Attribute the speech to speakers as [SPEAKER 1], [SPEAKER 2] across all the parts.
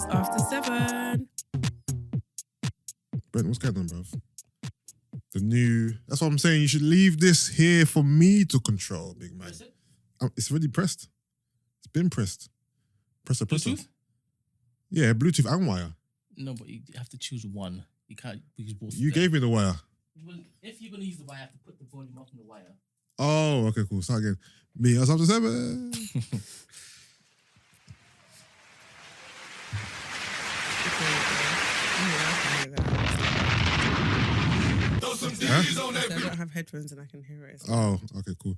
[SPEAKER 1] Just after 7.
[SPEAKER 2] Brent, what's going on, bruv? That's what I'm saying. You should leave this here for me to control, big man. It's already pressed. It's been pressed. Presser.
[SPEAKER 3] Bluetooth?
[SPEAKER 2] Yeah, Bluetooth and wire.
[SPEAKER 3] No, but you have to choose one. You can't use both.
[SPEAKER 2] You gave me the wire.
[SPEAKER 3] Well, if you're going to use the wire, you have to put the volume up on the wire.
[SPEAKER 2] Oh, okay, cool. Start again. Me, us after 7.
[SPEAKER 1] I don't have headphones and I can hear it.
[SPEAKER 2] Oh, okay, cool.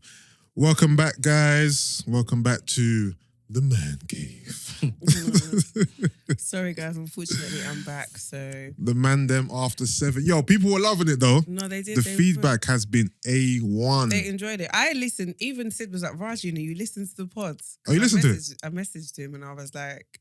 [SPEAKER 2] Welcome back, guys. Welcome back to the Man Cave.
[SPEAKER 1] Sorry, guys. Unfortunately, I'm back. So
[SPEAKER 2] the man them after 7. Yo, people were loving it though.
[SPEAKER 1] no, they did.
[SPEAKER 2] The feedback has been A1.
[SPEAKER 1] They enjoyed it. I listened. Even Sid was like, Raj, you listened to the pods.
[SPEAKER 2] Oh, you listened to it?
[SPEAKER 1] I messaged him and I was like,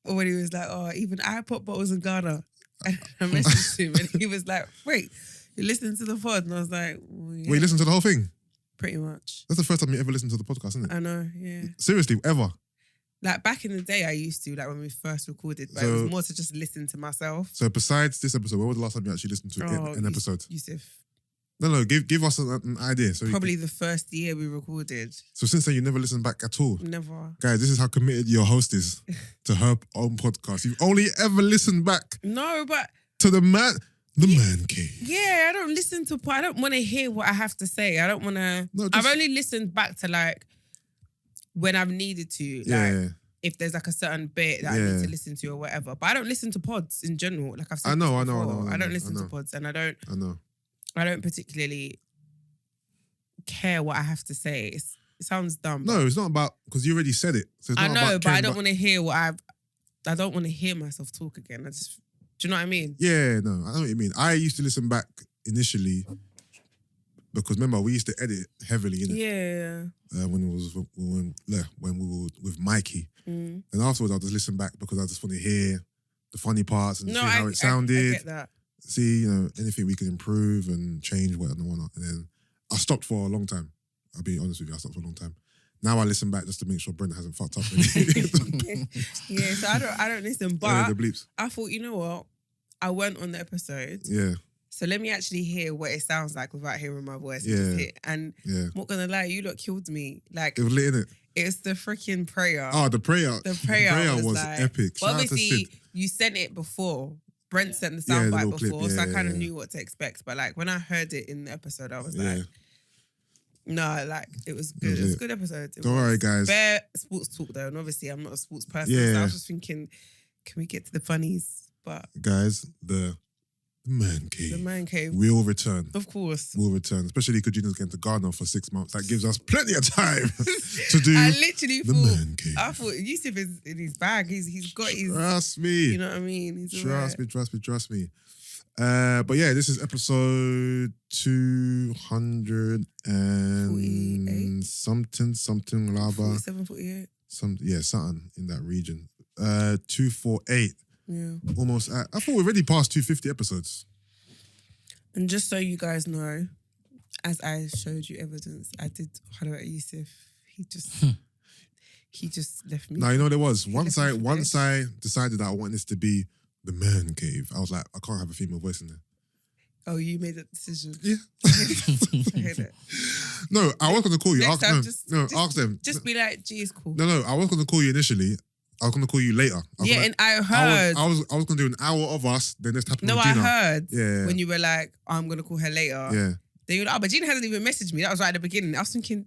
[SPEAKER 1] when he was like, oh, even I pop bottles in Ghana. And I messaged him and he was like, wait, you listening to the pod? And I was like, well, yeah,
[SPEAKER 2] Wait, you listened to the whole thing?
[SPEAKER 1] pretty much.
[SPEAKER 2] That's the first time you ever listened to the podcast, isn't it?
[SPEAKER 1] I know, yeah.
[SPEAKER 2] Seriously, ever?
[SPEAKER 1] Like back in the day, I used to, like when we first recorded, but it was more to just listen to myself.
[SPEAKER 2] So besides this episode, when was the last time you actually listened to an episode?
[SPEAKER 1] Yusuff.
[SPEAKER 2] No, give us an idea. So
[SPEAKER 1] Probably the first year we recorded.
[SPEAKER 2] So since then, you never listened back at all?
[SPEAKER 1] Never.
[SPEAKER 2] Guys, this is how committed your host is to her own podcast. You've only ever listened back
[SPEAKER 1] No, but
[SPEAKER 2] to the Man Cave.
[SPEAKER 1] yeah, I don't listen to. I don't want to hear what I have to say. I don't want to.
[SPEAKER 2] No,
[SPEAKER 1] I've only listened back to like when I've needed to. Like
[SPEAKER 2] Yeah.
[SPEAKER 1] if there's like a certain bit that I
[SPEAKER 2] Yeah.
[SPEAKER 1] need to listen to or whatever. But I don't listen to pods in general. Like I've said
[SPEAKER 2] I know.
[SPEAKER 1] before. I don't
[SPEAKER 2] I
[SPEAKER 1] listen
[SPEAKER 2] know.
[SPEAKER 1] to pods, and
[SPEAKER 2] I know.
[SPEAKER 1] I don't particularly care what I have to say. It sounds dumb.
[SPEAKER 2] No, it's not about, because you already said it. So it's
[SPEAKER 1] I
[SPEAKER 2] not
[SPEAKER 1] know,
[SPEAKER 2] about
[SPEAKER 1] but I
[SPEAKER 2] caring
[SPEAKER 1] don't
[SPEAKER 2] about-
[SPEAKER 1] want to hear I don't want to hear myself talk again. Do you know what I mean?
[SPEAKER 2] Yeah, no, I know what you mean. I used to listen back initially because remember we used to edit heavily in it
[SPEAKER 1] Yeah.
[SPEAKER 2] when we were with Mikey, and afterwards I'll just listen back because I just want to hear the funny parts and see how it sounded.
[SPEAKER 1] I get that.
[SPEAKER 2] See, anything we can improve and change, whatnot and whatnot. And then I stopped for a long time. I'll be honest with you, I stopped for a long time. Now I listen back just to make sure Brenda hasn't fucked up.
[SPEAKER 1] Yeah, so I don't listen, but
[SPEAKER 2] the bleeps.
[SPEAKER 1] I thought, you know what? I went on the episode.
[SPEAKER 2] Yeah.
[SPEAKER 1] So let me actually hear what it sounds like without hearing my voice.
[SPEAKER 2] Yeah.
[SPEAKER 1] And
[SPEAKER 2] Yeah.
[SPEAKER 1] I'm not gonna lie, you lot killed me. Like
[SPEAKER 2] It was lit, innit?
[SPEAKER 1] it's the freaking prayer.
[SPEAKER 2] Oh, the prayer.
[SPEAKER 1] The prayer was like,
[SPEAKER 2] epic.
[SPEAKER 1] But
[SPEAKER 2] Shout out to
[SPEAKER 1] obviously,
[SPEAKER 2] Sid.
[SPEAKER 1] you sent it before. Brent sent the
[SPEAKER 2] Yeah, the
[SPEAKER 1] soundbite
[SPEAKER 2] little clip.
[SPEAKER 1] before, so I
[SPEAKER 2] Yeah,
[SPEAKER 1] kind of
[SPEAKER 2] yeah.
[SPEAKER 1] knew what to expect. But like when I heard it in the episode, I was
[SPEAKER 2] Yeah.
[SPEAKER 1] like, no, like it was good. It was a good episode.
[SPEAKER 2] Don't worry, guys.
[SPEAKER 1] Bare sports talk though, and obviously I'm not a sports person,
[SPEAKER 2] Yeah.
[SPEAKER 1] so I was just thinking, can we get to the funnies? But
[SPEAKER 2] Guys, the Man Cave.
[SPEAKER 1] the Man Cave,
[SPEAKER 2] We'll return.
[SPEAKER 1] of course.
[SPEAKER 2] We'll return. Especially because Gina's going to Ghana for 6 months. That gives us plenty of time to do
[SPEAKER 1] I literally
[SPEAKER 2] the
[SPEAKER 1] thought,
[SPEAKER 2] Man Cave.
[SPEAKER 1] I thought Yusuff is in his bag. He's got his,
[SPEAKER 2] Trust me.
[SPEAKER 1] you know what I mean? He's
[SPEAKER 2] Trust me. But yeah, this is episode 200 and
[SPEAKER 1] 48?
[SPEAKER 2] something lava.
[SPEAKER 1] 47, 48.
[SPEAKER 2] Something in that region. 248.
[SPEAKER 1] Yeah.
[SPEAKER 2] Almost at, I thought we're already past 250 episodes.
[SPEAKER 1] And just so you guys know, as I showed you evidence, I did hello at Yusuff. He just left me.
[SPEAKER 2] Now you know what it was. Once
[SPEAKER 1] left me for
[SPEAKER 2] I decided that I want this to be the Man Cave, I was like, I can't have a female voice in there.
[SPEAKER 1] Oh, you made that decision.
[SPEAKER 2] Yeah.
[SPEAKER 1] I heard it.
[SPEAKER 2] No, I was going to call you.
[SPEAKER 1] Next time, just
[SPEAKER 2] ask them.
[SPEAKER 1] Just be like, G is cool.
[SPEAKER 2] No, I was going to call you initially. I was going to call you later.
[SPEAKER 1] And I heard.
[SPEAKER 2] I was going to do an hour of us, then this happened
[SPEAKER 1] No,
[SPEAKER 2] with
[SPEAKER 1] I
[SPEAKER 2] Gina.
[SPEAKER 1] heard
[SPEAKER 2] Yeah.
[SPEAKER 1] when you were like, I'm going to call her later.
[SPEAKER 2] Yeah.
[SPEAKER 1] Then you were like, but Gina hasn't even messaged me. That was right at the beginning. I was thinking,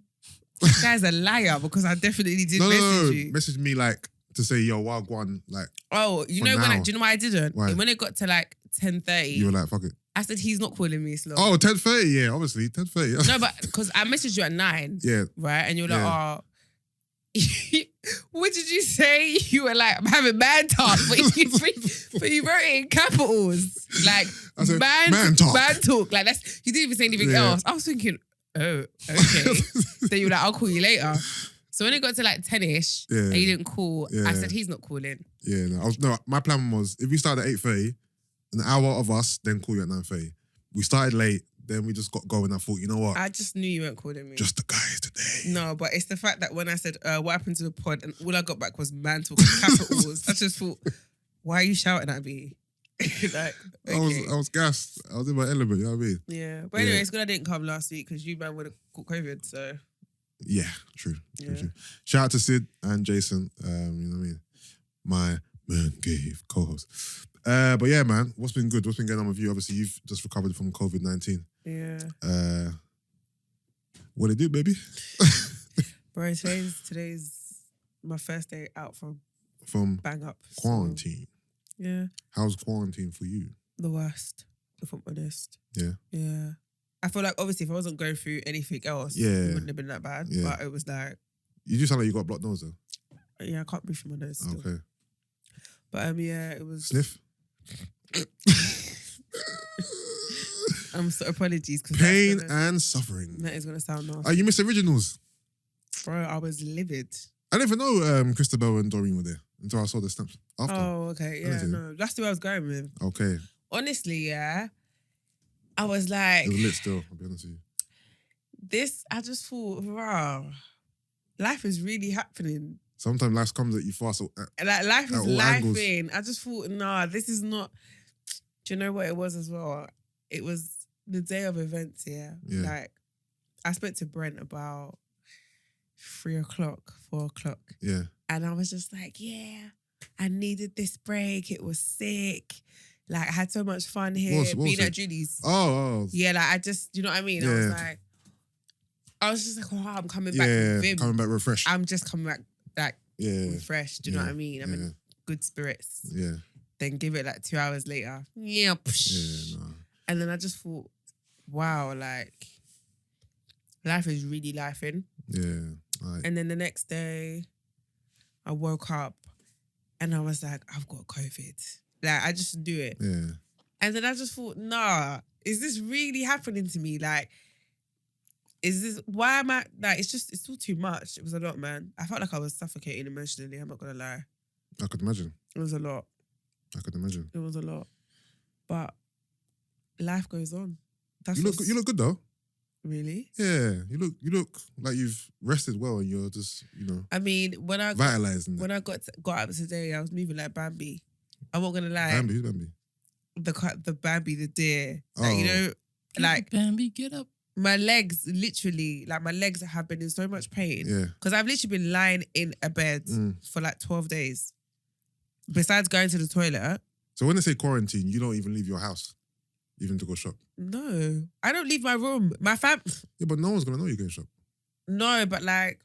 [SPEAKER 1] this guy's a liar because I definitely did message you.
[SPEAKER 2] Message me like to say, yo, Wagwan, like.
[SPEAKER 1] Oh, you
[SPEAKER 2] For
[SPEAKER 1] know
[SPEAKER 2] now.
[SPEAKER 1] do you know why I didn't?
[SPEAKER 2] Why?
[SPEAKER 1] When it got to like 10:30,
[SPEAKER 2] You were like, fuck it.
[SPEAKER 1] I said he's not calling me slow.
[SPEAKER 2] Oh, 10:30, yeah, obviously, 10:30.
[SPEAKER 1] No, but because I messaged you at 9,
[SPEAKER 2] Yeah.
[SPEAKER 1] right? And you were like,
[SPEAKER 2] Yeah.
[SPEAKER 1] oh. What did you say? You were like, I'm having man talk, but you wrote it in capitals. Like,
[SPEAKER 2] I said,
[SPEAKER 1] man
[SPEAKER 2] talk.
[SPEAKER 1] Man talk. Like, that's, you didn't even say anything
[SPEAKER 2] Yeah.
[SPEAKER 1] else. I was thinking, oh, okay. Then you were like, I'll call you later. So when it got to like 10ish
[SPEAKER 2] Yeah.
[SPEAKER 1] and you didn't call,
[SPEAKER 2] Yeah.
[SPEAKER 1] I said, he's not calling.
[SPEAKER 2] Yeah, no, my plan was if we started at 8:30, an hour of us, then call you at 9:30. We started late, Then we just got going. I thought, you know what?
[SPEAKER 1] I just knew you weren't calling me.
[SPEAKER 2] Just the guys today.
[SPEAKER 1] No, but it's the fact that when I said, what happened to the pod, and all I got back was man talking capitals, I just thought, why are you shouting at me? Like, okay.
[SPEAKER 2] I was gassed. I was in my element, you know what I mean?
[SPEAKER 1] Yeah. But anyway, it's good I didn't come last week because you man would have caught COVID, so.
[SPEAKER 2] Yeah, true.
[SPEAKER 1] Yeah.
[SPEAKER 2] True. Shout out to Sid and Jason. You know what I mean? My man gave co-host. But yeah, man, what's been good? What's been going on with you? Obviously, you've just recovered from COVID-19.
[SPEAKER 1] Yeah.
[SPEAKER 2] What it do, baby?
[SPEAKER 1] Bro, today's my first day out from bang up.
[SPEAKER 2] Quarantine.
[SPEAKER 1] So, yeah.
[SPEAKER 2] How's quarantine for you?
[SPEAKER 1] The worst, if I'm honest.
[SPEAKER 2] Yeah.
[SPEAKER 1] Yeah. I feel like obviously if I wasn't going through anything else,
[SPEAKER 2] Yeah.
[SPEAKER 1] it wouldn't have been that bad.
[SPEAKER 2] Yeah.
[SPEAKER 1] But it was like,
[SPEAKER 2] You do sound like you got a blocked nose though.
[SPEAKER 1] yeah, I can't breathe through my nose still.
[SPEAKER 2] Okay.
[SPEAKER 1] But yeah, it was.
[SPEAKER 2] Sniff?
[SPEAKER 1] I'm so apologies because
[SPEAKER 2] Pain and suffering.
[SPEAKER 1] that is gonna sound nasty.
[SPEAKER 2] Oh, you missed originals.
[SPEAKER 1] Bro, I was livid.
[SPEAKER 2] I didn't even know Christabel and Doreen were there until I saw the snaps after.
[SPEAKER 1] Oh, okay. Yeah, no. That's the way I was going with.
[SPEAKER 2] Okay.
[SPEAKER 1] Honestly, yeah. I was like,
[SPEAKER 2] It was lit still, I'll be honest with you.
[SPEAKER 1] I just thought, wow, life is really happening.
[SPEAKER 2] Sometimes life comes at you fast.
[SPEAKER 1] Like life is
[SPEAKER 2] all
[SPEAKER 1] life
[SPEAKER 2] angles.
[SPEAKER 1] in. I just thought, nah, this is not. Do you know what it was as well? It was the day of events, yeah. Like, I spoke to Brent about 3 o'clock, 4 o'clock.
[SPEAKER 2] Yeah.
[SPEAKER 1] And I was just like, yeah, I needed this break. It was sick. Like, I had so much fun here, being at Julie's.
[SPEAKER 2] Oh.
[SPEAKER 1] Yeah, like, I just, you know what I mean?
[SPEAKER 2] Yeah.
[SPEAKER 1] I was just like, oh, I'm coming back with vim.
[SPEAKER 2] Coming back refreshed.
[SPEAKER 1] I'm just coming back, like,
[SPEAKER 2] Yeah.
[SPEAKER 1] refreshed. Do you know what I mean? I'm in good spirits.
[SPEAKER 2] Yeah.
[SPEAKER 1] Then give it like 2 hours later. Yeah.
[SPEAKER 2] Yeah, no.
[SPEAKER 1] And then I just thought, wow, like, life is really lifing.
[SPEAKER 2] Yeah. Right.
[SPEAKER 1] And then the next day, I woke up and I was like, I've got COVID. Like, I just knew it.
[SPEAKER 2] Yeah.
[SPEAKER 1] And then I just thought, nah, is this really happening to me? Like, why am I, like, it's all too much. It was a lot, man. I felt like I was suffocating emotionally, I'm not going to lie.
[SPEAKER 2] I could imagine.
[SPEAKER 1] It was a lot.
[SPEAKER 2] I could imagine.
[SPEAKER 1] It was a lot. But life goes on.
[SPEAKER 2] You look good though.
[SPEAKER 1] Really?
[SPEAKER 2] Yeah. You look like you've rested well and you're just,
[SPEAKER 1] I mean, when I
[SPEAKER 2] vitalizing.
[SPEAKER 1] When I got up today, I was moving like Bambi. I'm not gonna lie.
[SPEAKER 2] Bambi, who's Bambi?
[SPEAKER 1] The Bambi, the deer. Like,
[SPEAKER 2] Oh.
[SPEAKER 1] like
[SPEAKER 3] Bambi, get up.
[SPEAKER 1] my legs, literally, like my legs have been in so much pain.
[SPEAKER 2] Yeah.
[SPEAKER 1] Because I've literally been lying in a bed for like 12 days. Besides going to the toilet.
[SPEAKER 2] So when they say quarantine, you don't even leave your house, even to go shop.
[SPEAKER 1] No, I don't leave my room. My fam.
[SPEAKER 2] Yeah, but no one's gonna know you're going shop.
[SPEAKER 1] No, but like,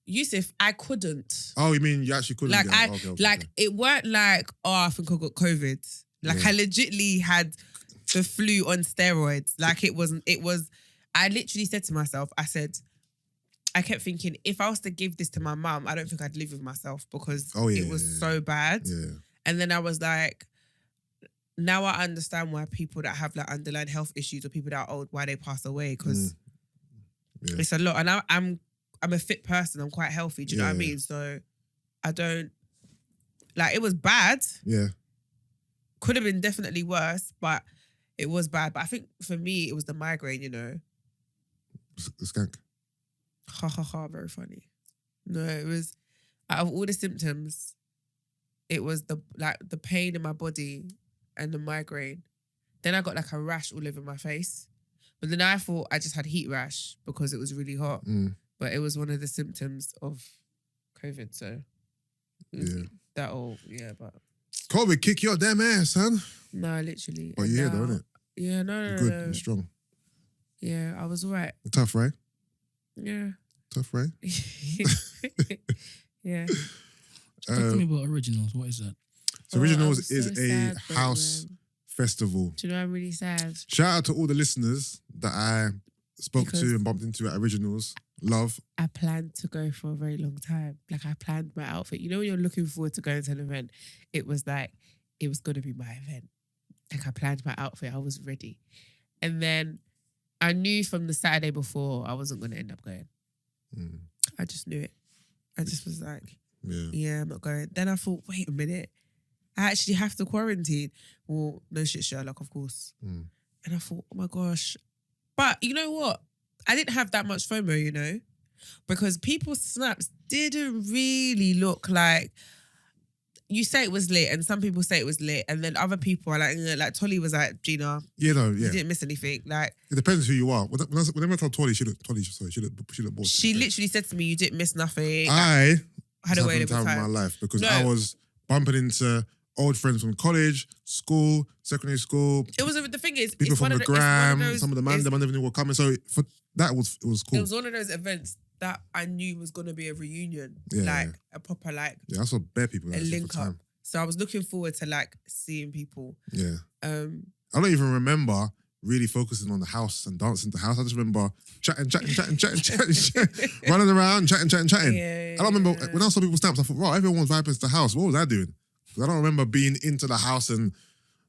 [SPEAKER 1] Yusuff, I couldn't.
[SPEAKER 2] Oh, you mean you actually couldn't?
[SPEAKER 1] Like
[SPEAKER 2] get okay.
[SPEAKER 1] It weren't like, oh, I think I got COVID. Like I legitimately had the flu on steroids. Like it was. I literally said to myself, I kept thinking, if I was to give this to my mum, I don't think I'd live with myself because it was so bad.
[SPEAKER 2] Yeah.
[SPEAKER 1] And then I was like, now I understand why people that have like underlying health issues or people that are old, why they pass away, because it's a lot. And I'm a fit person. I'm quite healthy. Do you know what I mean? So I don't, like, it was bad.
[SPEAKER 2] Yeah.
[SPEAKER 1] Could have been definitely worse, but it was bad. But I think for me, it was the migraine,
[SPEAKER 2] The skank.
[SPEAKER 1] Ha ha ha, very funny. No, it was, out of all the symptoms, it was the pain in my body and the migraine. Then I got like a rash all over my face. But then I thought I just had heat rash because it was really hot. But it was one of the symptoms of COVID, so it was but
[SPEAKER 2] COVID kick your damn ass, son.
[SPEAKER 1] no, literally.
[SPEAKER 2] But you're here though, innit?
[SPEAKER 1] Yeah, no.
[SPEAKER 2] You're good, you're strong.
[SPEAKER 1] Yeah, I was all right.
[SPEAKER 2] Tough, right?
[SPEAKER 1] Yeah.
[SPEAKER 2] Tough, right?
[SPEAKER 1] Yeah.
[SPEAKER 3] Talk to me about Originals. What is that?
[SPEAKER 2] So Originals
[SPEAKER 1] I'm
[SPEAKER 2] is
[SPEAKER 1] so
[SPEAKER 2] a
[SPEAKER 1] sad,
[SPEAKER 2] house
[SPEAKER 1] man.
[SPEAKER 2] festival.
[SPEAKER 1] Do you know I'm really sad?
[SPEAKER 2] Shout out to all the listeners that I spoke
[SPEAKER 1] Because-
[SPEAKER 2] to and bumped into at Originals. Love.
[SPEAKER 1] I planned to go for a very long time. Like, I planned my outfit. You know when you're looking forward to going to an event, it was like, it was going to be my event. Like, I planned my outfit. I was ready. And then I knew from the Saturday before I wasn't going to end up going. I just knew it. I just was like, yeah, I'm not going. Then I thought, wait a minute. I actually have to quarantine. Well, no shit, Sherlock, of course. And I thought, oh my gosh, But you know what? I didn't have that much FOMO, you know, because people's snaps didn't really look like. You say it was lit, and some people say it was lit, and then other people are like Tolly was like, Gina,
[SPEAKER 2] Yeah, no, yeah.
[SPEAKER 1] you didn't miss anything. Like,
[SPEAKER 2] It depends who you are. Whenever I told Tolly, she looked bored.
[SPEAKER 1] she literally said to me, "You didn't miss nothing."
[SPEAKER 2] I
[SPEAKER 1] had a
[SPEAKER 2] was
[SPEAKER 1] way
[SPEAKER 2] having
[SPEAKER 1] of
[SPEAKER 2] time of my
[SPEAKER 1] time.
[SPEAKER 2] life because
[SPEAKER 1] No.
[SPEAKER 2] I was bumping into old friends from college, school, secondary school,
[SPEAKER 1] It was the thing is,
[SPEAKER 2] people
[SPEAKER 1] it's
[SPEAKER 2] from
[SPEAKER 1] one
[SPEAKER 2] the
[SPEAKER 1] of the, it's one of
[SPEAKER 2] gram,
[SPEAKER 1] those,
[SPEAKER 2] some of the man,
[SPEAKER 1] it's-
[SPEAKER 2] them, I never knew were coming. So for that, it was cool.
[SPEAKER 1] It was one of those events that I knew was gonna be a reunion,
[SPEAKER 2] Yeah,
[SPEAKER 1] like
[SPEAKER 2] yeah.
[SPEAKER 1] a proper like
[SPEAKER 2] Yeah, I saw bare people
[SPEAKER 1] a
[SPEAKER 2] actually
[SPEAKER 1] link
[SPEAKER 2] for time.
[SPEAKER 1] up. So I was looking forward to like seeing people.
[SPEAKER 2] Yeah.
[SPEAKER 1] Um,
[SPEAKER 2] I don't even remember really focusing on the house and dancing to the house. I just remember chatting, running around, chatting.
[SPEAKER 1] yeah,
[SPEAKER 2] I don't remember when I saw people snaps, I thought, right, everyone was vibing to the house. What was I doing? Because I don't remember being into the house and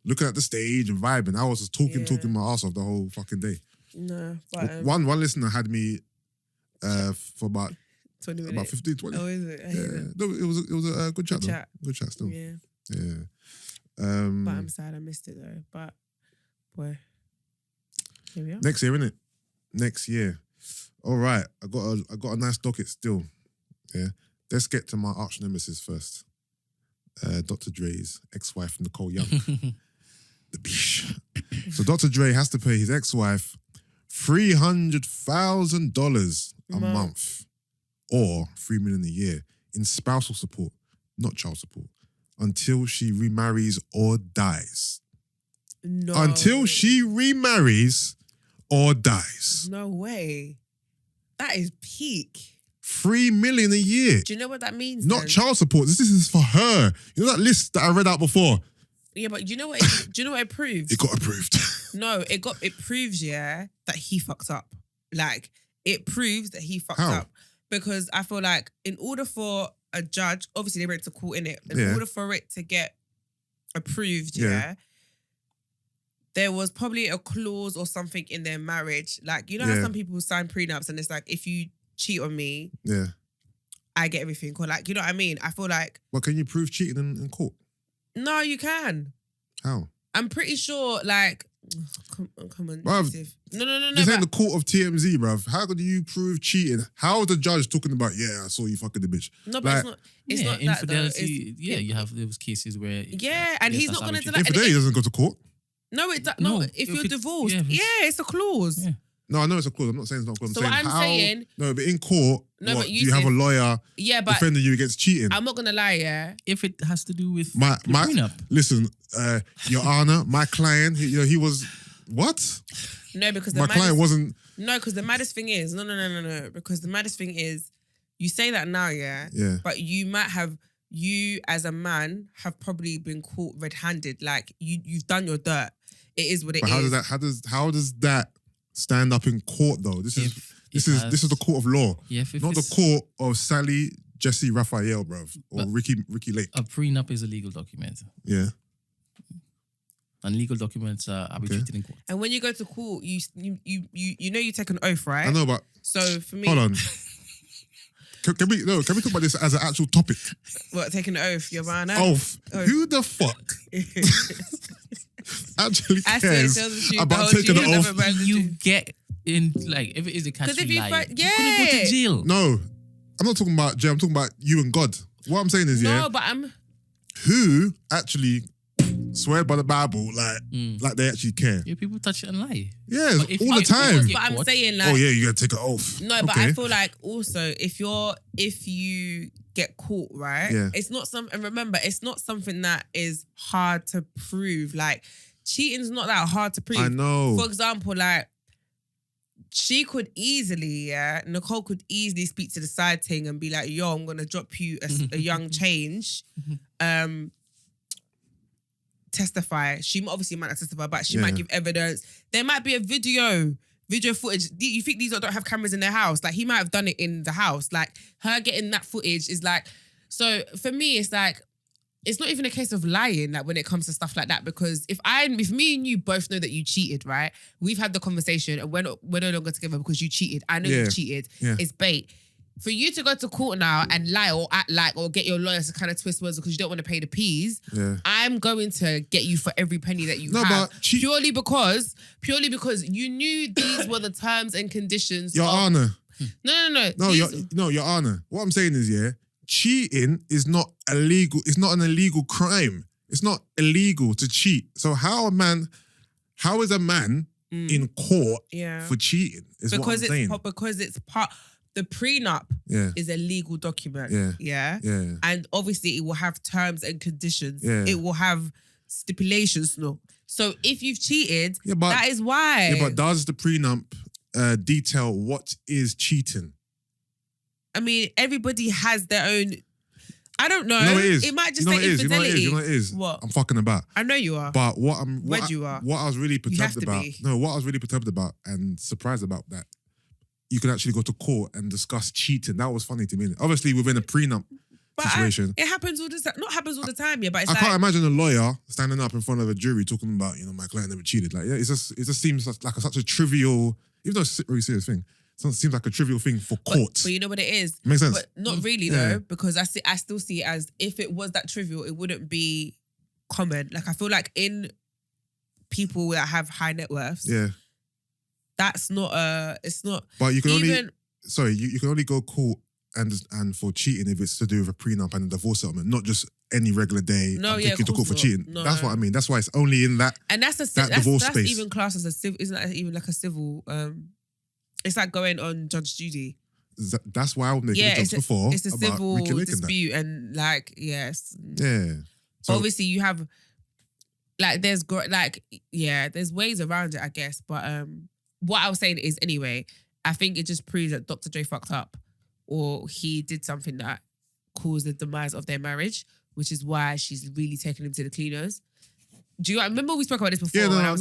[SPEAKER 2] looking at the stage and vibing. I was just talking my ass off the whole fucking day.
[SPEAKER 1] No, but
[SPEAKER 2] One listener had me for about
[SPEAKER 1] 20 minutes.
[SPEAKER 2] about 15, 20.
[SPEAKER 1] Oh, is it? I hate
[SPEAKER 2] Yeah.
[SPEAKER 1] it.
[SPEAKER 2] No, it was a good chat
[SPEAKER 1] Good
[SPEAKER 2] though.
[SPEAKER 1] chat.
[SPEAKER 2] Good chat still.
[SPEAKER 1] Yeah,
[SPEAKER 2] Yeah.
[SPEAKER 1] but I'm sad I missed it though. But boy, here we are.
[SPEAKER 2] Next year, innit? Next year. All right. I got a nice docket still. Yeah. Let's get to my arch nemesis first. Dr. Dre's ex-wife, Nicole Young. The bish. So Dr. Dre has to pay his ex-wife $300,000 a
[SPEAKER 1] Mad.
[SPEAKER 2] month or $3 million a year in spousal support, not child support, until she remarries or dies.
[SPEAKER 1] No,
[SPEAKER 2] Until she remarries or dies.
[SPEAKER 1] No way. That is peak.
[SPEAKER 2] $3 million a year.
[SPEAKER 1] Do you know what that means?
[SPEAKER 2] Not
[SPEAKER 1] then?
[SPEAKER 2] child support. This is for her. You know that list that I read out before?
[SPEAKER 1] Yeah, but do you know what? Do you know what it proves?
[SPEAKER 2] It got approved.
[SPEAKER 1] No, it proves, yeah, that he fucked up. Like, it proves that he fucked
[SPEAKER 2] How?
[SPEAKER 1] up. Because I feel like in order for a judge, obviously they went to court in it, in
[SPEAKER 2] Yeah.
[SPEAKER 1] order for it to get approved,
[SPEAKER 2] Yeah.
[SPEAKER 1] yeah, there was probably a clause or something in their marriage. Like, you know how
[SPEAKER 2] Yeah.
[SPEAKER 1] some people sign prenups and it's like, if you cheat on me,
[SPEAKER 2] Yeah.
[SPEAKER 1] I get everything. Or like, you know what I mean? I feel like,
[SPEAKER 2] Well, can you prove cheating in court?
[SPEAKER 1] no, you can.
[SPEAKER 2] How?
[SPEAKER 1] I'm pretty sure, like, come on,
[SPEAKER 2] Bruv,
[SPEAKER 1] Yusuff. No.
[SPEAKER 2] This ain't the
[SPEAKER 1] but-
[SPEAKER 2] court of TMZ, bruv. How could you prove cheating? How is the judge talking about, yeah, I saw you fucking the bitch?
[SPEAKER 1] No, but
[SPEAKER 2] Like-
[SPEAKER 1] it's not. It's
[SPEAKER 3] yeah,
[SPEAKER 1] not that though.
[SPEAKER 3] infidelity. You have those cases where.
[SPEAKER 1] Yeah, and he's
[SPEAKER 3] that's
[SPEAKER 1] not
[SPEAKER 3] how
[SPEAKER 1] going
[SPEAKER 3] it
[SPEAKER 1] to
[SPEAKER 3] is.
[SPEAKER 1] do that.
[SPEAKER 2] Infidelity doesn't go to court.
[SPEAKER 1] No, it does.
[SPEAKER 3] No,
[SPEAKER 1] No, if you're
[SPEAKER 3] if it-
[SPEAKER 1] divorced,
[SPEAKER 3] yeah,
[SPEAKER 1] yeah, it's a clause.
[SPEAKER 3] Yeah.
[SPEAKER 2] No, I know it's a clause. I'm not saying it's not a clause.
[SPEAKER 1] So
[SPEAKER 2] I'm
[SPEAKER 1] what
[SPEAKER 2] saying
[SPEAKER 1] I'm
[SPEAKER 2] how.
[SPEAKER 1] saying-
[SPEAKER 2] No, but in court,
[SPEAKER 1] No,
[SPEAKER 2] what,
[SPEAKER 1] but
[SPEAKER 2] do you have a
[SPEAKER 1] Yusuff-
[SPEAKER 2] lawyer
[SPEAKER 1] Yeah, but
[SPEAKER 2] defending you against cheating?
[SPEAKER 1] I'm not gonna lie. Yeah,
[SPEAKER 3] If it has to do with
[SPEAKER 2] My
[SPEAKER 3] the prenup.
[SPEAKER 2] listen, Your Honor, my client, he was what?
[SPEAKER 1] no, because the
[SPEAKER 2] My client wasn't.
[SPEAKER 1] no, because the maddest thing is no, because the maddest thing is you say that now, yeah,
[SPEAKER 2] Yeah.
[SPEAKER 1] but you as a man have probably been caught red-handed. Like you've done your dirt. It is what it is.
[SPEAKER 2] But how does that stand up in court though? This is
[SPEAKER 3] If
[SPEAKER 2] this
[SPEAKER 3] it
[SPEAKER 2] is the court of law,
[SPEAKER 3] Yeah, if
[SPEAKER 2] not the
[SPEAKER 3] it's-
[SPEAKER 2] court of Sally, Jesse, Raphael, bruv, or
[SPEAKER 3] But-
[SPEAKER 2] Ricky Lake.
[SPEAKER 3] A prenup is a legal document,
[SPEAKER 2] Yeah.
[SPEAKER 3] and legal documents are treated in court.
[SPEAKER 1] And when you go to court, you know you take an oath, right?
[SPEAKER 2] I know, but
[SPEAKER 1] So for me,
[SPEAKER 2] hold on. Can we talk about this as an actual topic?
[SPEAKER 1] what taking an oath, Your Honor?
[SPEAKER 2] Oath.
[SPEAKER 1] Oath.
[SPEAKER 2] Who the fuck actually
[SPEAKER 1] I swear,
[SPEAKER 2] cares
[SPEAKER 1] tell the truth,
[SPEAKER 2] about
[SPEAKER 1] the whole
[SPEAKER 2] taking
[SPEAKER 1] truth,
[SPEAKER 2] an
[SPEAKER 1] never
[SPEAKER 2] oath?
[SPEAKER 1] mind the
[SPEAKER 3] You
[SPEAKER 1] truth.
[SPEAKER 3] get in like if it is a catch
[SPEAKER 1] 'Cause if
[SPEAKER 3] you
[SPEAKER 1] you
[SPEAKER 3] lie,
[SPEAKER 1] find-
[SPEAKER 3] you're gonna go
[SPEAKER 1] yeah.
[SPEAKER 3] to jail.
[SPEAKER 2] No, I'm not talking about Jay. I'm talking about you and God. What I'm saying is,
[SPEAKER 1] No, but I'm.
[SPEAKER 2] who actually swear by the Bible like they actually care?
[SPEAKER 3] Yeah, people touch it and lie.
[SPEAKER 2] Yes,
[SPEAKER 3] But if
[SPEAKER 2] all
[SPEAKER 3] you
[SPEAKER 2] the
[SPEAKER 3] get
[SPEAKER 2] time.
[SPEAKER 3] caught-
[SPEAKER 1] But I'm
[SPEAKER 3] What?
[SPEAKER 1] saying like.
[SPEAKER 2] Oh yeah, you gotta take an oath.
[SPEAKER 1] No, but
[SPEAKER 2] Okay.
[SPEAKER 1] I feel like also if you get caught, right?
[SPEAKER 2] Yeah.
[SPEAKER 1] It's not and remember, it's not something that is hard to prove. Like cheating's not that hard to prove.
[SPEAKER 2] I know.
[SPEAKER 1] For example, like she could easily, Nicole could easily speak to the side thing and be like, yo, I'm gonna drop you a young change. Testify. She obviously might not testify, but she might
[SPEAKER 2] Yeah.
[SPEAKER 1] give evidence. There might be a video footage. You think these don't have cameras in their house? Like he might have done it in the house. Like her getting that footage is like. So for me, it's like it's not even a case of lying. Like when it comes to stuff like that, because if me and you both know that you cheated, right? We've had the conversation and we're no longer together because you cheated. I know
[SPEAKER 2] Yeah.
[SPEAKER 1] you cheated.
[SPEAKER 2] Yeah.
[SPEAKER 1] It's bait. for you to go to court now and lie or act like or get your lawyers to kind of twist words because you don't want to pay the fees, I'm going to get you for every penny that you have. But purely because you knew these were the terms and conditions.
[SPEAKER 2] Your Honor.
[SPEAKER 1] No,
[SPEAKER 2] Your Honor. What I'm saying is, cheating is not illegal. It's not an illegal crime. It's not illegal to cheat. So how is a man in court for cheating? Because
[SPEAKER 1] it's part. The prenup is a legal document. Yeah. And obviously it will have terms and conditions. It will have stipulations. No. So if you've cheated, that is why.
[SPEAKER 2] Yeah, but does the prenup detail what is cheating?
[SPEAKER 1] I mean, everybody has their own. I don't know.
[SPEAKER 2] No, it is.
[SPEAKER 1] It might just say infidelity.
[SPEAKER 2] You know what it is?
[SPEAKER 1] What?
[SPEAKER 2] I'm fucking about.
[SPEAKER 1] I know you are.
[SPEAKER 2] But what I was really perturbed about. No, what I was really perturbed about and surprised about that. You could actually go to court and discuss cheating. That was funny to me. Obviously, within a prenup situation.
[SPEAKER 1] It happens all the time. Not happens all the time, but it's
[SPEAKER 2] I can't imagine a lawyer standing up in front of a jury talking about, my client never cheated. Like, it just seems like such a trivial, even though it's a really serious thing, it seems like a trivial thing for court.
[SPEAKER 1] But you know what it is?
[SPEAKER 2] Makes sense.
[SPEAKER 1] But not really though, because I still see it as if it was that trivial, it wouldn't be common. Like, I feel like in people that have high net worths, that's not it's not.
[SPEAKER 2] But you can you can only go court and for cheating if it's to do with a prenup and a divorce settlement, not just any regular day.
[SPEAKER 1] No,
[SPEAKER 2] take you to court for cheating.
[SPEAKER 1] No.
[SPEAKER 2] That's what I mean. That's why it's only in that
[SPEAKER 1] and that's
[SPEAKER 2] divorce space.
[SPEAKER 1] Even classed as a civil. Isn't that even like a civil? It's like going on Judge Judy.
[SPEAKER 2] That's why I was making jokes before.
[SPEAKER 1] It's a civil dispute and yes.
[SPEAKER 2] Yeah.
[SPEAKER 1] So obviously you have there's ways around it, I guess. But what I was saying is, anyway, I think it just proves that Dr. Dre fucked up or he did something that caused the demise of their marriage, which is why she's really taking him to the cleaners. Do you remember we spoke about this before?
[SPEAKER 2] Yeah,
[SPEAKER 1] and I was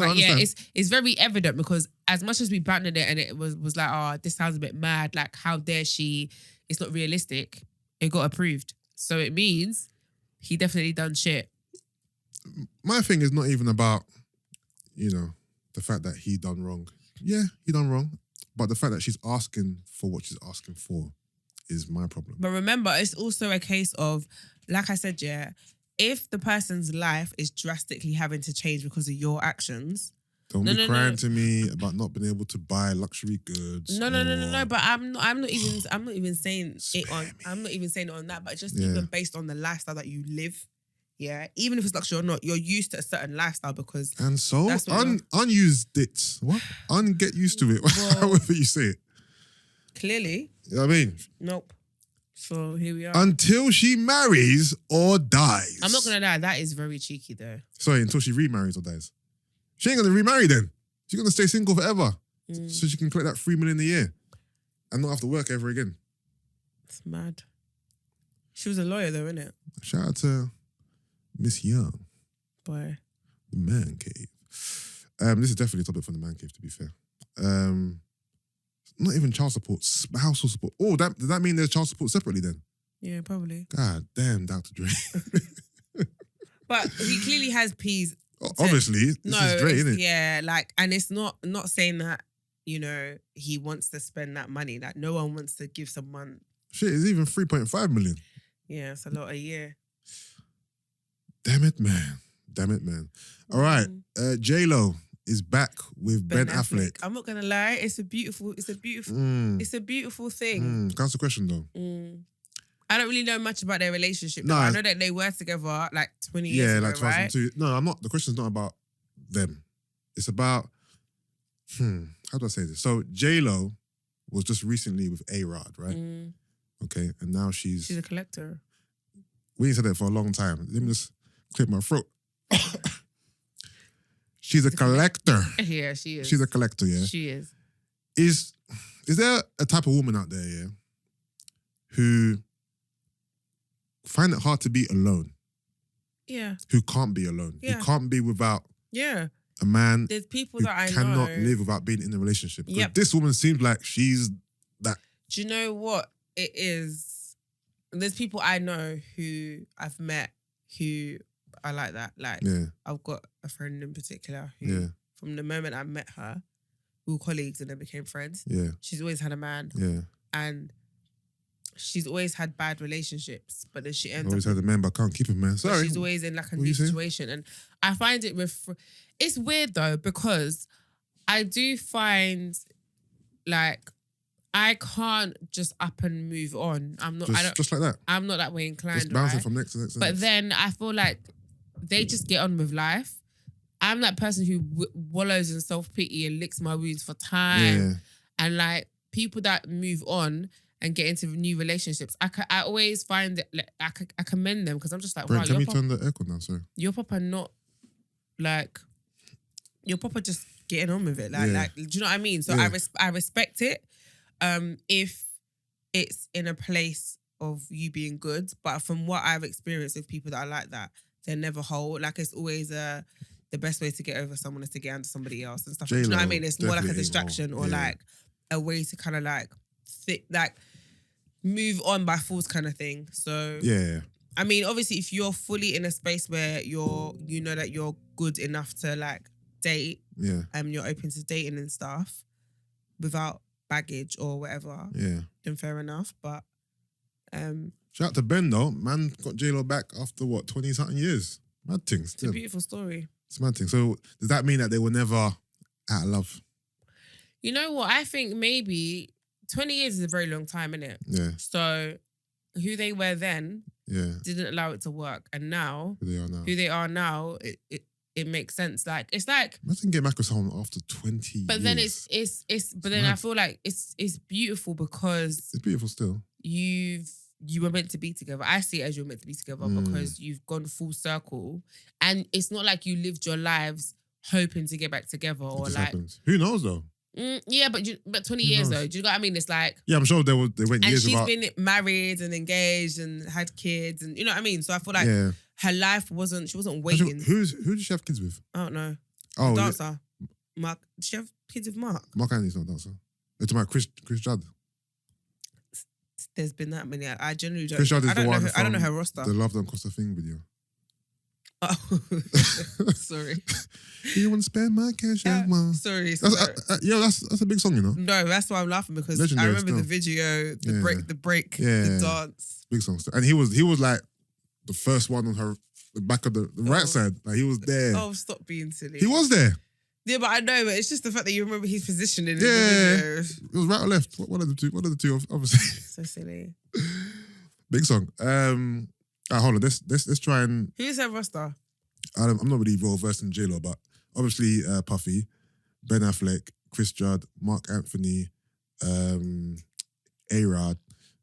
[SPEAKER 1] it's very evident because as much as we bantered it and it was like, oh, this sounds a bit mad, like how dare she, it's not realistic, it got approved. So it means he definitely done shit.
[SPEAKER 2] My thing is not even about, the fact that he done wrong. Yeah, he done wrong. But the fact that she's asking for what she's asking for is my problem.
[SPEAKER 1] But remember, it's also a case of, like I said, if the person's life is drastically having to change because of your actions.
[SPEAKER 2] Don't be crying to me about not being able to buy luxury goods.
[SPEAKER 1] No. But I'm not even saying it on. I'm not even saying it on that. But just even based on the lifestyle that you live. Yeah, even if it's luxury or not, you're used to a certain lifestyle because.
[SPEAKER 2] And so unused it. What? Get used to it. However you say it.
[SPEAKER 1] Clearly.
[SPEAKER 2] You know what I mean?
[SPEAKER 1] Nope. So here we are.
[SPEAKER 2] Until she marries or dies.
[SPEAKER 1] I'm not gonna lie, that is very cheeky though.
[SPEAKER 2] Sorry, until she remarries or dies. She ain't gonna remarry then. She's gonna stay single forever. So she can collect that $3 million a year. And not have to work ever again.
[SPEAKER 1] It's mad. She was a lawyer though, innit?
[SPEAKER 2] Shout out to Miss Young.
[SPEAKER 1] Boy.
[SPEAKER 2] The man cave. This is definitely a topic from the man cave, to be fair. Not even child support, spousal support. Oh, does that mean there's child support separately then?
[SPEAKER 1] Yeah, probably.
[SPEAKER 2] God damn, Dr. Dre.
[SPEAKER 1] But he clearly has peas.
[SPEAKER 2] Obviously, this is Dre, isn't it?
[SPEAKER 1] Yeah, and it's not saying that, he wants to spend that money. Like, no one wants to give someone.
[SPEAKER 2] Shit, it's even 3.5 million.
[SPEAKER 1] Yeah, it's a lot a year.
[SPEAKER 2] Damn it, man. All right, J.Lo is back with Ben Affleck.
[SPEAKER 1] I'm not gonna lie, it's a beautiful thing.
[SPEAKER 2] Can I ask a question though?
[SPEAKER 1] I don't really know much about their relationship. No, I know that they were together like 20 years ago,
[SPEAKER 2] like 2002. Right? No, I'm not. The question's not about them. It's about how do I say this? So J.Lo was just recently with A-Rod, right? Okay, and now she's
[SPEAKER 1] a collector.
[SPEAKER 2] We ain't said that for a long time. Let me just clear my throat. She's a collector.
[SPEAKER 1] Yeah, she is.
[SPEAKER 2] She's a collector, yeah?
[SPEAKER 1] She is.
[SPEAKER 2] Is there a type of woman out there, yeah, who find it hard to be alone?
[SPEAKER 1] Yeah.
[SPEAKER 2] Who can't be alone?
[SPEAKER 1] Yeah.
[SPEAKER 2] Who can't be without a man?
[SPEAKER 1] There's people
[SPEAKER 2] who
[SPEAKER 1] that I
[SPEAKER 2] cannot
[SPEAKER 1] know
[SPEAKER 2] live without being in a relationship. Yep. This woman seems like she's that.
[SPEAKER 1] Do you know what it is? There's people I know who I've met who are like that. Like, I've got a friend in particular who, from the moment I met her, we were colleagues and then became friends.
[SPEAKER 2] Yeah.
[SPEAKER 1] She's always had a man.
[SPEAKER 2] Yeah.
[SPEAKER 1] And she's always had bad relationships, but then she ends
[SPEAKER 2] Always
[SPEAKER 1] up.
[SPEAKER 2] had a man, but can't keep him, man.
[SPEAKER 1] But
[SPEAKER 2] Sorry.
[SPEAKER 1] she's always in like a
[SPEAKER 2] What
[SPEAKER 1] new
[SPEAKER 2] you say?
[SPEAKER 1] situation, and I find it. It's weird though because I do find like I can't just up and move on. I'm not.
[SPEAKER 2] Just like that.
[SPEAKER 1] I'm not that way inclined.
[SPEAKER 2] Just bouncing
[SPEAKER 1] right?
[SPEAKER 2] from next to next to
[SPEAKER 1] But
[SPEAKER 2] next.
[SPEAKER 1] then I feel like they just get on with life. I'm that person who wallows in self-pity and licks my wounds for time.
[SPEAKER 2] Yeah.
[SPEAKER 1] And like people that move on and get into new relationships, I always find it, like, I commend them because I'm just like,
[SPEAKER 2] Brent,
[SPEAKER 1] wow,
[SPEAKER 2] can we turn the aircon down? Sorry.
[SPEAKER 1] your papa not like, your papa just getting on with it. Like,
[SPEAKER 2] Yeah.
[SPEAKER 1] like, do you know what I mean? So
[SPEAKER 2] Yeah.
[SPEAKER 1] I respect it if it's in a place of you being good. But from what I've experienced with people that are like that, they're never whole. Like it's always the best way to get over someone is to get under somebody else and stuff. Do you know what I mean? It's more like a
[SPEAKER 2] definitely ain't
[SPEAKER 1] distraction
[SPEAKER 2] whole.
[SPEAKER 1] or
[SPEAKER 2] Yeah.
[SPEAKER 1] like a way to kind of like move on by force kind of thing. So
[SPEAKER 2] Yeah.
[SPEAKER 1] I mean, obviously, if you're fully in a space where you know that you're good enough to like date,
[SPEAKER 2] Yeah.
[SPEAKER 1] you're open to dating and stuff without baggage or whatever,
[SPEAKER 2] Yeah.
[SPEAKER 1] then fair enough. But
[SPEAKER 2] Shout out to Ben though. Man got J.Lo back after what, 20 something years. Mad things.
[SPEAKER 1] it's a beautiful story.
[SPEAKER 2] It's mad thing. So does that mean that they were never out of love?
[SPEAKER 1] You know what? I think maybe 20 years is a very long time, innit?
[SPEAKER 2] Yeah.
[SPEAKER 1] So who they were then
[SPEAKER 2] Yeah.
[SPEAKER 1] didn't allow it to work, and now
[SPEAKER 2] Who they are now.
[SPEAKER 1] who they are now, it makes sense. Like it's like.
[SPEAKER 2] Imagine getting back with someone after 20 years.
[SPEAKER 1] But then it's but then
[SPEAKER 2] mad.
[SPEAKER 1] I feel like it's beautiful because
[SPEAKER 2] It's beautiful still.
[SPEAKER 1] you were meant to be together. I see it as you're meant to be together because you've gone full circle, and it's not like you lived your lives hoping to get back together
[SPEAKER 2] It
[SPEAKER 1] or
[SPEAKER 2] just
[SPEAKER 1] like
[SPEAKER 2] happens. Who knows though?
[SPEAKER 1] yeah, but 20
[SPEAKER 2] Who
[SPEAKER 1] years
[SPEAKER 2] knows?
[SPEAKER 1] though. Do you know what I mean? It's like,
[SPEAKER 2] Yeah, I'm sure they went
[SPEAKER 1] and
[SPEAKER 2] years
[SPEAKER 1] she's
[SPEAKER 2] without.
[SPEAKER 1] been married and engaged and had kids, and you know what I mean. So I feel like
[SPEAKER 2] Yeah.
[SPEAKER 1] her life she wasn't
[SPEAKER 2] Actually,
[SPEAKER 1] waiting.
[SPEAKER 2] who did she have kids with?
[SPEAKER 1] I don't know.
[SPEAKER 2] Oh, yeah.
[SPEAKER 1] Dancer, Mark. Did she have kids with Mark?
[SPEAKER 2] Mark Anthony's not a dancer. It's about Chris Judd.
[SPEAKER 1] There's been that many. I generally don't.
[SPEAKER 2] Chris Judd is
[SPEAKER 1] I don't
[SPEAKER 2] the
[SPEAKER 1] know
[SPEAKER 2] one
[SPEAKER 1] her, I don't know
[SPEAKER 2] from
[SPEAKER 1] her roster.
[SPEAKER 2] The Love Don't Cost a Thing video.
[SPEAKER 1] Oh, sorry.
[SPEAKER 2] You want to spend my cash out, man.
[SPEAKER 1] Sorry.
[SPEAKER 2] That's a big song, you know.
[SPEAKER 1] No, that's why I'm laughing because
[SPEAKER 2] Legendary
[SPEAKER 1] I remember
[SPEAKER 2] still.
[SPEAKER 1] the video, the
[SPEAKER 2] Yeah.
[SPEAKER 1] break,
[SPEAKER 2] Yeah.
[SPEAKER 1] the dance.
[SPEAKER 2] Big song. And he was like the first one on the back of the right side. Like he was there.
[SPEAKER 1] Oh, stop being silly.
[SPEAKER 2] He was there.
[SPEAKER 1] Yeah, but I know, but it's just the fact that you remember his positioning in
[SPEAKER 2] Yeah.
[SPEAKER 1] the video.
[SPEAKER 2] It was right or left. One of the two, obviously.
[SPEAKER 1] So silly.
[SPEAKER 2] Big song. Hold on. Let's try and.
[SPEAKER 1] Who's her roster?
[SPEAKER 2] I'm not really well versed in J.Lo, but obviously Puffy, Ben Affleck, Chris Judd, Mark Anthony, A-Rod.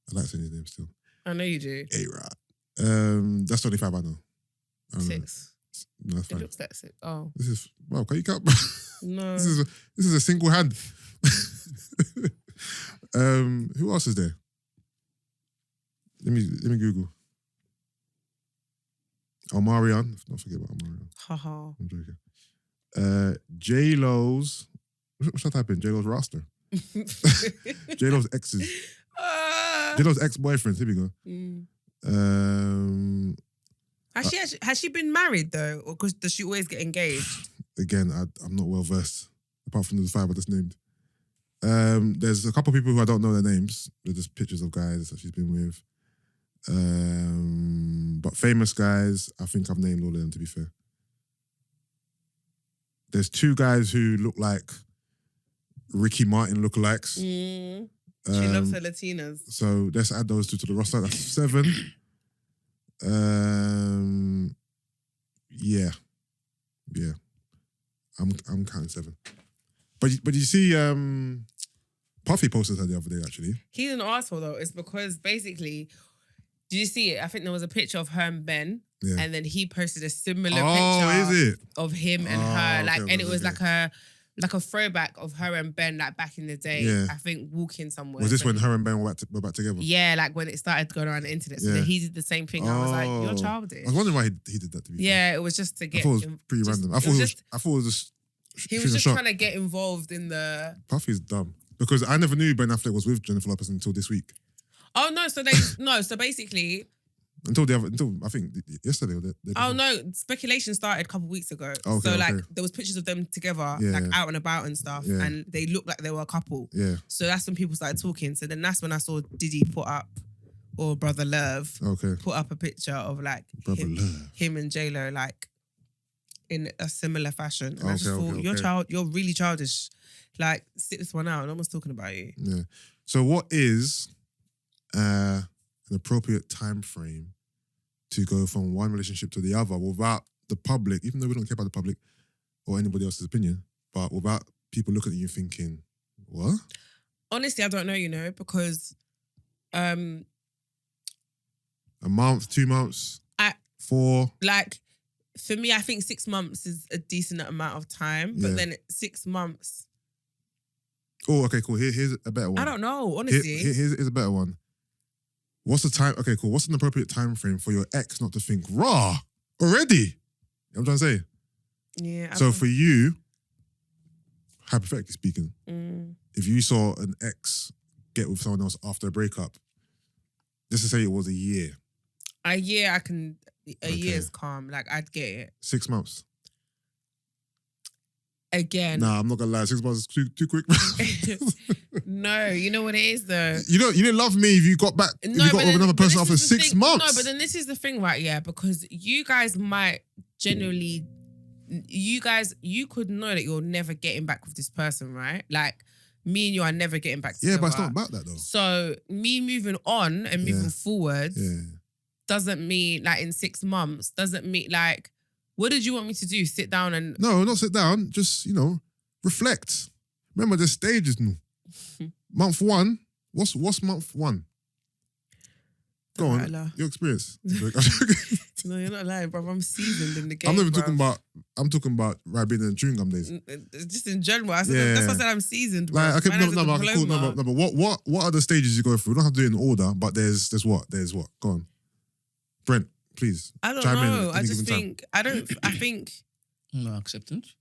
[SPEAKER 2] I like saying his name still.
[SPEAKER 1] I know you do.
[SPEAKER 2] A-Rod. That's 25 I know. I don't know.
[SPEAKER 1] 6.
[SPEAKER 2] No, that's
[SPEAKER 1] It
[SPEAKER 2] fine.
[SPEAKER 1] looks like 6. Oh.
[SPEAKER 2] This is wow. Can you count?
[SPEAKER 1] No.
[SPEAKER 2] This is a single hand. Who else is there? Let me Google. Omarion. Don't forget about Omarion.
[SPEAKER 1] Haha.
[SPEAKER 2] I'm joking. J-Lo's. What should I type in? J-Lo's roster. J-Lo's exes. J-Lo's ex-boyfriends. Here we go.
[SPEAKER 1] Mm. Has she been married though, or does she always get engaged?
[SPEAKER 2] Again, I'm not well versed. Apart from the 5 I just named. There's a couple of people who I don't know their names. They're just pictures of guys that she's been with. But famous guys, I think I've named all of them, to be fair. There's 2 guys who look like Ricky Martin lookalikes.
[SPEAKER 1] She loves her Latinas.
[SPEAKER 2] So let's add those 2 to the roster. That's 7. Yeah. I'm counting 7. But you see, Puffy posted her the other day, actually.
[SPEAKER 1] He's an arsehole though. It's because basically, did you see it? I think there was a picture of her and Ben,
[SPEAKER 2] Yeah.
[SPEAKER 1] and then he posted a similar
[SPEAKER 2] Oh,
[SPEAKER 1] picture
[SPEAKER 2] is it?
[SPEAKER 1] of him and
[SPEAKER 2] Oh,
[SPEAKER 1] her, like,
[SPEAKER 2] okay,
[SPEAKER 1] and it was
[SPEAKER 2] okay.
[SPEAKER 1] like a throwback of her and Ben, like back in the day.
[SPEAKER 2] Yeah.
[SPEAKER 1] I think walking somewhere.
[SPEAKER 2] Was this
[SPEAKER 1] So
[SPEAKER 2] when her and Ben were back together?
[SPEAKER 1] Yeah, like when it started going around the internet. So
[SPEAKER 2] Yeah.
[SPEAKER 1] then he did the same thing. I was like, you're
[SPEAKER 2] Oh.
[SPEAKER 1] childish.
[SPEAKER 2] I was wondering why he did that, to be fair.
[SPEAKER 1] Yeah, it was just to
[SPEAKER 2] I
[SPEAKER 1] get.
[SPEAKER 2] thought it was pretty
[SPEAKER 1] just-
[SPEAKER 2] random.
[SPEAKER 1] it was just-
[SPEAKER 2] I thought it was just
[SPEAKER 1] He was
[SPEAKER 2] shooting a
[SPEAKER 1] just
[SPEAKER 2] shot.
[SPEAKER 1] trying to get involved in the.
[SPEAKER 2] Puffy's dumb. Because I never knew Ben Affleck was with Jennifer Lopez until this week.
[SPEAKER 1] Oh no! So so basically,
[SPEAKER 2] Until I think yesterday or the day
[SPEAKER 1] oh
[SPEAKER 2] before.
[SPEAKER 1] no, speculation started a couple weeks ago.
[SPEAKER 2] Okay,
[SPEAKER 1] so like
[SPEAKER 2] okay.
[SPEAKER 1] there was pictures of them together,
[SPEAKER 2] Yeah.
[SPEAKER 1] like out and about and stuff,
[SPEAKER 2] Yeah.
[SPEAKER 1] and they looked like they were a couple.
[SPEAKER 2] Yeah.
[SPEAKER 1] So that's when people started talking. So then that's when I saw Diddy put up or Brother Love
[SPEAKER 2] Okay.
[SPEAKER 1] put up a picture of like
[SPEAKER 2] Brother Love.
[SPEAKER 1] him and J.Lo like in a similar fashion. And I just
[SPEAKER 2] Okay,
[SPEAKER 1] thought,
[SPEAKER 2] okay.
[SPEAKER 1] you're really childish. Like, sit this one out. No one's talking about you.
[SPEAKER 2] Yeah. So what is an appropriate time frame to go from one relationship to the other without the public, even though we don't care about the public or anybody else's opinion, but without people looking at you thinking, what?
[SPEAKER 1] Honestly, I don't know, because
[SPEAKER 2] A month, 2 months, 4?
[SPEAKER 1] like, for me, I think 6 months is a decent amount of time. But then 6 months...
[SPEAKER 2] Oh, okay, cool. Here's a better one.
[SPEAKER 1] I don't know, honestly.
[SPEAKER 2] Here's a better one. What's the time? Okay, cool. What's an appropriate time frame for your ex not to think, raw, already? You know what I'm trying to say?
[SPEAKER 1] Yeah.
[SPEAKER 2] So for you, hypothetically speaking,
[SPEAKER 1] Mm.
[SPEAKER 2] if you saw an ex get with someone else after a breakup, let's just say it was a year.
[SPEAKER 1] A year, I can... A
[SPEAKER 2] Okay.
[SPEAKER 1] year's calm. Like, I'd get it.
[SPEAKER 2] 6 months.
[SPEAKER 1] Again.
[SPEAKER 2] Nah, I'm not gonna lie. 6 months is too quick.
[SPEAKER 1] No, you know what it is though?
[SPEAKER 2] You didn't love me if you got back, if you got with another person after 6 months.
[SPEAKER 1] No, but then this is the thing, right? Yeah, because you guys might genuinely, you could know that you're never getting back with this person, right? Like, me and you are never getting back together.
[SPEAKER 2] Yeah, but it's not about that though.
[SPEAKER 1] So, me moving on and moving forward doesn't mean, like, in 6 months, doesn't mean, like, what did you want me to do? Sit down and...
[SPEAKER 2] No, not sit down. Just, reflect. Remember, there's stages now. Month 1. What's month 1? Go on. Your experience.
[SPEAKER 1] No, you're not lying, bro. I'm seasoned in the game.
[SPEAKER 2] I'm not even talking about... I'm talking about Rabin and chewing gum days.
[SPEAKER 1] Just in general. That's why I said I'm seasoned, bro.
[SPEAKER 2] Like, okay, no, but what are the stages you go through? We don't have to do it in order, but there's what? There's what? Go on. Brent, please.
[SPEAKER 1] I don't
[SPEAKER 2] chime
[SPEAKER 1] know.
[SPEAKER 2] in
[SPEAKER 1] I
[SPEAKER 2] any
[SPEAKER 1] just
[SPEAKER 2] given time.
[SPEAKER 1] think, I think...
[SPEAKER 3] No, acceptance.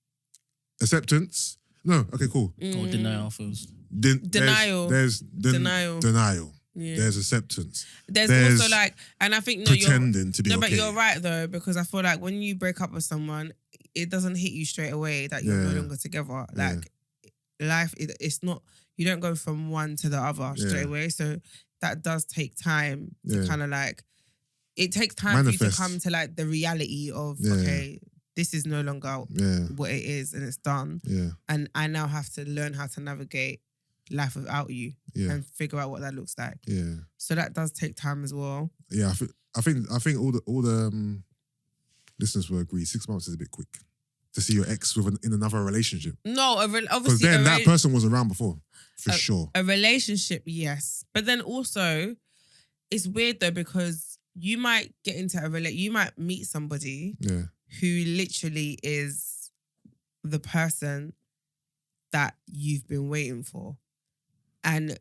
[SPEAKER 2] Acceptance? No, okay, cool.
[SPEAKER 3] Or denial first.
[SPEAKER 1] Denial.
[SPEAKER 2] There's
[SPEAKER 1] Denial.
[SPEAKER 2] Denial.
[SPEAKER 1] Yeah.
[SPEAKER 2] There's acceptance.
[SPEAKER 1] There's also like, and I think
[SPEAKER 2] pretending to be okay.
[SPEAKER 1] but you're right though, because I feel like when you break up with someone, it doesn't hit you straight away that you're no longer together. Like life, it's not. You don't go from one to the other straight away. So that does take time to kind of like. It takes time for you to come to like the reality of okay, this is no longer what it is, and it's done.
[SPEAKER 2] Yeah.
[SPEAKER 1] And I now have to learn how to navigate life without you and figure out what that looks like.
[SPEAKER 2] Yeah.
[SPEAKER 1] So that does take time as well.
[SPEAKER 2] Yeah, I think all the listeners will agree 6 months is a bit quick to see your ex in another relationship.
[SPEAKER 1] No, obviously
[SPEAKER 2] because then that person was around before, for sure.
[SPEAKER 1] A relationship, yes, but then also it's weird though because you might get into you might meet somebody who literally is the person that you've been waiting for. And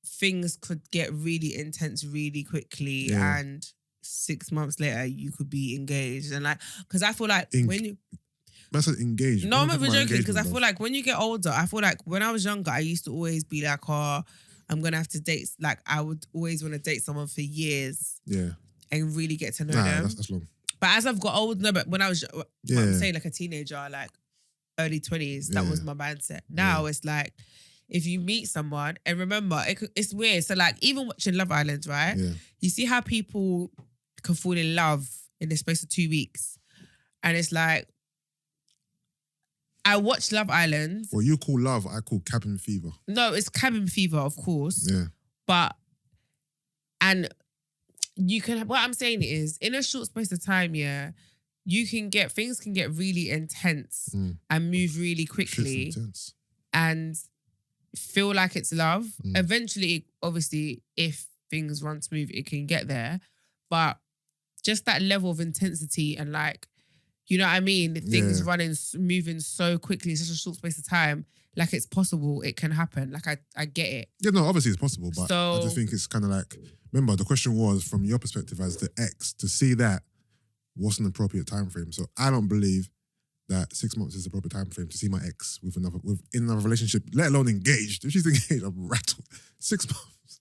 [SPEAKER 1] things could get really intense really quickly and 6 months later you could be engaged. And like, because I feel like when you...
[SPEAKER 2] That's an engagement.
[SPEAKER 1] No, I'm not even joking because I feel like when you get older, I feel like when I was younger, I used to always be like, oh, I'm going to have to date... Like, I would always want to date someone for years.
[SPEAKER 2] Yeah. And
[SPEAKER 1] really get to know them.
[SPEAKER 2] That's long.
[SPEAKER 1] But as I've got older, no, but when I was, I'm saying like a teenager, like early 20s, that was my mindset. Now it's like, if you meet someone, and remember, it's weird. So like, even watching Love Island, right?
[SPEAKER 2] Yeah.
[SPEAKER 1] You see how people can fall in love in the space of 2 weeks. And it's like, I watched Love Island.
[SPEAKER 2] What you call love, I call cabin fever.
[SPEAKER 1] No, it's cabin fever, of course.
[SPEAKER 2] Yeah.
[SPEAKER 1] But, and... You can. What I'm saying is, in a short space of time, things can get really intense and move really quickly, and feel like it's love. Eventually, obviously, if things run smooth, it can get there. But just that level of intensity and like, you know what I mean? Things moving so quickly in such a short space of time. Like it's possible, it can happen. Like I get it.
[SPEAKER 2] Yeah, no, obviously it's possible, but I just think it's kind of like, remember the question was from your perspective as the ex, to see that, what's an appropriate time frame? So I don't believe that 6 months is the appropriate time frame to see my ex in another relationship, let alone engaged. If she's engaged, I'm rattled. 6 months.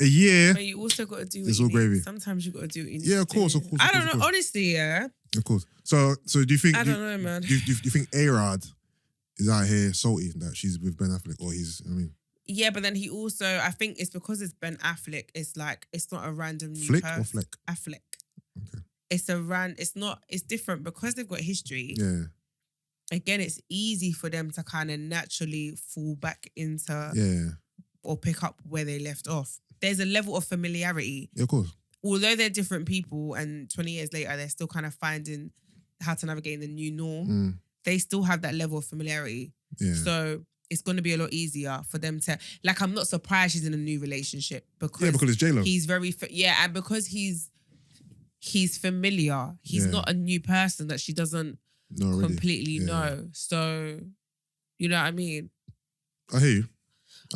[SPEAKER 2] A year.
[SPEAKER 1] But you also got to do
[SPEAKER 2] it's all gravy.
[SPEAKER 1] Sometimes you got to do what you need.
[SPEAKER 2] Yeah, of course.
[SPEAKER 1] I don't know, honestly,
[SPEAKER 2] Of course. So do you think?
[SPEAKER 1] I don't know, man.
[SPEAKER 2] Do you think A-Rod is out here salty that she's with Ben Affleck, or he's? I mean,
[SPEAKER 1] Yeah, but then he also, I think it's because it's Ben Affleck. It's like it's not a random new
[SPEAKER 2] Flick
[SPEAKER 1] person.
[SPEAKER 2] or Fleck?
[SPEAKER 1] Affleck.
[SPEAKER 2] Okay.
[SPEAKER 1] It's not. It's different because they've got history.
[SPEAKER 2] Yeah.
[SPEAKER 1] Again, it's easy for them to kind of naturally fall back into
[SPEAKER 2] Yeah.
[SPEAKER 1] or pick up where they left off. There's a level of familiarity.
[SPEAKER 2] Yeah, of course.
[SPEAKER 1] Although they're different people and 20 years later, they're still kind of finding how to navigate the new norm. They still have that level of familiarity.
[SPEAKER 2] Yeah.
[SPEAKER 1] So it's going to be a lot easier for them to... Like, I'm not surprised she's in a new relationship because
[SPEAKER 2] it's J.Lo.
[SPEAKER 1] he's very... and because he's familiar. He's not a new person that she doesn't completely know. So, you know what I mean?
[SPEAKER 2] I hear you.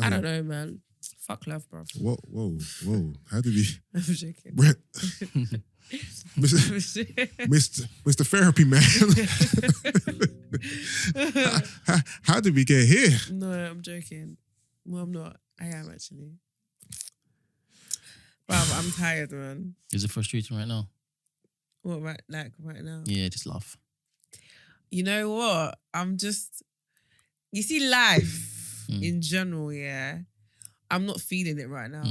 [SPEAKER 1] I don't know, man. Fuck love, bro.
[SPEAKER 2] Whoa. How did we...
[SPEAKER 1] I'm joking.
[SPEAKER 2] Brent. Mr. Therapy Man. how did we get here?
[SPEAKER 1] No, I'm joking. Well, I'm not. I am actually. Wow, I'm tired, man.
[SPEAKER 4] Is it frustrating right now?
[SPEAKER 1] What, right now?
[SPEAKER 4] Yeah, just laugh.
[SPEAKER 1] You know what? I'm just... You see, life in general, yeah. I'm not feeling it right now.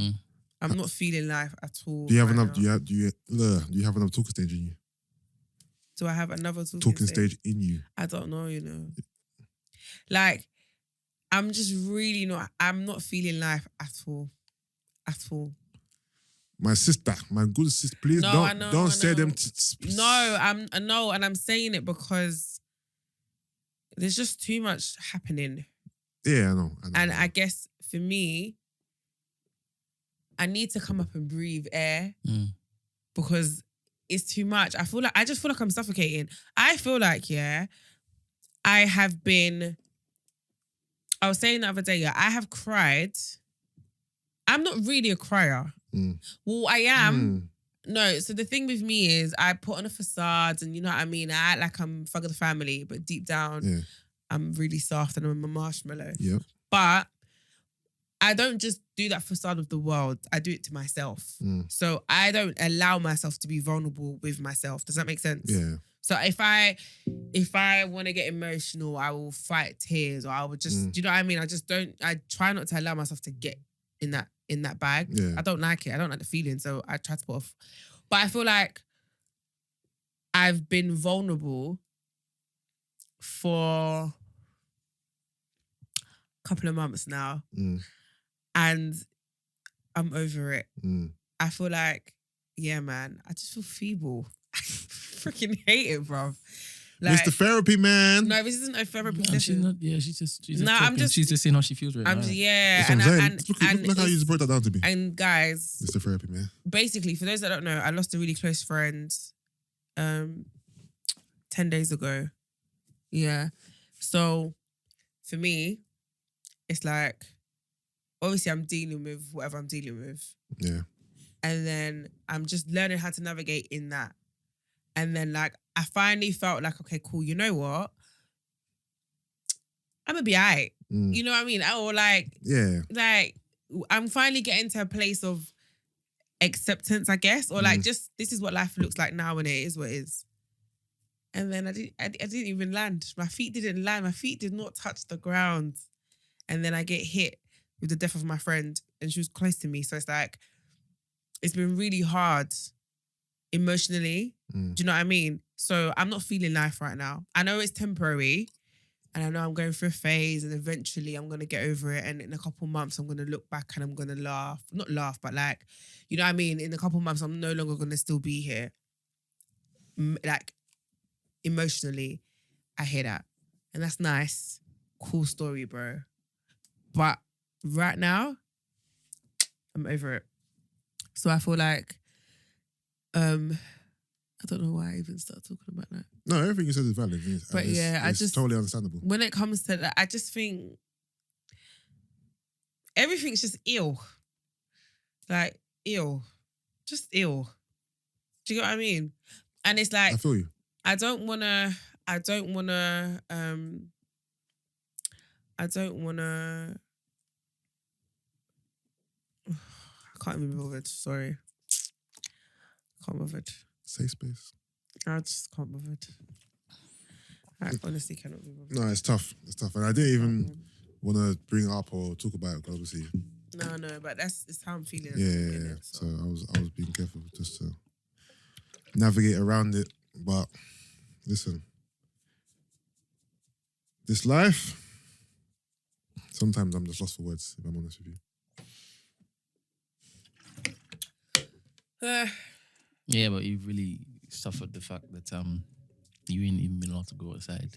[SPEAKER 1] I'm not feeling life at all.
[SPEAKER 2] Do you have
[SPEAKER 1] right
[SPEAKER 2] enough?
[SPEAKER 1] now.
[SPEAKER 2] Do you have another talking stage in you?
[SPEAKER 1] Do I have another
[SPEAKER 2] Talking stage in you?
[SPEAKER 1] I don't know, you know. Like, I'm just really not... I'm not feeling life at all. At all.
[SPEAKER 2] My sister, my good sister, please don't say them.
[SPEAKER 1] No, and I'm saying it because there's just too much happening.
[SPEAKER 2] Yeah, I know.
[SPEAKER 1] And I guess for me, I need to come up and breathe air because it's too much. I just feel like I'm suffocating. I feel like, I was saying the other day, I have cried. I'm not really a crier. Well, I am. No, so the thing with me is I put on a facade and you know what I mean? I act like I'm fuck of the family, but deep down, I'm really soft and I'm a marshmallow.
[SPEAKER 2] Yep.
[SPEAKER 1] But I don't just do that facade with the world. I do it to myself. So I don't allow myself to be vulnerable with myself. Does that make sense?
[SPEAKER 2] Yeah.
[SPEAKER 1] So if I want to get emotional, I will fight tears or I would just, do you know what I mean? I try not to allow myself to get in that bag.
[SPEAKER 2] Yeah.
[SPEAKER 1] I don't like it. I don't like the feeling. So I try to put off. But I feel like I've been vulnerable for a couple of months now. And I'm over it. I feel like, yeah, man, I just feel feeble. I freaking hate it, bro. Like,
[SPEAKER 2] Mr. Therapy Man.
[SPEAKER 1] No, this isn't a therapy
[SPEAKER 4] She's
[SPEAKER 1] session.
[SPEAKER 4] not. Yeah, she's just.
[SPEAKER 1] No, I'm just-
[SPEAKER 4] She's just saying how she feels right now.
[SPEAKER 2] That's what I'm saying. Look how you just brought that down to me.
[SPEAKER 1] And guys,
[SPEAKER 2] Mr. Therapy Man.
[SPEAKER 1] basically, for those that don't know, I lost a really close friend 10 days ago. Yeah. So for me, it's like, obviously I'm dealing with whatever I'm dealing with.
[SPEAKER 2] Yeah.
[SPEAKER 1] And then I'm just learning how to navigate in that. And then like, I finally felt like, okay, cool, you know what? I'm gonna be all right. You know what I mean? Or like, like I'm finally getting to a place of acceptance, I guess. Or like just, this is what life looks like now and it is what it is. And then I didn't even land. My feet didn't land. My feet did not touch the ground. And then I get hit with the death of my friend and she was close to me. So it's like, it's been really hard emotionally. Do you know what I mean? So I'm not feeling life right now. I know it's temporary and I know I'm going through a phase and eventually I'm going to get over it. And in a couple months, I'm going to look back and I'm going to laugh. Not laugh, but like, you know what I mean? In a couple months, I'm no longer going to still be here. Like, emotionally, I hear that. And that's nice. Cool story, bro. But right now, I'm over it. So I feel like, I don't know why I even started talking about that.
[SPEAKER 2] No, everything you said is valid.
[SPEAKER 1] But yeah,
[SPEAKER 2] it's totally understandable.
[SPEAKER 1] When it comes to that, I just think everything's just ill. Like, ill. Just ill. Do you get what I mean? And it's like,
[SPEAKER 2] I feel you.
[SPEAKER 1] I don't wanna I can't even be bothered, sorry. Can't be bothered.
[SPEAKER 2] Safe space.
[SPEAKER 1] I just can't be bothered. I honestly cannot be bothered.
[SPEAKER 2] No, it's tough. It's tough. And I didn't even... want to bring it up or talk about it, obviously.
[SPEAKER 1] No, but it's how I'm feeling.
[SPEAKER 2] Yeah. So I was being careful just to navigate around it. But listen, this life, sometimes I'm just lost for words, if I'm honest with you.
[SPEAKER 4] Yeah, but you've really suffered the fact that you ain't even been allowed to go outside.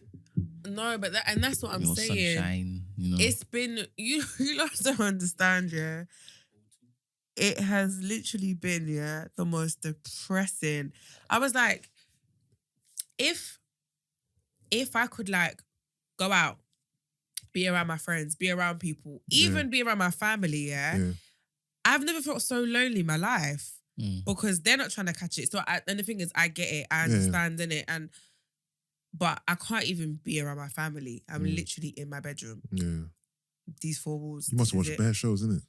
[SPEAKER 1] No, but that's what I'm saying.
[SPEAKER 4] Sunshine, you know.
[SPEAKER 1] It's been you don't understand, yeah. It has literally been, yeah, the most depressing. I was like, if I could like go out, be around my friends, be around people, even be around my family, yeah. I've never felt so lonely in my life because they're not trying to catch it. So and the thing is, I get it, I understand in it, but I can't even be around my family. I'm literally in my bedroom.
[SPEAKER 2] Yeah.
[SPEAKER 1] These four walls.
[SPEAKER 2] You must watch bare shows, innit?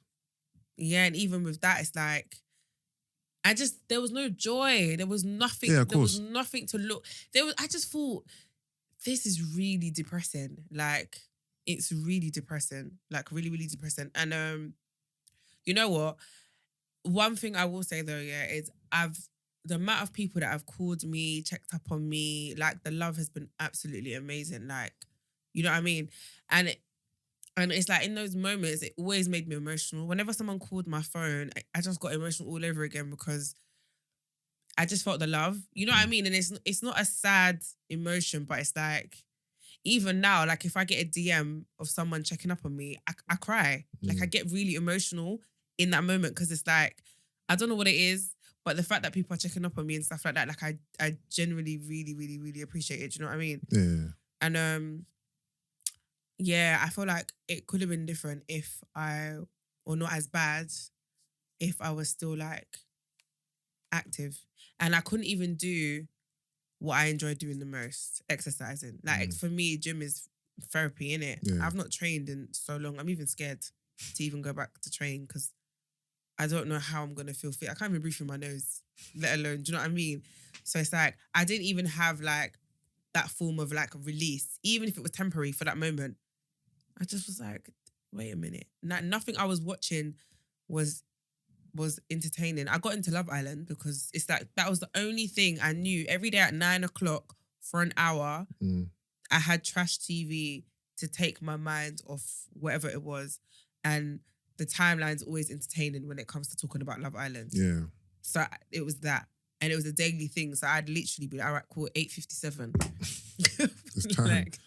[SPEAKER 1] Yeah, and even with that, it's like there was no joy. There was nothing.
[SPEAKER 2] Yeah, of
[SPEAKER 1] there was
[SPEAKER 2] course.
[SPEAKER 1] nothing to look. I just thought this is really depressing. Like it's really depressing. Like really, really depressing. And you know what? One thing I will say though, yeah, is the amount of people that have called me, checked up on me, like the love has been absolutely amazing. Like, you know what I mean? And it's like in those moments, it always made me emotional. Whenever someone called my phone, I just got emotional all over again because I just felt the love. You know what I mean? And it's not a sad emotion, but it's like, even now, like if I get a DM of someone checking up on me, I cry. Like I get really emotional in that moment because it's like, I don't know what it is, but the fact that people are checking up on me and stuff like that, like I genuinely really, really, really appreciate it. Do you know what I mean?
[SPEAKER 2] Yeah.
[SPEAKER 1] And yeah, I feel like it could have been different or not as bad if I was still like active. And I couldn't even do what I enjoy doing the most, exercising. Like for me, gym is therapy, innit?
[SPEAKER 2] Yeah.
[SPEAKER 1] I've not trained in so long. I'm even scared to even go back to train because I don't know how I'm going to feel fit. I can't even breathe through my nose, let alone, do you know what I mean? So it's like, I didn't even have like that form of like release, even if it was temporary for that moment. I just was like, wait a minute. Nothing I was watching was entertaining. I got into Love Island because it's like, that was the only thing I knew. Every day at 9 o'clock for an hour, I had trash TV to take my mind off whatever it was. And the timeline's always entertaining when it comes to talking about Love Island.
[SPEAKER 2] Yeah.
[SPEAKER 1] So it was that. And it was a daily thing. So I'd literally be like, all right, cool, 8:57.
[SPEAKER 2] It's time.
[SPEAKER 1] Like,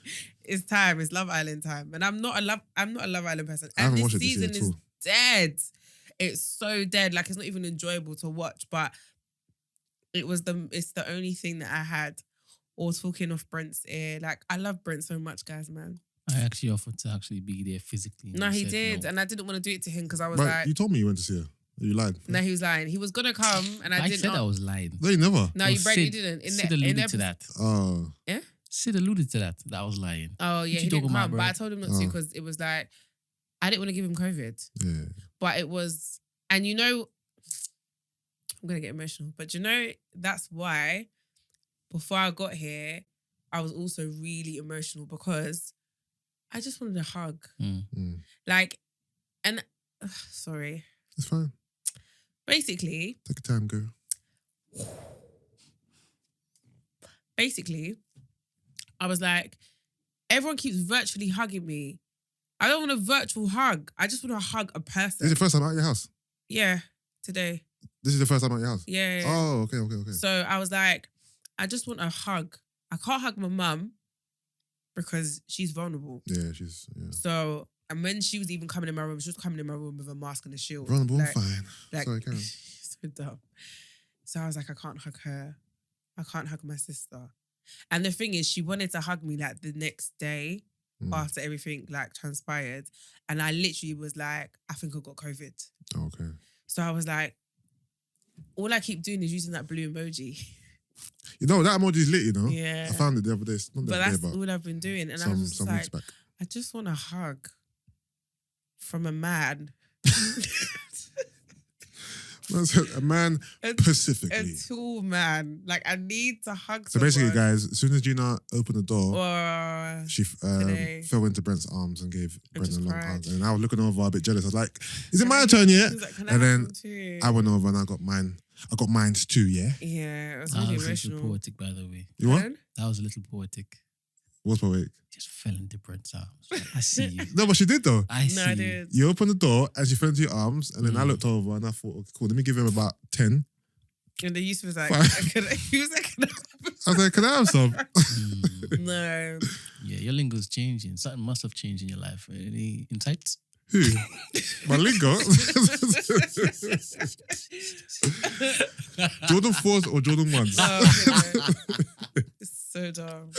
[SPEAKER 1] it's time. It's Love Island time. And I'm not a Love Island person.
[SPEAKER 2] I haven't
[SPEAKER 1] And
[SPEAKER 2] watched
[SPEAKER 1] this
[SPEAKER 2] it this year
[SPEAKER 1] season
[SPEAKER 2] at
[SPEAKER 1] is
[SPEAKER 2] all.
[SPEAKER 1] dead. It's so dead. Like, it's not even enjoyable to watch. But it's the only thing that I had. Or talking off Brent's ear. Like, I love Brent so much, guys, man.
[SPEAKER 4] I actually offered to actually be there physically.
[SPEAKER 1] No, he
[SPEAKER 4] said
[SPEAKER 1] did.
[SPEAKER 4] no.
[SPEAKER 1] And I didn't want to do it to him because I was
[SPEAKER 2] But
[SPEAKER 1] like...
[SPEAKER 2] you told me you went to see her. You lied.
[SPEAKER 1] No, he was lying. He was going to come and I didn't...
[SPEAKER 4] said I was lying.
[SPEAKER 2] No, you never.
[SPEAKER 1] No, you didn't.
[SPEAKER 4] Sid alluded to that.
[SPEAKER 2] Oh.
[SPEAKER 1] Yeah?
[SPEAKER 4] Sid alluded to that I was lying.
[SPEAKER 1] Oh, yeah,
[SPEAKER 4] What
[SPEAKER 1] he
[SPEAKER 4] you
[SPEAKER 1] didn't
[SPEAKER 4] talking
[SPEAKER 1] come.
[SPEAKER 4] about, bro?
[SPEAKER 1] But I told him not to because it was like... I didn't want to give him COVID.
[SPEAKER 2] Yeah.
[SPEAKER 1] But it was... And you know... I'm going to get emotional. But you know, that's why before I got here, I was also really emotional because I just wanted a hug. Like, and... sorry.
[SPEAKER 2] It's fine.
[SPEAKER 1] Basically...
[SPEAKER 2] Take your time, girl.
[SPEAKER 1] Basically, I was like, everyone keeps virtually hugging me. I don't want a virtual hug. I just want to hug a person.
[SPEAKER 2] This is the first time out your house?
[SPEAKER 1] Yeah, today.
[SPEAKER 2] This is the first time out your house?
[SPEAKER 1] Yeah.
[SPEAKER 2] Oh, okay.
[SPEAKER 1] So I was like, I just want a hug. I can't hug my mum because she's vulnerable.
[SPEAKER 2] Yeah, she's... Yeah.
[SPEAKER 1] So, and when she was even coming in my room, she was coming in my room with a mask and a shield.
[SPEAKER 2] Vulnerable,
[SPEAKER 1] like,
[SPEAKER 2] fine.
[SPEAKER 1] Like,
[SPEAKER 2] Sorry, Karen.
[SPEAKER 1] so dumb. So I was like, I can't hug her. I can't hug my sister. And the thing is, she wanted to hug me like the next day after everything like transpired. And I literally was like, I think I got COVID.
[SPEAKER 2] Okay.
[SPEAKER 1] So I was like, all I keep doing is using that blue emoji.
[SPEAKER 2] You know, that emoji's lit, you know?
[SPEAKER 1] Yeah.
[SPEAKER 2] I found it the other day. Not the
[SPEAKER 1] But
[SPEAKER 2] other
[SPEAKER 1] that's
[SPEAKER 2] day, but
[SPEAKER 1] all I've been doing. And I
[SPEAKER 2] some
[SPEAKER 1] was just
[SPEAKER 2] weeks
[SPEAKER 1] like,
[SPEAKER 2] back.
[SPEAKER 1] I just want a hug from a man.
[SPEAKER 2] A man
[SPEAKER 1] A
[SPEAKER 2] specifically.
[SPEAKER 1] tall man. Like, I need to hug
[SPEAKER 2] So basically,
[SPEAKER 1] someone.
[SPEAKER 2] guys, as soon as Gina opened the door,
[SPEAKER 1] Or
[SPEAKER 2] she
[SPEAKER 1] today.
[SPEAKER 2] fell into Brent's arms and gave Brent a
[SPEAKER 1] just
[SPEAKER 2] long
[SPEAKER 1] cried.
[SPEAKER 2] hug. And I was looking over a bit jealous. I was like, is it my turn yet?
[SPEAKER 1] He was like, can I
[SPEAKER 2] And
[SPEAKER 1] have
[SPEAKER 2] then
[SPEAKER 1] some too?
[SPEAKER 2] I went over and I got mine. I got mine too, yeah?
[SPEAKER 1] Yeah, it was
[SPEAKER 4] That
[SPEAKER 1] really
[SPEAKER 4] was a little
[SPEAKER 1] emotional.
[SPEAKER 4] poetic, by the way.
[SPEAKER 2] You what?
[SPEAKER 1] Pardon?
[SPEAKER 4] That was a little poetic.
[SPEAKER 2] What's my wake?
[SPEAKER 4] Just fell into Brent's arms. I see you.
[SPEAKER 2] No, but she did though.
[SPEAKER 4] I see
[SPEAKER 1] No, I
[SPEAKER 4] you.
[SPEAKER 1] did.
[SPEAKER 2] You opened the door and she fell into your arms, and then I looked over and I thought, okay, cool, let me give him about 10.
[SPEAKER 1] And the Yusuff was like,
[SPEAKER 2] Fine.
[SPEAKER 1] he was like,
[SPEAKER 2] I was like, can I have some?
[SPEAKER 1] no.
[SPEAKER 4] Yeah, your lingo's changing. Something must have changed in your life. Any insights?
[SPEAKER 2] Who? My lingo? Jordan 4s or Jordan 1s?
[SPEAKER 1] Oh, okay. It's so dumb.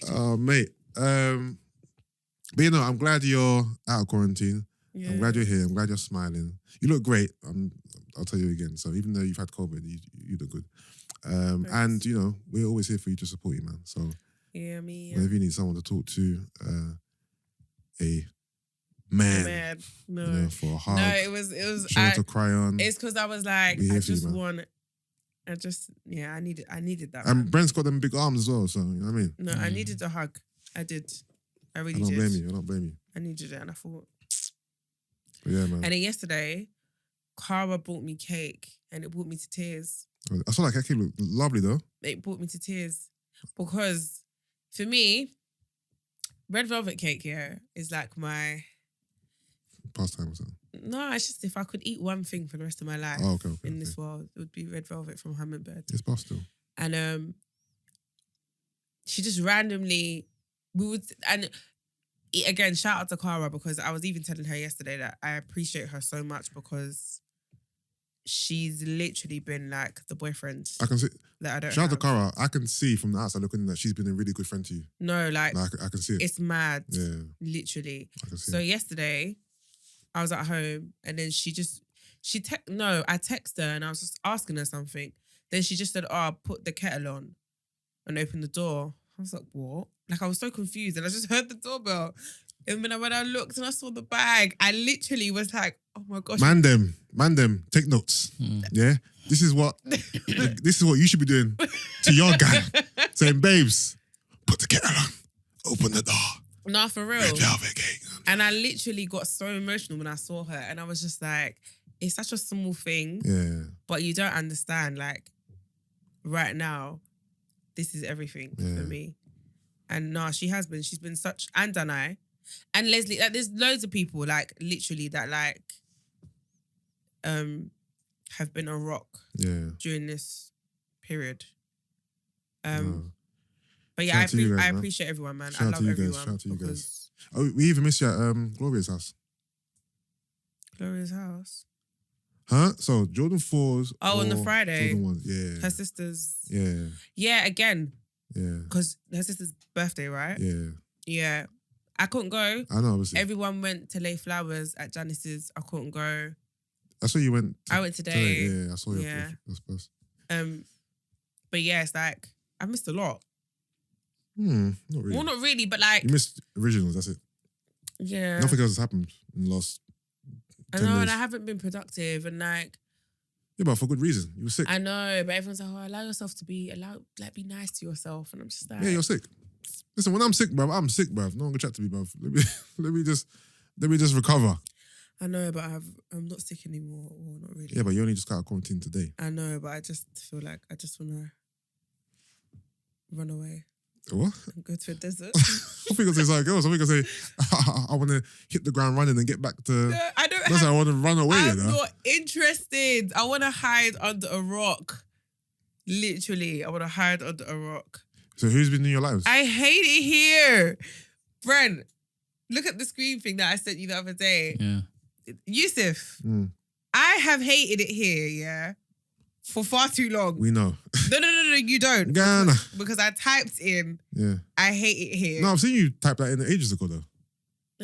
[SPEAKER 2] Oh, mate. But you know, I'm glad you're out of quarantine.
[SPEAKER 1] Yeah.
[SPEAKER 2] I'm glad you're here. I'm glad you're smiling. You look great. I'll tell you again. So even though you've had COVID, you look good. And you know, we're always here for you to support you, man. So
[SPEAKER 1] Yeah, me.
[SPEAKER 2] whenever you need someone to talk to, a man,
[SPEAKER 1] No.
[SPEAKER 2] you know, for a hug,
[SPEAKER 1] No, it was.
[SPEAKER 2] shoulder to cry on.
[SPEAKER 1] It's because I was like,
[SPEAKER 2] Be here
[SPEAKER 1] I
[SPEAKER 2] for you,
[SPEAKER 1] just
[SPEAKER 2] man.
[SPEAKER 1] want. I needed that.
[SPEAKER 2] And
[SPEAKER 1] man.
[SPEAKER 2] Brent's got them big arms as well. So you know what I mean.
[SPEAKER 1] No, I needed a hug. I did. I
[SPEAKER 2] I
[SPEAKER 1] really
[SPEAKER 2] don't
[SPEAKER 1] did.
[SPEAKER 2] blame you. I don't blame you.
[SPEAKER 1] I needed it, and I thought.
[SPEAKER 2] But yeah, man.
[SPEAKER 1] And then yesterday, Cara bought me cake, and it brought me to tears.
[SPEAKER 2] I saw that cake look lovely though.
[SPEAKER 1] It brought me to tears because, for me, red velvet cake is like my.
[SPEAKER 2] Pastime or something.
[SPEAKER 1] No, it's just if I could eat one thing for the rest of my life
[SPEAKER 2] Oh, okay.
[SPEAKER 1] in this world, it would be red velvet from Hummingbird.
[SPEAKER 2] It's past still.
[SPEAKER 1] And she just randomly again, shout out to Cara, because I was even telling her yesterday that I appreciate her so much because she's literally been like the boyfriend
[SPEAKER 2] I can see.
[SPEAKER 1] that I don't
[SPEAKER 2] Shout out to
[SPEAKER 1] have.
[SPEAKER 2] Cara. I can see from the outside looking in that she's been a really good friend to you.
[SPEAKER 1] No, like
[SPEAKER 2] Like, I can see it.
[SPEAKER 1] it's mad.
[SPEAKER 2] Yeah,
[SPEAKER 1] Literally.
[SPEAKER 2] I can see
[SPEAKER 1] So
[SPEAKER 2] it.
[SPEAKER 1] yesterday, I was at home and then I texted her and I was just asking her something. Then she just said, "Oh, put the kettle on," and opened the door. I was like, "What?" Like I was so confused, and I just heard the doorbell. And when I looked and I saw the bag, I literally was like, "Oh my gosh!"
[SPEAKER 2] Man them, take notes. Yeah, this is what you should be doing to your gang. Saying, babes, put the kettle on, open the door,
[SPEAKER 1] No, for real.
[SPEAKER 2] red velvet cake.
[SPEAKER 1] And I literally got so emotional when I saw her, and I was just like, "It's such a small thing,
[SPEAKER 2] Yeah,
[SPEAKER 1] but you don't understand. Like, right now, this is everything
[SPEAKER 2] Yeah.
[SPEAKER 1] for me." And no, she's been such, and Danai, and Leslie. Like, there's loads of people, like literally that like, have been a rock
[SPEAKER 2] yeah.
[SPEAKER 1] during this period.
[SPEAKER 2] No.
[SPEAKER 1] But yeah,
[SPEAKER 2] Shout out to you guys,
[SPEAKER 1] I
[SPEAKER 2] man.
[SPEAKER 1] appreciate everyone, man.
[SPEAKER 2] Shout
[SPEAKER 1] I
[SPEAKER 2] out
[SPEAKER 1] love
[SPEAKER 2] to you guys.
[SPEAKER 1] everyone.
[SPEAKER 2] Shout out to you guys.
[SPEAKER 1] because
[SPEAKER 2] Oh, we even missed you at Gloria's house.
[SPEAKER 1] Gloria's house.
[SPEAKER 2] Huh? So Jordan 4s.
[SPEAKER 1] Oh, on the
[SPEAKER 2] or
[SPEAKER 1] Friday.
[SPEAKER 2] Jordan 1s. Yeah.
[SPEAKER 1] Her sister's.
[SPEAKER 2] Yeah.
[SPEAKER 1] Yeah, again,
[SPEAKER 2] Yeah.
[SPEAKER 1] because her sister's birthday, right?
[SPEAKER 2] Yeah.
[SPEAKER 1] Yeah. I couldn't go.
[SPEAKER 2] I know, obviously.
[SPEAKER 1] Everyone went to lay flowers at Janice's. I couldn't go.
[SPEAKER 2] That's where you went.
[SPEAKER 1] I went today.
[SPEAKER 2] Yeah, I saw your
[SPEAKER 1] Yeah.
[SPEAKER 2] post.
[SPEAKER 1] But yeah, it's like I missed a lot.
[SPEAKER 2] Not really.
[SPEAKER 1] Well, not really, but like
[SPEAKER 2] You missed originals, that's it.
[SPEAKER 1] yeah.
[SPEAKER 2] Nothing else has happened in the last
[SPEAKER 1] I
[SPEAKER 2] 10
[SPEAKER 1] know, and
[SPEAKER 2] days.
[SPEAKER 1] I haven't been productive, and like
[SPEAKER 2] Yeah, but for good reason. You were sick.
[SPEAKER 1] I know, but everyone's like, "Oh, allow yourself to be be nice to yourself," and I'm just like,
[SPEAKER 2] Yeah, you're sick. Listen, when I'm sick, bruv, I'm sick, bruv. No one can chat to me, bruv. Let me just recover.
[SPEAKER 1] I know, but I'm not sick anymore, or not really.
[SPEAKER 2] Yeah, but you only just got out of quarantine today.
[SPEAKER 1] I know, but I just feel like I just want to run away
[SPEAKER 2] What?
[SPEAKER 1] and go to a desert.
[SPEAKER 2] I think I say something else. I think I say I want to hit the ground running and get back to.
[SPEAKER 1] No, I don't.
[SPEAKER 2] That's how I want to run away.
[SPEAKER 1] I'm
[SPEAKER 2] You know?
[SPEAKER 1] not interested. I want to hide under a rock. Literally, I want to hide under a rock.
[SPEAKER 2] So who's been in your lives?
[SPEAKER 1] I hate it here. Brent, look at the screen thing that I sent you the other day.
[SPEAKER 4] Yeah.
[SPEAKER 1] Yusuff,
[SPEAKER 2] Mm,
[SPEAKER 1] I have hated it here, yeah, for far too long.
[SPEAKER 2] we know.
[SPEAKER 1] No, you don't.
[SPEAKER 2] Ghana.
[SPEAKER 1] Because I typed in,
[SPEAKER 2] Yeah.
[SPEAKER 1] I hate it here.
[SPEAKER 2] No, I've seen you type that in ages ago though.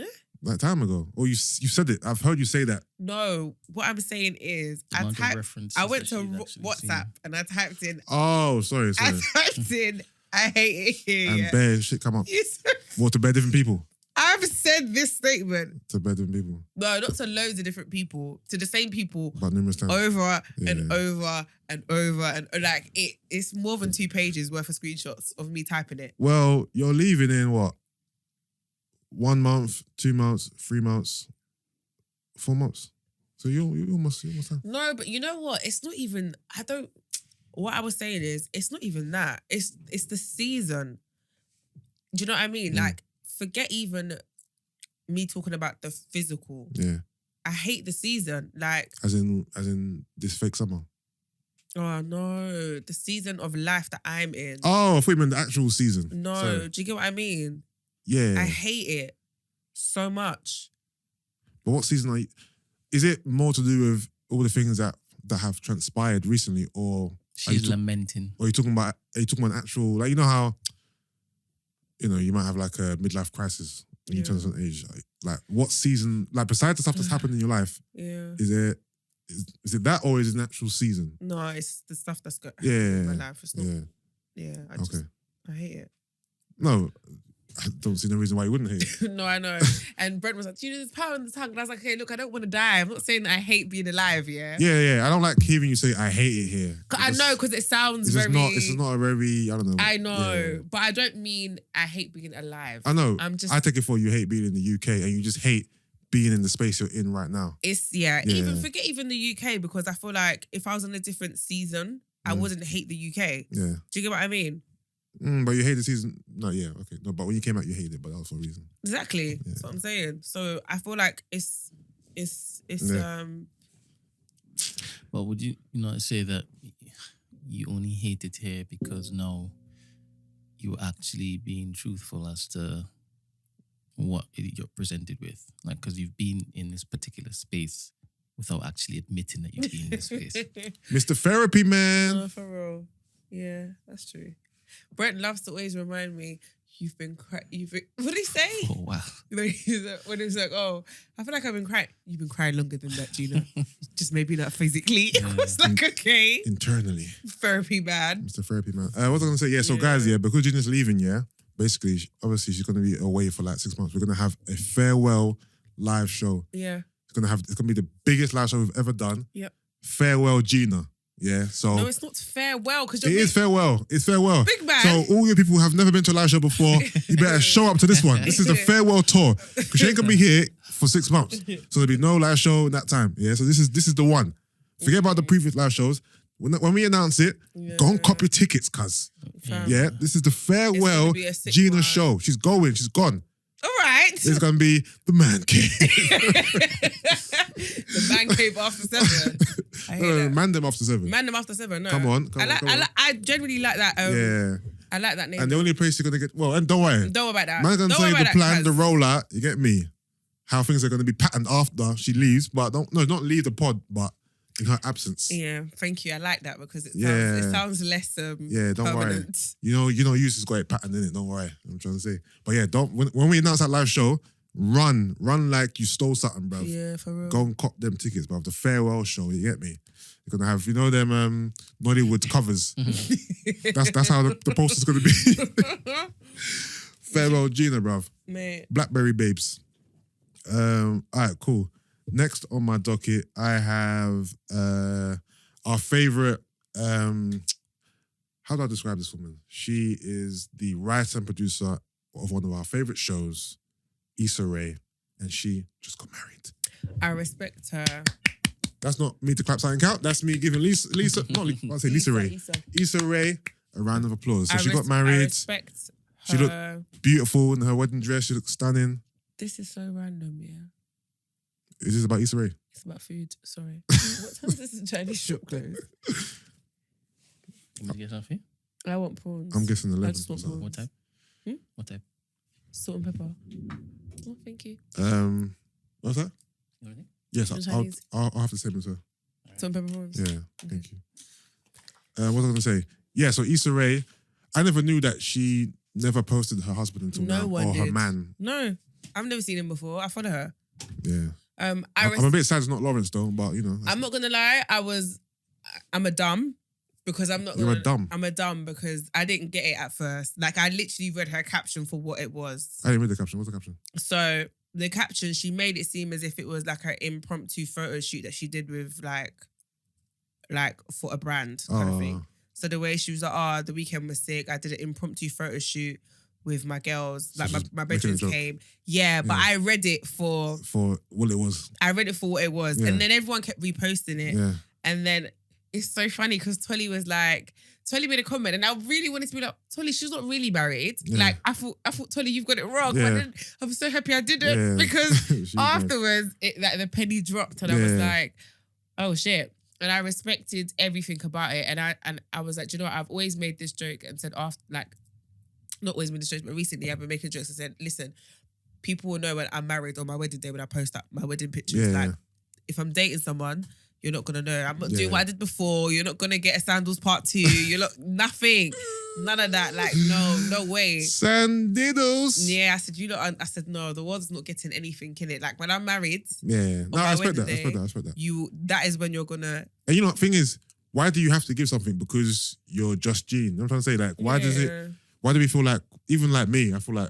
[SPEAKER 1] Eh?
[SPEAKER 2] Like time ago. Or you said it. I've heard you say that.
[SPEAKER 1] No, what I'm saying is, I
[SPEAKER 4] Amount of
[SPEAKER 1] typed.
[SPEAKER 4] references
[SPEAKER 1] I went
[SPEAKER 4] that
[SPEAKER 1] to
[SPEAKER 4] she's actually
[SPEAKER 1] WhatsApp
[SPEAKER 4] seen.
[SPEAKER 1] and I typed in.
[SPEAKER 2] Oh, sorry.
[SPEAKER 1] I typed in. I hate it here.
[SPEAKER 2] And
[SPEAKER 1] yeah.
[SPEAKER 2] bare shit come up.
[SPEAKER 1] Yusuff,
[SPEAKER 2] What to bare different people.
[SPEAKER 1] I've said this statement.
[SPEAKER 2] To bedroom people.
[SPEAKER 1] No, not to loads of different people. To the same people.
[SPEAKER 2] But numerous times.
[SPEAKER 1] Over
[SPEAKER 2] Yeah.
[SPEAKER 1] and over and over and like it's more than 2 pages worth of screenshots of me typing it.
[SPEAKER 2] Well, you're leaving in what? 1 month, 2 months, 3 months, 4 months. So you almost done.
[SPEAKER 1] No, but you know what? It's not even. What I was saying is, it's not even that. It's the season. Do you know what I mean? Like, forget even me talking about the physical.
[SPEAKER 2] Yeah.
[SPEAKER 1] I hate the season. Like,
[SPEAKER 2] As in this fake summer.
[SPEAKER 1] oh no, the season of life that I'm in.
[SPEAKER 2] Oh, I thought you meant the actual season.
[SPEAKER 1] No,
[SPEAKER 2] Sorry.
[SPEAKER 1] do you get what I mean?
[SPEAKER 2] Yeah.
[SPEAKER 1] I hate it so much.
[SPEAKER 2] But what season are you? Is it more to do with all the things that have transpired recently, or
[SPEAKER 4] She's lamenting.
[SPEAKER 2] Or are you talking about actual, like, you know how, you might have like a midlife crisis when you turn a certain age. Like what season, like besides the stuff that's happened in your life, is it that, or is it an actual season?
[SPEAKER 1] No, it's the stuff that's got
[SPEAKER 2] in
[SPEAKER 1] my life. It's not. I hate it.
[SPEAKER 2] No, I don't see no reason why you wouldn't hate it.
[SPEAKER 1] No, I know. And Brent was like, do you know there's power in the tongue? And I was like, okay, look, I don't want to die. I'm not saying that I hate being alive, yeah?
[SPEAKER 2] Yeah. I don't like hearing you say, I hate it here.
[SPEAKER 1] I know, because it sounds
[SPEAKER 2] it's
[SPEAKER 1] very...
[SPEAKER 2] It's not a very, I don't know.
[SPEAKER 1] I know,
[SPEAKER 2] yeah.
[SPEAKER 1] but I don't mean I hate being alive.
[SPEAKER 2] I know.
[SPEAKER 1] I
[SPEAKER 2] take it for you hate being in the UK and you just hate being in the space you're in right now.
[SPEAKER 1] Forget even the UK, because I feel like if I was on a different season, I wouldn't hate the UK.
[SPEAKER 2] Yeah. Do
[SPEAKER 1] you get what I mean?
[SPEAKER 2] But you hate the season. No, yeah, okay. No, but when you came out, you hated it, but that was for a reason.
[SPEAKER 1] Exactly.
[SPEAKER 2] Yeah.
[SPEAKER 1] That's what I'm saying. So I feel like it's
[SPEAKER 4] Well, would you not say that you only hate it here because now you're actually being truthful as to what you're presented with? Like, because you've been in this particular space without actually admitting that you've been in this space.
[SPEAKER 2] Mr. Therapy, man.
[SPEAKER 1] No, for real. Yeah, that's true. Brent loves to always remind me, you've been what did he say?
[SPEAKER 4] Oh, wow.
[SPEAKER 1] When he's like, oh, I feel like I've been crying. You've been crying longer than that, Gina. Just maybe not physically.
[SPEAKER 4] Yeah.
[SPEAKER 1] It was like, okay.
[SPEAKER 2] Internally.
[SPEAKER 1] Therapy man.
[SPEAKER 2] Mr. Therapy, man. What was I going to say? Yeah, so guys, because Gina's leaving, basically, obviously, she's going to be away for like 6 months. We're going to have a farewell live show.
[SPEAKER 1] Yeah.
[SPEAKER 2] It's going to be the biggest live show we've ever done.
[SPEAKER 1] Yep.
[SPEAKER 2] Farewell Gina. Yeah, so...
[SPEAKER 1] No, it's not farewell, because
[SPEAKER 2] it is farewell. It's farewell.
[SPEAKER 1] Big man.
[SPEAKER 2] So all you people who have never been to a live show before, you better show up to this one. This is the farewell tour. Because she ain't going to be here for 6 months. So there'll be no live show in that time. Yeah, so this is the one. Forget about the previous live shows. When we announce it, go and cop your tickets, cuz. Yeah, this is the farewell Gina show. She's going. She's gone.
[SPEAKER 1] All right.
[SPEAKER 2] It's going to be the man cave.
[SPEAKER 1] The man cave after 7. I hate that.
[SPEAKER 2] Man them after 7.
[SPEAKER 1] Man them after 7, no.
[SPEAKER 2] Come on.
[SPEAKER 1] I genuinely like that. I like that name.
[SPEAKER 2] And the only place you're going to get... Well, and don't worry.
[SPEAKER 1] Don't worry about that.
[SPEAKER 2] Man's going to tell you the plan, the rollout. You get me? How things are going to be patterned after she leaves. But not leave the pod, but in her absence.
[SPEAKER 1] Yeah, thank you. I like that because it sounds less don't
[SPEAKER 2] permanent.
[SPEAKER 1] Worry.
[SPEAKER 2] Yusuff's got it patterned in it. Don't worry. I'm trying to say. But yeah, when we announce that live show, run like you stole something, bruv.
[SPEAKER 1] Yeah, for real.
[SPEAKER 2] Go and cop them tickets, bruv. The farewell show, you get me? You're gonna have, them Nollywood covers. That's how the poster's gonna be. Farewell Gina, bruv.
[SPEAKER 1] Mate.
[SPEAKER 2] Blackberry babes. All right, cool. Next on my docket, I have our favorite. How do I describe this woman? She is the writer and producer of one of our favorite shows, Issa Rae, and she just got married.
[SPEAKER 1] I respect her.
[SPEAKER 2] That's not me to clap something out. That's me giving Lisa Rae. Issa Rae, a round of applause. So she got married.
[SPEAKER 1] I respect her.
[SPEAKER 2] She looked beautiful in her wedding dress. She looked stunning.
[SPEAKER 1] This is so random, yeah.
[SPEAKER 2] Is this about Issa Rae?
[SPEAKER 1] It's about food. Sorry. What time does the Chinese shop close?
[SPEAKER 4] Can you get something?
[SPEAKER 1] I want prawns.
[SPEAKER 2] I'm guessing 11.
[SPEAKER 1] I just want prawns.
[SPEAKER 4] What time? What time?
[SPEAKER 1] Salt and pepper. Oh, thank you.
[SPEAKER 2] What's that?
[SPEAKER 4] Everything?
[SPEAKER 2] Yes, I'll have the same as her.
[SPEAKER 1] Salt and pepper prawns.
[SPEAKER 2] Yeah, thank you. What was I going to say? Yeah, so Issa Rae, I never knew that she never posted her husband until now. Or her man.
[SPEAKER 1] No, I've never seen him before. I follow her.
[SPEAKER 2] Yeah.
[SPEAKER 1] I'm
[SPEAKER 2] a bit sad it's not Lawrence though, but
[SPEAKER 1] I'm not gonna lie, I'm a dumb, Because I'm not
[SPEAKER 2] You're
[SPEAKER 1] gonna,
[SPEAKER 2] a dumb.
[SPEAKER 1] I'm a dumb because I didn't get it at first. Like I literally read her caption for what it was.
[SPEAKER 2] I didn't read the caption. What's the caption?
[SPEAKER 1] So the caption, she made it seem as if it was like her impromptu photo shoot that she did with like for a brand kind of thing. So the way she was like, the weekend was sick. I did an impromptu photo shoot with my girls.
[SPEAKER 2] So
[SPEAKER 1] Like
[SPEAKER 2] she's
[SPEAKER 1] my
[SPEAKER 2] making a
[SPEAKER 1] bedrooms
[SPEAKER 2] joke.
[SPEAKER 1] came. Yeah, but
[SPEAKER 2] Yeah.
[SPEAKER 1] I read it for
[SPEAKER 2] what it was.
[SPEAKER 1] I read it for what it was.
[SPEAKER 2] Yeah.
[SPEAKER 1] And then everyone kept reposting it.
[SPEAKER 2] Yeah.
[SPEAKER 1] And then it's so funny because Tolly made a comment and I really wanted to be like, Tolly, she's not really married.
[SPEAKER 2] Yeah.
[SPEAKER 1] Like I thought, Tolly, you've got it wrong.
[SPEAKER 2] Yeah.
[SPEAKER 1] But then I'm so happy I didn't
[SPEAKER 2] Yeah.
[SPEAKER 1] because
[SPEAKER 2] She's
[SPEAKER 1] afterwards, like the penny dropped and I was
[SPEAKER 2] Yeah.
[SPEAKER 1] like, oh shit. And I respected everything about it. And I was like, do you know what? I've always made this joke and said after, like, not always made this joke, but recently I've been making jokes and said, listen, people will know when I'm married on my wedding day when I post up my wedding pictures.
[SPEAKER 2] Yeah.
[SPEAKER 1] Like, if I'm dating someone, you're not gonna know. I'm not
[SPEAKER 2] Yeah.
[SPEAKER 1] doing what I did before. You're not gonna get a sandals part 2. You're not nothing. None of that. Like, no way.
[SPEAKER 2] Sandidos.
[SPEAKER 1] Yeah, I said, no, the world's not getting anything in it. Like when I'm married,
[SPEAKER 2] Yeah. No,
[SPEAKER 1] my
[SPEAKER 2] I respect
[SPEAKER 1] wedding
[SPEAKER 2] that. I
[SPEAKER 1] day,
[SPEAKER 2] respect that.
[SPEAKER 1] that is when you're gonna.
[SPEAKER 2] And you know, the thing is, why do you have to give something because you're just Gene? You know what I'm trying to say? Like, why do we feel like, even like me, I feel like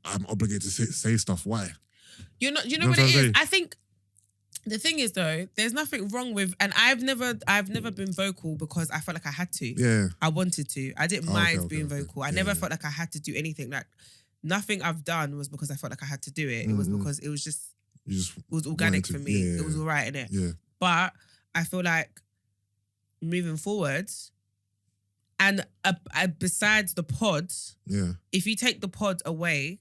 [SPEAKER 2] I'm obligated to say stuff. Why?
[SPEAKER 1] You're not. You know
[SPEAKER 2] You know
[SPEAKER 1] what
[SPEAKER 2] what
[SPEAKER 1] it
[SPEAKER 2] I'm
[SPEAKER 1] is?
[SPEAKER 2] saying?
[SPEAKER 1] I think the thing is though, there's nothing wrong with, and I've never been vocal because I felt like I had to.
[SPEAKER 2] Yeah.
[SPEAKER 1] I wanted to. I didn't
[SPEAKER 2] Oh,
[SPEAKER 1] mind
[SPEAKER 2] okay,
[SPEAKER 1] being
[SPEAKER 2] okay.
[SPEAKER 1] vocal. I
[SPEAKER 2] Yeah,
[SPEAKER 1] never
[SPEAKER 2] yeah.
[SPEAKER 1] felt like I had to do anything. Like nothing I've done was because I felt like I had to do it. It was
[SPEAKER 2] Mhm.
[SPEAKER 1] because it was just
[SPEAKER 2] You just
[SPEAKER 1] it was organic
[SPEAKER 2] wanted
[SPEAKER 1] for
[SPEAKER 2] to.
[SPEAKER 1] me.
[SPEAKER 2] Yeah,
[SPEAKER 1] It was
[SPEAKER 2] yeah.
[SPEAKER 1] all right in it.
[SPEAKER 2] Yeah.
[SPEAKER 1] But I feel like moving forward, and besides the pod,
[SPEAKER 2] Yeah.
[SPEAKER 1] if you take the pod away,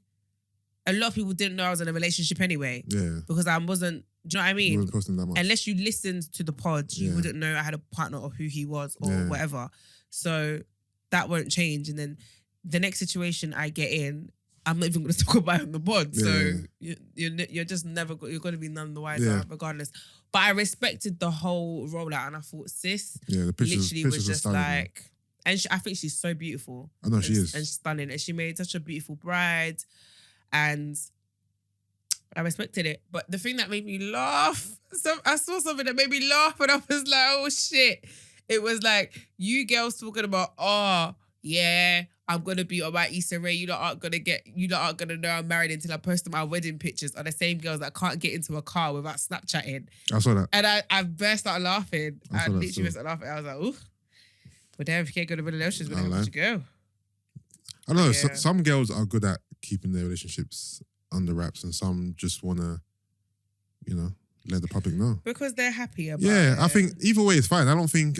[SPEAKER 1] a lot of people didn't know I was in a relationship anyway
[SPEAKER 2] Yeah.
[SPEAKER 1] because I wasn't. Do you know what I
[SPEAKER 2] You
[SPEAKER 1] mean?
[SPEAKER 2] wasn't posting that much.
[SPEAKER 1] Unless you listened to the pod, you
[SPEAKER 2] Yeah.
[SPEAKER 1] wouldn't know I had a partner or who he was or
[SPEAKER 2] Yeah.
[SPEAKER 1] whatever. So that won't change. And then the next situation I get in, I'm not even going to talk about it on the pod. So you're just never you're going to be none the wiser
[SPEAKER 2] Yeah.
[SPEAKER 1] regardless. But I respected the whole rollout, and I thought sis
[SPEAKER 2] Yeah, the pictures,
[SPEAKER 1] literally
[SPEAKER 2] pictures
[SPEAKER 1] was
[SPEAKER 2] are
[SPEAKER 1] just
[SPEAKER 2] stunning, man.
[SPEAKER 1] like, and I think she's so beautiful.
[SPEAKER 2] I know she
[SPEAKER 1] and,
[SPEAKER 2] is.
[SPEAKER 1] and stunning, and she made such a beautiful bride, and I respected it. But the thing that made me laugh, I saw something that made me laugh, and I was like, oh shit. It was like, you girls talking about, oh, yeah, I'm gonna be on my Issa Rae. You lot aren't gonna know I'm married until I post my wedding pictures, are the same girls that can't get into a car without Snapchatting.
[SPEAKER 2] I saw that.
[SPEAKER 1] And I burst out laughing.
[SPEAKER 2] I
[SPEAKER 1] I
[SPEAKER 2] saw that
[SPEAKER 1] literally
[SPEAKER 2] too.
[SPEAKER 1] burst out laughing. I was like, ooh. But damn, if you can't go to Billy Oceans, where
[SPEAKER 2] I'll
[SPEAKER 1] would you go?
[SPEAKER 2] I know
[SPEAKER 1] Yeah.
[SPEAKER 2] some girls are good at keeping their relationships under wraps, and some just want to, let the public know.
[SPEAKER 1] Because they're happy about
[SPEAKER 2] Yeah,
[SPEAKER 1] it.
[SPEAKER 2] I think either way is fine. I don't think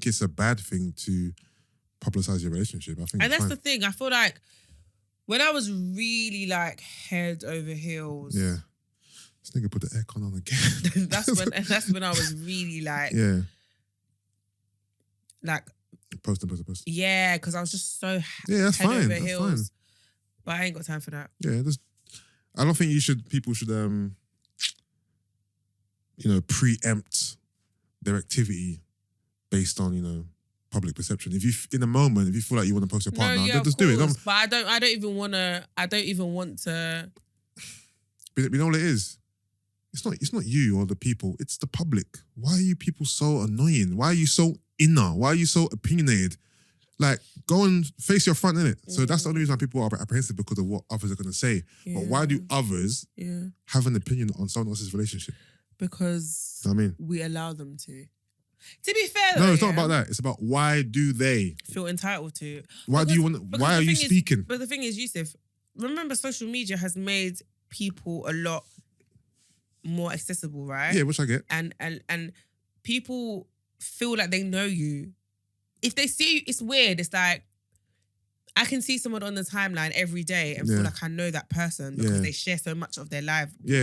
[SPEAKER 2] it's a bad thing to publicize your relationship. I think,
[SPEAKER 1] And
[SPEAKER 2] it's
[SPEAKER 1] that's
[SPEAKER 2] fine.
[SPEAKER 1] the thing. I feel like when I was really like head over heels,
[SPEAKER 2] Yeah. This nigga put the aircon on again.
[SPEAKER 1] that's when I was really like,
[SPEAKER 2] Yeah.
[SPEAKER 1] like,
[SPEAKER 2] Post.
[SPEAKER 1] yeah, because I was just so
[SPEAKER 2] Yeah, that's
[SPEAKER 1] head
[SPEAKER 2] fine.
[SPEAKER 1] over
[SPEAKER 2] That's
[SPEAKER 1] heels.
[SPEAKER 2] fine.
[SPEAKER 1] But I ain't got time for that.
[SPEAKER 2] Yeah, I don't think people should preempt their activity based on, public perception. If you in a moment, if you feel like you want to post your partner,
[SPEAKER 1] yeah,
[SPEAKER 2] just do it.
[SPEAKER 1] course, but I don't even want to.
[SPEAKER 2] But you know what it is? It's not you or the people, it's the public. Why are you people so annoying? Why are you so inner? Why are you so opinionated? Like, go and face your front, innit? So that's the only reason why people are apprehensive, because of what others are going to say. But why do others have an opinion on someone else's relationship?
[SPEAKER 1] Because
[SPEAKER 2] You know what I mean?
[SPEAKER 1] we allow them to. To be fair, though,
[SPEAKER 2] No, it's not about that. It's about, why do they?
[SPEAKER 1] feel entitled to.
[SPEAKER 2] Why do you want?
[SPEAKER 1] Because
[SPEAKER 2] Why
[SPEAKER 1] the
[SPEAKER 2] are you
[SPEAKER 1] thing is-
[SPEAKER 2] speaking?
[SPEAKER 1] But the thing is, Yusuff, remember social media has made people a lot more accessible, right?
[SPEAKER 2] Yeah, which I get.
[SPEAKER 1] And people feel like they know you. If they see you, it's weird. It's like, I can see someone on the timeline every day and feel
[SPEAKER 2] Yeah.
[SPEAKER 1] like I know that person because
[SPEAKER 2] Yeah.
[SPEAKER 1] they share so much of their life,
[SPEAKER 2] Yeah.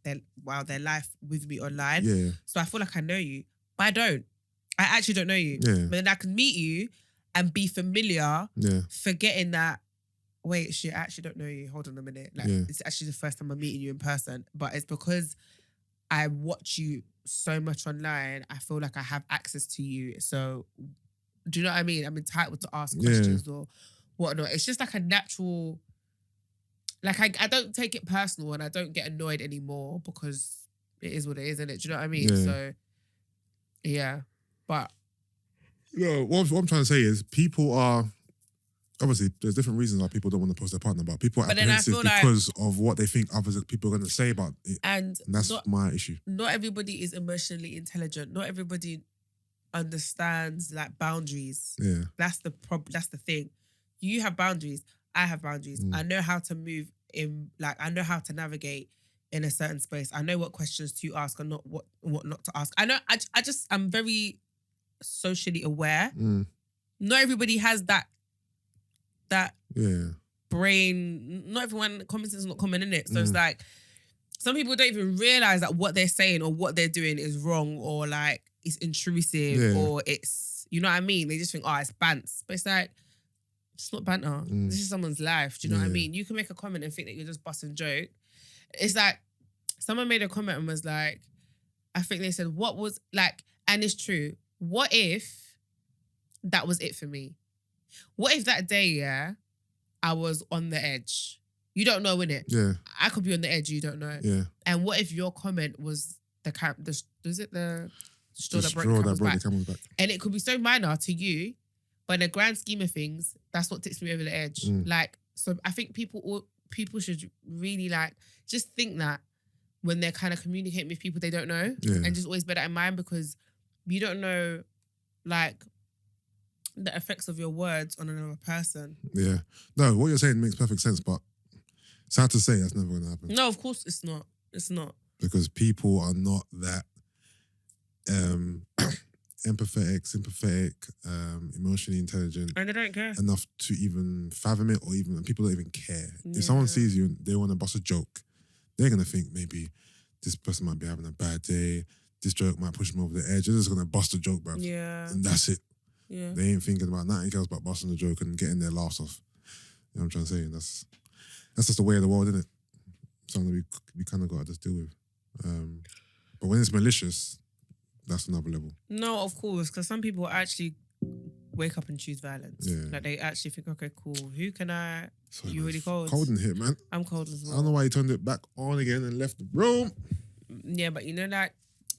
[SPEAKER 1] their life with me online.
[SPEAKER 2] Yeah,
[SPEAKER 1] So I feel like I know you, but I don't. I actually don't know you.
[SPEAKER 2] yeah,
[SPEAKER 1] But then I can meet you and be familiar,
[SPEAKER 2] yeah,
[SPEAKER 1] forgetting that, wait, shit, I actually don't know you. Hold on a minute. Like,
[SPEAKER 2] Yeah.
[SPEAKER 1] it's actually the first time I'm meeting you in person. But it's because I watch you so much online, I feel like I have access to you. So, do you know what I mean? I'm entitled to ask
[SPEAKER 2] Yeah.
[SPEAKER 1] questions or whatnot. It's just like a natural, like I don't take it personal and I don't get annoyed anymore because it is what it is, isn't it? Do you know what I mean?
[SPEAKER 2] Yeah.
[SPEAKER 1] So, yeah. But
[SPEAKER 2] No, what I'm trying to say is people are obviously there's different reasons why people don't want to post their partner, but people are
[SPEAKER 1] But then I
[SPEAKER 2] apprehensive
[SPEAKER 1] feel like-
[SPEAKER 2] because of what they think other people are going to say about it.
[SPEAKER 1] And
[SPEAKER 2] And that's
[SPEAKER 1] not,
[SPEAKER 2] my issue.
[SPEAKER 1] not everybody is emotionally intelligent. Not everybody understands like boundaries.
[SPEAKER 2] Yeah.
[SPEAKER 1] That's the That's the thing. You have boundaries. I have boundaries. I know how to move in. Like I know how to navigate in a certain space. I know what questions to ask and not what not to ask. I know. I'm very socially aware. Not everybody has that
[SPEAKER 2] Yeah.
[SPEAKER 1] brain. Not everyone common sense is not common in it. So it's like some people don't even realize that what they're saying or what they're doing is wrong or like it's intrusive or it's you know what I mean. They just think it's bants, but it's like it's not banter. This is someone's life. Do you know what I mean? You can make a comment and think that you're just busting joke. It's like someone made a comment and was like, I think they said, what was like, and it's true. What if that was it for me? What if that day, I was on the edge? You don't know, innit?
[SPEAKER 2] Yeah.
[SPEAKER 1] I could be on the edge, you don't know.
[SPEAKER 2] Yeah.
[SPEAKER 1] And what if your comment was the straw
[SPEAKER 2] The
[SPEAKER 1] that broke
[SPEAKER 2] straw
[SPEAKER 1] the
[SPEAKER 2] that
[SPEAKER 1] camel's
[SPEAKER 2] broke
[SPEAKER 1] back?
[SPEAKER 2] the camel's back.
[SPEAKER 1] And it could be so minor to you, but in the grand scheme of things, that's what tips me over the edge. Like, so I think people should really like just think that when they're kind of communicating with people they don't know, and just always bear that in mind because you don't know like the effects of your words on another person.
[SPEAKER 2] Yeah. No, what you're saying makes perfect sense, but sad to say that's never going to happen.
[SPEAKER 1] No, of course it's not. It's not.
[SPEAKER 2] Because people are not that empathetic, sympathetic, emotionally intelligent
[SPEAKER 1] And they don't care.
[SPEAKER 2] enough to even fathom it, or even people don't even care. If someone sees you and they want to bust a joke, they're gonna think maybe this person might be having a bad day. This joke might push them over the edge. They're just gonna bust a joke, bruv.
[SPEAKER 1] Yeah.
[SPEAKER 2] And that's it.
[SPEAKER 1] Yeah.
[SPEAKER 2] They ain't thinking about nothing else but busting the joke and getting their laughs off. You know what I'm trying to say? And that's just the way of the world, isn't it? Something that we kind of got to just deal with. But when it's malicious, that's another level.
[SPEAKER 1] No, of course, because some people actually wake up and choose violence.
[SPEAKER 2] Yeah.
[SPEAKER 1] Like they actually think, okay, cool. Who can I?
[SPEAKER 2] Sorry,
[SPEAKER 1] You
[SPEAKER 2] man.
[SPEAKER 1] really cold?
[SPEAKER 2] Cold in here, man.
[SPEAKER 1] I'm cold as
[SPEAKER 2] I
[SPEAKER 1] well.
[SPEAKER 2] don't know why you turned it back on again and left the room.
[SPEAKER 1] Yeah, but you know, like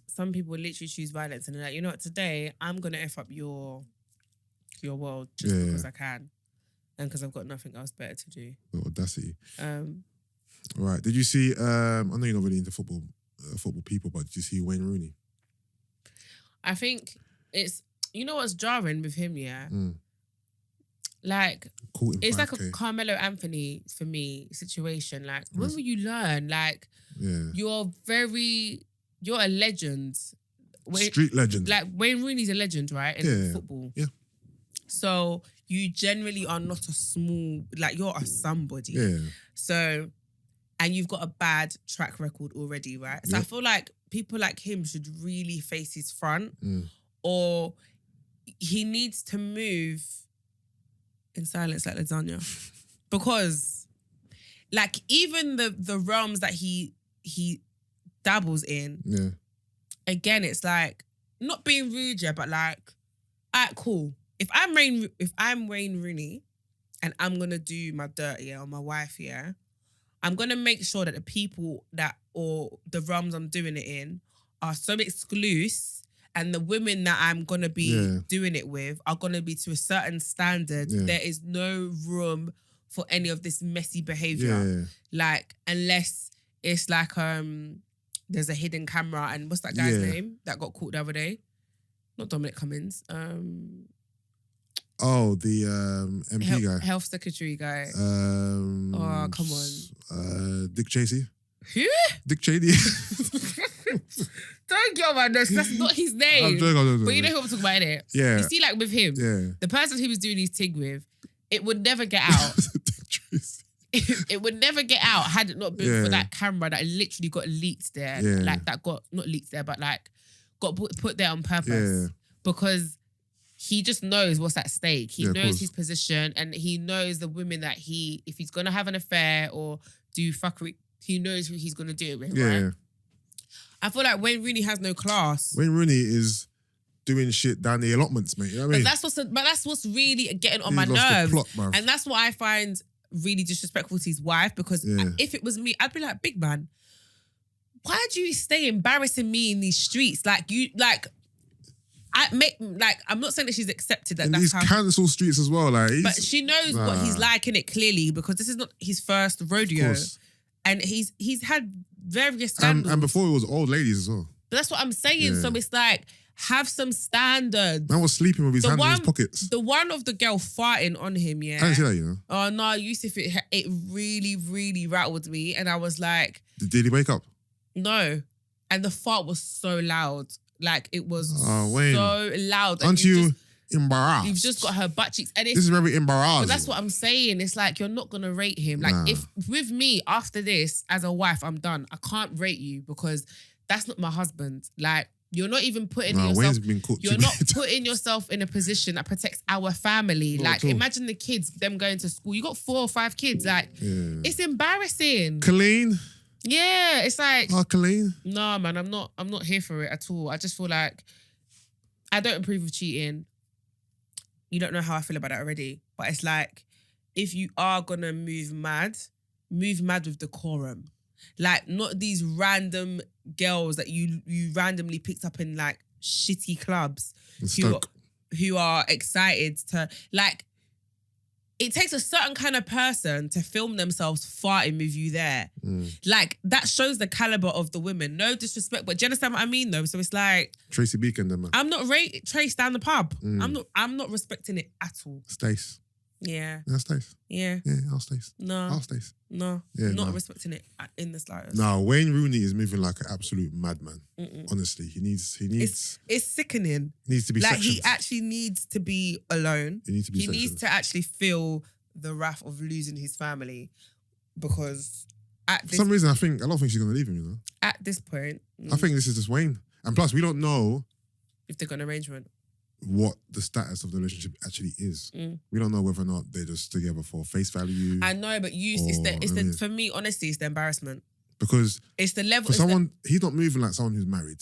[SPEAKER 1] some people literally choose violence and they're like, you know what, today I'm gonna F up your world just because I can. And because I've got nothing else better to do.
[SPEAKER 2] The audacity.
[SPEAKER 1] Um,
[SPEAKER 2] Right. Did you see, I know you're not really into football people, but did you see Wayne Rooney?
[SPEAKER 1] I think it's, you know what's jarring with him, yeah? Like,
[SPEAKER 2] Caught in
[SPEAKER 1] it's like a
[SPEAKER 2] 5K.
[SPEAKER 1] Carmelo Anthony, for me, situation. Like, when
[SPEAKER 2] Yes.
[SPEAKER 1] will you learn? Like,
[SPEAKER 2] Yeah.
[SPEAKER 1] you're a legend.
[SPEAKER 2] Street legend.
[SPEAKER 1] Like, Wayne Rooney's a legend, right? In football.
[SPEAKER 2] Yeah.
[SPEAKER 1] So, you generally are not a small, like, you're a somebody.
[SPEAKER 2] Yeah.
[SPEAKER 1] So, and you've got a bad track record already, right? So I feel like people like him should really face his front, or he needs to move in silence like lasagna. Because like even the realms that he dabbles in, again, it's like not being rude, but like, alright, cool. If I'm Wayne Rooney and I'm gonna do my dirt, on my wife, I'm going to make sure that the people or the realms I'm doing it in are so exclusive, and the women that I'm going to be doing it with are going to be to a certain standard. There is no room for any of this messy behavior. Like, unless it's like, there's a hidden camera, and what's that guy's name that got caught the other day? Not Dominic Cummings.
[SPEAKER 2] Oh, the MP guy.
[SPEAKER 1] Health secretary guy.
[SPEAKER 2] Oh,
[SPEAKER 1] come on.
[SPEAKER 2] Dick Cheney.
[SPEAKER 1] Who?
[SPEAKER 2] Dick Cheney.
[SPEAKER 1] Don't get on my nerves. That's not his name.
[SPEAKER 2] I'm joking.
[SPEAKER 1] But you know who I'm talking about, innit?
[SPEAKER 2] Yeah.
[SPEAKER 1] You see, like with him, the person he was doing his thing with, it would never get out.
[SPEAKER 2] Dick Tracy.
[SPEAKER 1] It would never get out had it not been for that camera that literally got leaked there. Like that got, not leaked there, but like got put there on purpose. Because he just knows what's at stake. He knows his position, and he knows the women that if he's going to have an affair or do fuckery, he knows who he's going to do it with, right? I feel like Wayne Rooney has no class.
[SPEAKER 2] Wayne Rooney is doing shit down the allotments, mate. You know what I mean?
[SPEAKER 1] But that's what's really getting on
[SPEAKER 2] He's
[SPEAKER 1] my
[SPEAKER 2] lost the
[SPEAKER 1] nerves.
[SPEAKER 2] plot, bruv.
[SPEAKER 1] And that's what I find really disrespectful to his wife, because if it was me, I'd be like, big man, why do you stay embarrassing me in these streets? Like, I'm not saying that she's accepted that.
[SPEAKER 2] In
[SPEAKER 1] That's
[SPEAKER 2] these
[SPEAKER 1] how.
[SPEAKER 2] cancel streets as well, like.
[SPEAKER 1] But she knows what he's like in it clearly because this is not his first rodeo, and he's had various scandals.
[SPEAKER 2] And before it was old ladies as well.
[SPEAKER 1] But that's what I'm saying. So it's like, have some standards.
[SPEAKER 2] Man was sleeping with his hand in his pockets.
[SPEAKER 1] The one of the girl farting on him, yeah.
[SPEAKER 2] I didn't see that, you know.
[SPEAKER 1] Oh no, Yusuff, it really, really rattled me, and I was like,
[SPEAKER 2] Did he wake up?
[SPEAKER 1] No, and the fart was so loud, like it was
[SPEAKER 2] Wayne,
[SPEAKER 1] so loud.
[SPEAKER 2] Aren't you embarrassed?
[SPEAKER 1] You've just got her butt cheeks, and
[SPEAKER 2] this is very embarrassing.
[SPEAKER 1] But that's what I'm saying. It's like you're not gonna rate him. Like if with me after this, as a wife, I'm done. I can't rate you because that's not my husband. Like. You're not even putting yourself.
[SPEAKER 2] Wayne's been cooked.
[SPEAKER 1] You're not putting yourself in a position that protects our family. Like, imagine the kids, them going to school. You got 4 or 5 kids. Like, it's embarrassing.
[SPEAKER 2] Colleen.
[SPEAKER 1] Yeah, it's like.
[SPEAKER 2] Oh, Colleen.
[SPEAKER 1] No, man, I'm not here for it at all. I just feel like I don't approve of cheating. You don't know how I feel about that already. But it's like, if you are gonna move mad with decorum. Like, not these random girls that you randomly picked up in like shitty clubs who are excited to, like, it takes a certain kind of person to film themselves farting with you there. Like, that shows the caliber of the women. No disrespect, but do you understand what I mean though? So it's like
[SPEAKER 2] Tracy Beacon, them man.
[SPEAKER 1] I'm not Trace down the pub. I'm not respecting it at all.
[SPEAKER 2] Stace.
[SPEAKER 1] Yeah.
[SPEAKER 2] Yeah, Stace.
[SPEAKER 1] Yeah.
[SPEAKER 2] Yeah, I'll Stace.
[SPEAKER 1] No.
[SPEAKER 2] I'll Stace.
[SPEAKER 1] No.
[SPEAKER 2] Yeah,
[SPEAKER 1] not respecting it in the slightest.
[SPEAKER 2] No, Wayne Rooney is moving like an absolute madman. Honestly, he needs.
[SPEAKER 1] It's sickening.
[SPEAKER 2] Needs to be
[SPEAKER 1] like
[SPEAKER 2] sectioned.
[SPEAKER 1] he actually needs to be alone.
[SPEAKER 2] He needs to be.
[SPEAKER 1] He needs to actually feel the wrath of losing his family, because
[SPEAKER 2] for some reason I don't think she's gonna leave him. You know.
[SPEAKER 1] At this point,
[SPEAKER 2] I think this is just Wayne, and plus we don't know
[SPEAKER 1] if they've got an arrangement.
[SPEAKER 2] What the status of the relationship actually is. We don't know whether or not they're just together for face value.
[SPEAKER 1] I know, but for me, honestly, it's the embarrassment.
[SPEAKER 2] Because
[SPEAKER 1] it's the level
[SPEAKER 2] for someone, he's not moving like someone who's married.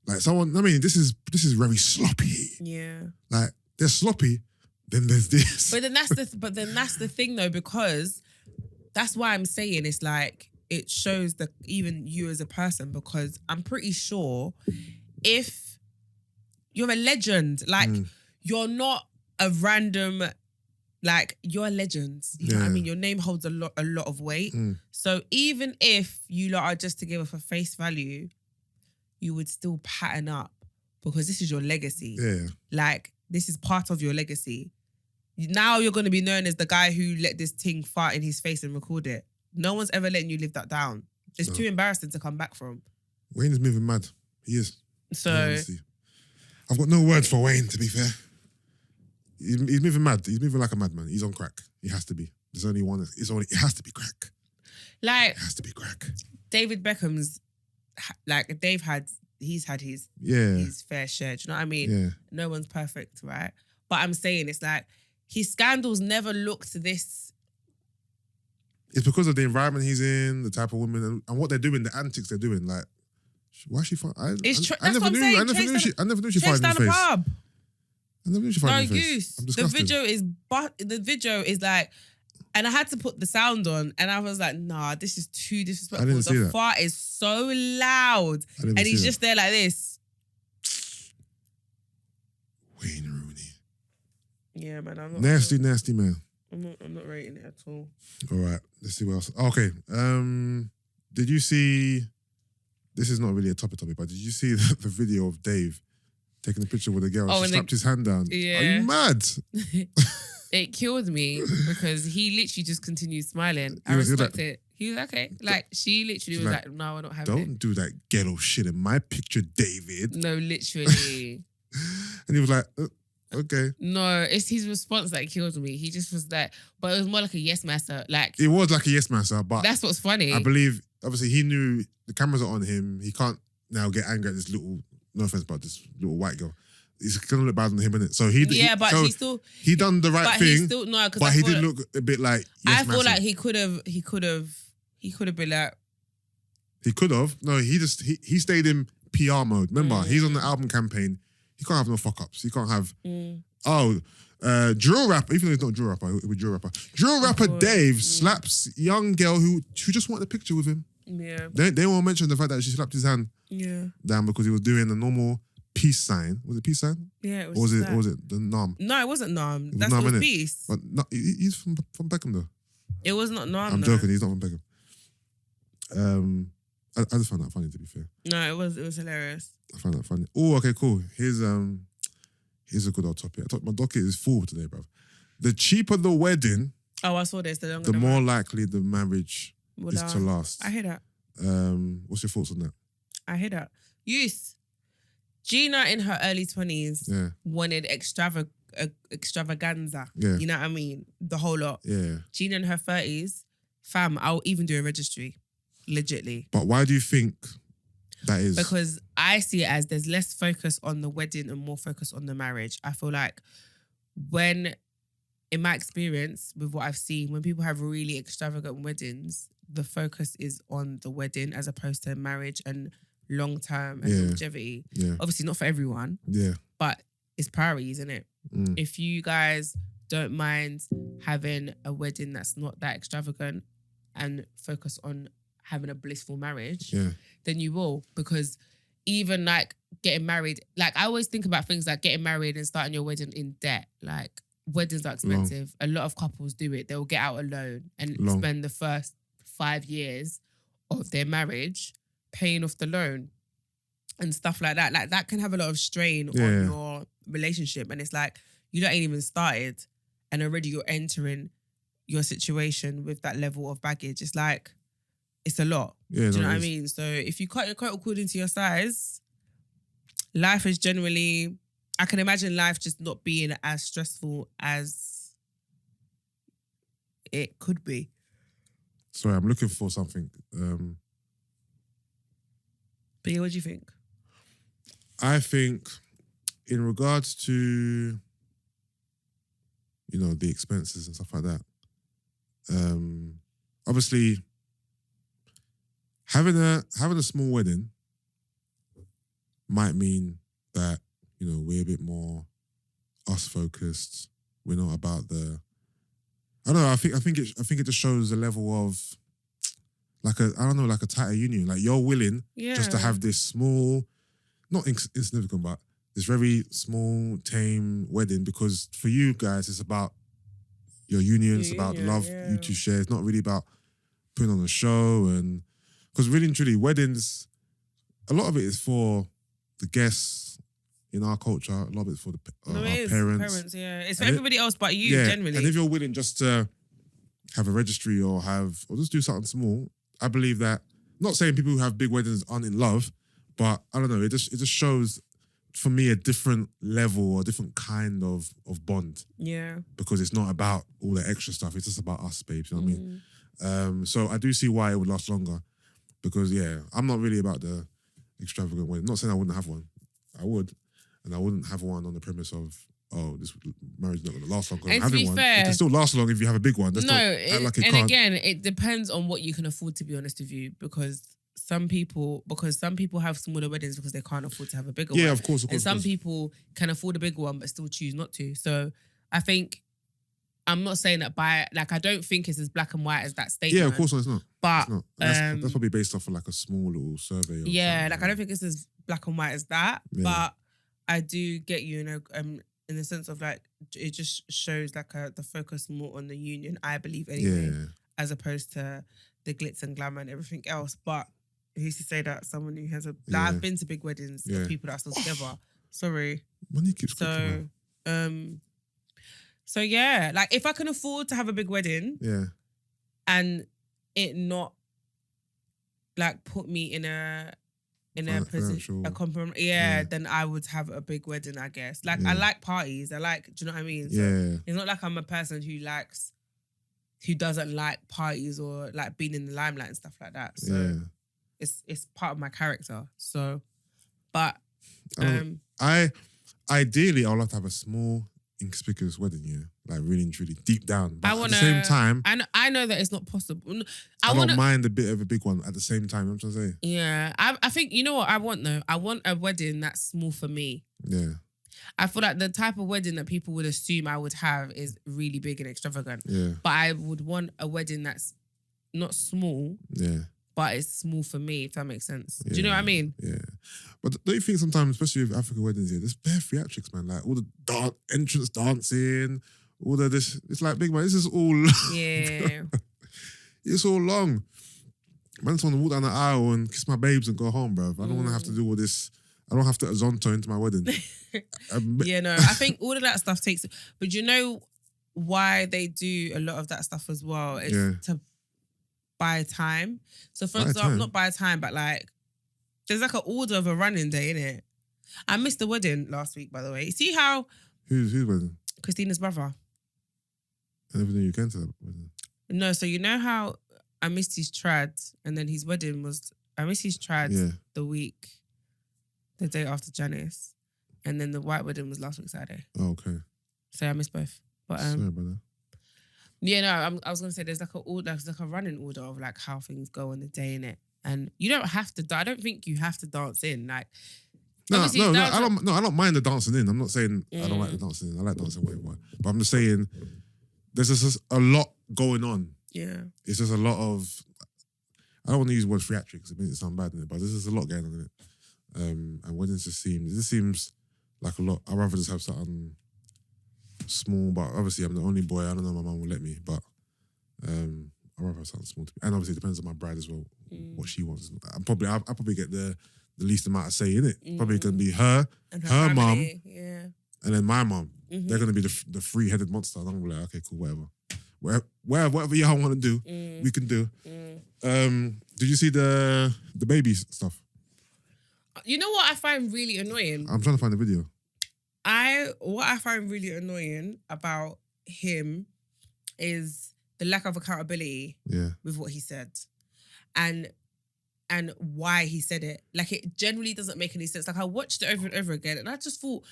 [SPEAKER 2] Like someone, I mean, this is very sloppy.
[SPEAKER 1] Yeah.
[SPEAKER 2] Like they're sloppy, then there's this.
[SPEAKER 1] But then that's the thing though, because that's why I'm saying it's like it shows that even you as a person, because I'm pretty sure if you're a legend. Like, you're not a random, like, you're a legend. You know what I mean? Your name holds a lot of weight. So even if you lot are just together for face value, you would still pattern up because this is your legacy.
[SPEAKER 2] Yeah.
[SPEAKER 1] Like, this is part of your legacy. Now you're going to be known as the guy who let this thing fart in his face and record it. No one's ever letting you live that down. It's too embarrassing to come back from.
[SPEAKER 2] Wayne is moving mad. He is.
[SPEAKER 1] So...
[SPEAKER 2] Yeah, I've got no words for Wayne, to be fair. He's moving mad. He's moving like a madman. He's on crack. He has to be. There's only one. It has to be crack.
[SPEAKER 1] Like,
[SPEAKER 2] it has to be crack.
[SPEAKER 1] David Beckham's, like, he's had his fair share. Do you know what I mean?
[SPEAKER 2] Yeah.
[SPEAKER 1] No one's perfect, right? But I'm saying it's like, his scandals never looked this.
[SPEAKER 2] It's because of the environment he's in, the type of women, and what they're doing, the antics they're doing. Like, why is she fine? I never knew she fired in his face.
[SPEAKER 1] Pub.
[SPEAKER 2] I never knew she fired in his
[SPEAKER 1] face.
[SPEAKER 2] I'm disgusted.
[SPEAKER 1] The video is like, and I had to put the sound on, and I was like, nah, this is too disrespectful.
[SPEAKER 2] I didn't see
[SPEAKER 1] the
[SPEAKER 2] that.
[SPEAKER 1] fart is so loud, and he's just there like this.
[SPEAKER 2] Wayne Rooney.
[SPEAKER 1] Yeah, man. I'm not
[SPEAKER 2] nasty man.
[SPEAKER 1] I'm not rating it at all.
[SPEAKER 2] All right, let's see what else. Okay. Did you see? This is not really a topic, but did you see the video of Dave taking a picture with a girl? She slapped his hand down.
[SPEAKER 1] Yeah.
[SPEAKER 2] Are you mad?
[SPEAKER 1] It killed me because he literally just continued smiling. I respect it. He was okay. Like, she literally was like, no, we're not having it.
[SPEAKER 2] Don't do that ghetto shit in my picture, David.
[SPEAKER 1] No, literally.
[SPEAKER 2] And he was like, okay.
[SPEAKER 1] No, it's his response that killed me. He just was like, but it was more like a yes master. Like,
[SPEAKER 2] it was like a yes master, but
[SPEAKER 1] that's what's funny.
[SPEAKER 2] I believe, obviously, he knew the cameras are on him. He can't now get angry at this little, no offense, but this little white girl. He's gonna look bad on him, innit? So he done the right thing. But he did look a bit like. Yes,
[SPEAKER 1] I feel like he could have been like.
[SPEAKER 2] He could have. No, he stayed in PR mode. Remember, he's on the album campaign. He can't have no fuck ups. He can't have. Drill rapper, even though he's not a drill rapper, it was drill rapper. Drill rapper Dave slaps young girl who just wanted a picture with him.
[SPEAKER 1] Yeah.
[SPEAKER 2] They won't mention the fact that she slapped his hand down because he was doing a normal peace sign. Was it peace sign?
[SPEAKER 1] Yeah, it was.
[SPEAKER 2] Or was it?
[SPEAKER 1] that.
[SPEAKER 2] Or was it the Nam?
[SPEAKER 1] No, it wasn't Nam.
[SPEAKER 2] It was
[SPEAKER 1] That's
[SPEAKER 2] Nam,
[SPEAKER 1] was
[SPEAKER 2] innit?
[SPEAKER 1] peace.
[SPEAKER 2] But no, he's from Beckham though.
[SPEAKER 1] It was not Nam.
[SPEAKER 2] I'm
[SPEAKER 1] no.
[SPEAKER 2] joking. He's not from Beckham. I just found that funny, to be fair.
[SPEAKER 1] No, it was hilarious.
[SPEAKER 2] I found that funny. Oh, okay, cool. Here's a good old topic. My docket is full today, bruv. The cheaper the wedding,
[SPEAKER 1] Oh, I saw this. The longer
[SPEAKER 2] the more likely the marriage is to last.
[SPEAKER 1] I hear that.
[SPEAKER 2] What's your thoughts on that?
[SPEAKER 1] I hear that. Gina in her early 20s
[SPEAKER 2] Yeah,
[SPEAKER 1] wanted extravaganza.
[SPEAKER 2] Yeah.
[SPEAKER 1] You know what I mean? The whole lot.
[SPEAKER 2] yeah.
[SPEAKER 1] Gina in her 30s, fam, I'll even do a registry. Legitly.
[SPEAKER 2] But why do you think that is?
[SPEAKER 1] Because I see it as there's less focus on the wedding and more focus on the marriage. I feel like when, in my experience with what I've seen, when people have really extravagant weddings, the focus is on the wedding as opposed to marriage and long term and longevity.
[SPEAKER 2] Yeah,
[SPEAKER 1] Obviously not for everyone,
[SPEAKER 2] yeah.
[SPEAKER 1] but it's priorities, isn't it?
[SPEAKER 2] Mm.
[SPEAKER 1] If you guys don't mind having a wedding that's not that extravagant and focus on having a blissful marriage,
[SPEAKER 2] Yeah,
[SPEAKER 1] then you will. Because even like getting married, like I always think about things like getting married and starting your wedding in debt. Like weddings are expensive. A lot of couples do it. They'll get out a loan and spend the first 5 years of their marriage paying off the loan and stuff like that. Like that can have a lot of strain on your relationship. And it's like, you ain't even started and already you're entering your situation with that level of baggage. It's like, it's a lot.
[SPEAKER 2] yeah.
[SPEAKER 1] Do you know what I mean? So if you cut your coat according to your size, life is generally, I can imagine life just not being as stressful as it could be.
[SPEAKER 2] Sorry, I'm looking for something.
[SPEAKER 1] But yeah, what do you think?
[SPEAKER 2] I think in regards to, the expenses and stuff like that, obviously having a small wedding might mean that, we're a bit more us focused. We're not about I don't know, I think it just shows a level of like a tighter union. Like you're willing just to have this small, not insignificant, but this very small, tame wedding because for you guys, it's about your union, it's about the love you two share. It's not really about putting on a show and because really and truly, weddings, a lot of it is for the guests in our culture. A lot of it is for our parents.
[SPEAKER 1] Yeah. It's for everybody else but you, generally.
[SPEAKER 2] And if you're willing just to have a registry or just do something small, I believe that, not saying people who have big weddings aren't in love, but I don't know, it just shows for me a different level or a different kind of bond.
[SPEAKER 1] Yeah.
[SPEAKER 2] Because it's not about all the extra stuff, it's just about us, babes, you know what I mean? So I do see why it would last longer. Because I'm not really about the extravagant wedding. Not saying I wouldn't have one. I would. And I wouldn't have one on the premise of, this marriage is not going to last long.
[SPEAKER 1] And to be fair,
[SPEAKER 2] it can still last long if you have a big one.
[SPEAKER 1] Again, it depends on what you can afford, to be honest with you, because some people have smaller weddings because they can't afford to have a bigger one.
[SPEAKER 2] Yeah, of course.
[SPEAKER 1] And some people can afford a bigger one but still choose not to. So I think, I'm not saying that I don't think it's as black and white as that statement.
[SPEAKER 2] Yeah, of course it's not.
[SPEAKER 1] But
[SPEAKER 2] it's not. That's probably based off of like a small little survey.
[SPEAKER 1] I don't think it's as black and white as that. Yeah. But I do get you, in the sense of like, it just shows like the focus more on the union, I believe anyway, as opposed to the glitz and glamour and everything else. But who's to say that someone who has I've been to big weddings of people that are still together. Sorry.
[SPEAKER 2] Money keeps cooking,
[SPEAKER 1] So yeah, like if I can afford to have a big wedding, and it not like put me in a position, a compromise, then I would have a big wedding, I guess. Like I like parties, do you know what I mean? So it's not like I'm a person who doesn't like parties or like being in the limelight and stuff like that. So it's part of my character. So, but
[SPEAKER 2] ideally, I would love to have a small, inconspicuous wedding, like really and truly deep down. But at the same time,
[SPEAKER 1] I know that it's not possible.
[SPEAKER 2] I don't mind a bit of a big one at the same time. You know what I'm trying to say?
[SPEAKER 1] Yeah, I think you know what I want though. I want a wedding that's small for me.
[SPEAKER 2] Yeah.
[SPEAKER 1] I feel like the type of wedding that people would assume I would have is really big and extravagant.
[SPEAKER 2] Yeah.
[SPEAKER 1] But I would want a wedding that's not small.
[SPEAKER 2] Yeah.
[SPEAKER 1] but it's small for me, if that makes sense. Do you know what I mean?
[SPEAKER 2] Yeah. But don't you think sometimes, especially with African weddings here, there's bare theatrics, man. Like all the entrance dancing, all of this. It's like, big man, this is all...
[SPEAKER 1] Yeah.
[SPEAKER 2] It's all long. Man, I just want to walk down the aisle and kiss my babes and go home, bruv. I don't want to have to do all this. I don't have to azonto into my wedding.
[SPEAKER 1] Yeah, no. I think all of that stuff takes... But you know why they do a lot of that stuff as well? It's to buy time. So for example, not buy time, but like, there's like an order of a running day, innit? I missed the wedding last week, by the way. See how...
[SPEAKER 2] Who's wedding?
[SPEAKER 1] Christina's brother.
[SPEAKER 2] I never knew you came to that wedding.
[SPEAKER 1] No, so you know how I missed his trad and then his wedding was... I missed his trad the day after Janice. And then the white wedding was last week Saturday.
[SPEAKER 2] Oh, okay.
[SPEAKER 1] So I missed both. But
[SPEAKER 2] sorry, brother.
[SPEAKER 1] Yeah, no, I was gonna say there's like a running order of like how things go on the day in it, and you don't have to. I don't think you have to dance in. Like,
[SPEAKER 2] no, I don't mind the dancing in. I'm not saying I don't like the dancing in. I like dancing way more. But I'm just saying there's just a lot going on.
[SPEAKER 1] Yeah,
[SPEAKER 2] it's just a lot of. I don't want to use the word theatrics. It makes it sound bad in it, but there's just a lot going on in it. And weddings just seems like a lot. I'd rather just have something small, but obviously I'm the only boy. I don't know if my mum will let me, but I'd rather have something small. And obviously it depends on my bride as well, what she wants. I'll probably get the least amount of say in it. Probably going to be her mum, and then my mum. They're going to be the three-headed monster. And I'm going to be like, okay, cool, whatever y'all want to do, we can do. Did you see the baby stuff?
[SPEAKER 1] You know what I find really annoying?
[SPEAKER 2] I'm trying to find the video.
[SPEAKER 1] What I find really annoying about him is the lack of accountability with what he said. And why he said it. Like, it generally doesn't make any sense. Like, I watched it over and over again and I just thought,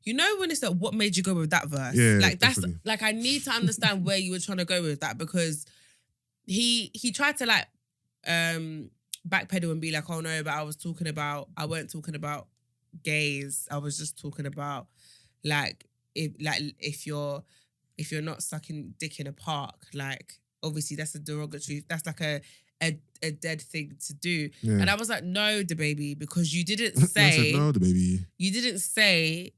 [SPEAKER 1] you know when it's like, what made you go with that verse?
[SPEAKER 2] Yeah,
[SPEAKER 1] like, that's
[SPEAKER 2] definitely.
[SPEAKER 1] like, I need to understand where you were trying to go with that, because he tried to like backpedal and be like, oh no, but I weren't talking about gays. I was just talking about if you're not sucking dick in a park, like obviously that's a derogatory, that's like a dead thing to do. Yeah. And I was like, no, the baby, because you didn't say
[SPEAKER 2] I said, no, the baby.
[SPEAKER 1] You didn't say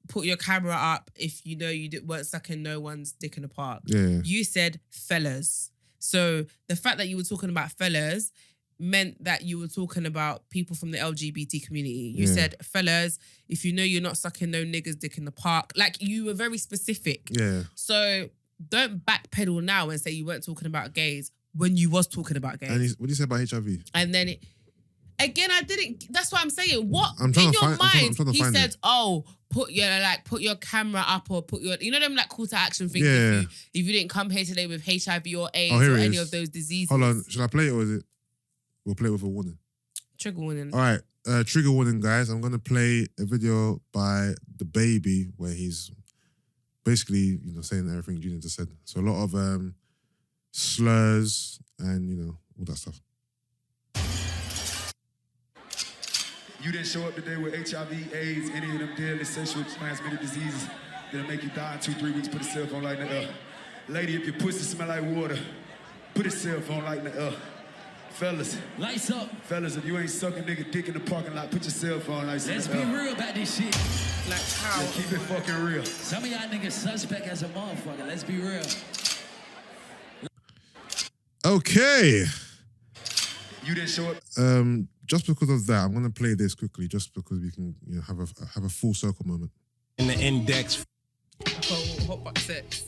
[SPEAKER 1] put your camera up if you know you weren't sucking no one's dick in the park.
[SPEAKER 2] Yeah.
[SPEAKER 1] You said fellas. So the fact that you were talking about fellas meant that you were talking about people from the LGBT community. You said, fellas, if you know you're not sucking no niggas dick in the park. Like, you were very specific.
[SPEAKER 2] Yeah.
[SPEAKER 1] So don't backpedal now and say you weren't talking about gays when you was talking about gays.
[SPEAKER 2] And what did you say about HIV?
[SPEAKER 1] And then again, I didn't. That's what I'm saying. What
[SPEAKER 2] in your
[SPEAKER 1] mind? He said, "Oh, put your camera up, or put your, you know them like call to action things.
[SPEAKER 2] Yeah.
[SPEAKER 1] If you didn't come here today with HIV or AIDS or any of those diseases."
[SPEAKER 2] Hold on, should I play it or is it? We'll play it with a warning.
[SPEAKER 1] Trigger warning.
[SPEAKER 2] All right, trigger warning, guys. I'm gonna play a video by the baby where he's basically, saying everything Gina just said. So a lot of slurs and all that stuff.
[SPEAKER 5] You didn't show up today with HIV, AIDS, any of them deadly sexually transmitted diseases that'll make you die in 2-3 weeks. Put a cell phone light in the air. Lady, if your pussy smell like water, put a cell phone light in the air. Fellas.
[SPEAKER 3] Lights up.
[SPEAKER 5] Fellas, if you ain't sucking nigga dick in the parking lot, put your cell phone lights in the air.
[SPEAKER 3] Let's be real about this shit.
[SPEAKER 1] Like how?
[SPEAKER 5] Yeah, keep it fucking real.
[SPEAKER 3] Some of y'all niggas suspect as a motherfucker. Let's be real.
[SPEAKER 2] Okay.
[SPEAKER 5] You didn't show up.
[SPEAKER 2] Just because of that, I'm gonna play this quickly, just because we can have a full circle moment.
[SPEAKER 6] In the index.
[SPEAKER 1] Hot butt sex.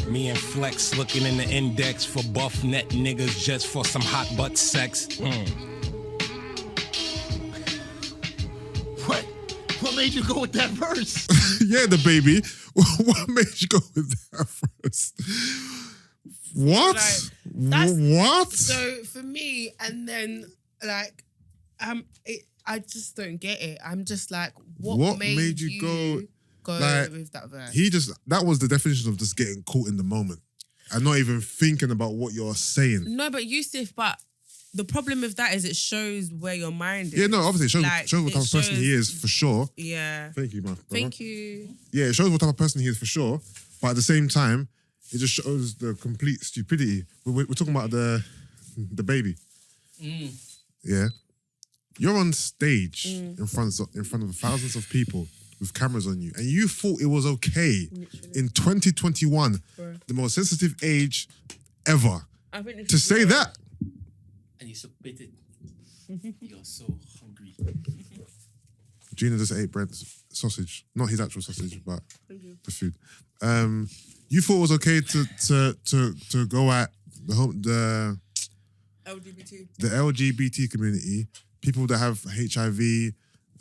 [SPEAKER 6] Me and Flex looking in the index for buff net niggas just for some hot butt sex.
[SPEAKER 7] What made you go with that verse?
[SPEAKER 2] Yeah, the baby. What made you go with that verse? What? What?
[SPEAKER 1] So for me, and then like, I just don't get it. I'm just like, what made you go like, with that verse?
[SPEAKER 2] That was the definition of just getting caught in the moment and not even thinking about what you're saying.
[SPEAKER 1] No, but Yusuff, but the problem with that is it shows where your mind is.
[SPEAKER 2] Yeah, no, obviously it shows what type of person he is for sure.
[SPEAKER 1] Yeah.
[SPEAKER 2] Thank you, man.
[SPEAKER 1] Thank you.
[SPEAKER 2] Yeah, it shows what type of person he is for sure. But at the same time, it just shows the complete stupidity. We're talking about the baby. Yeah. You're on stage in front of thousands of people with cameras on you, and you thought it was okay in 2021, the most sensitive age ever, to say that.
[SPEAKER 4] And you submit it. You're so hungry.
[SPEAKER 2] Gina just ate Brent's sausage, not his actual sausage, but the food. You thought it was okay to go at the LGBT community, people that have HIV,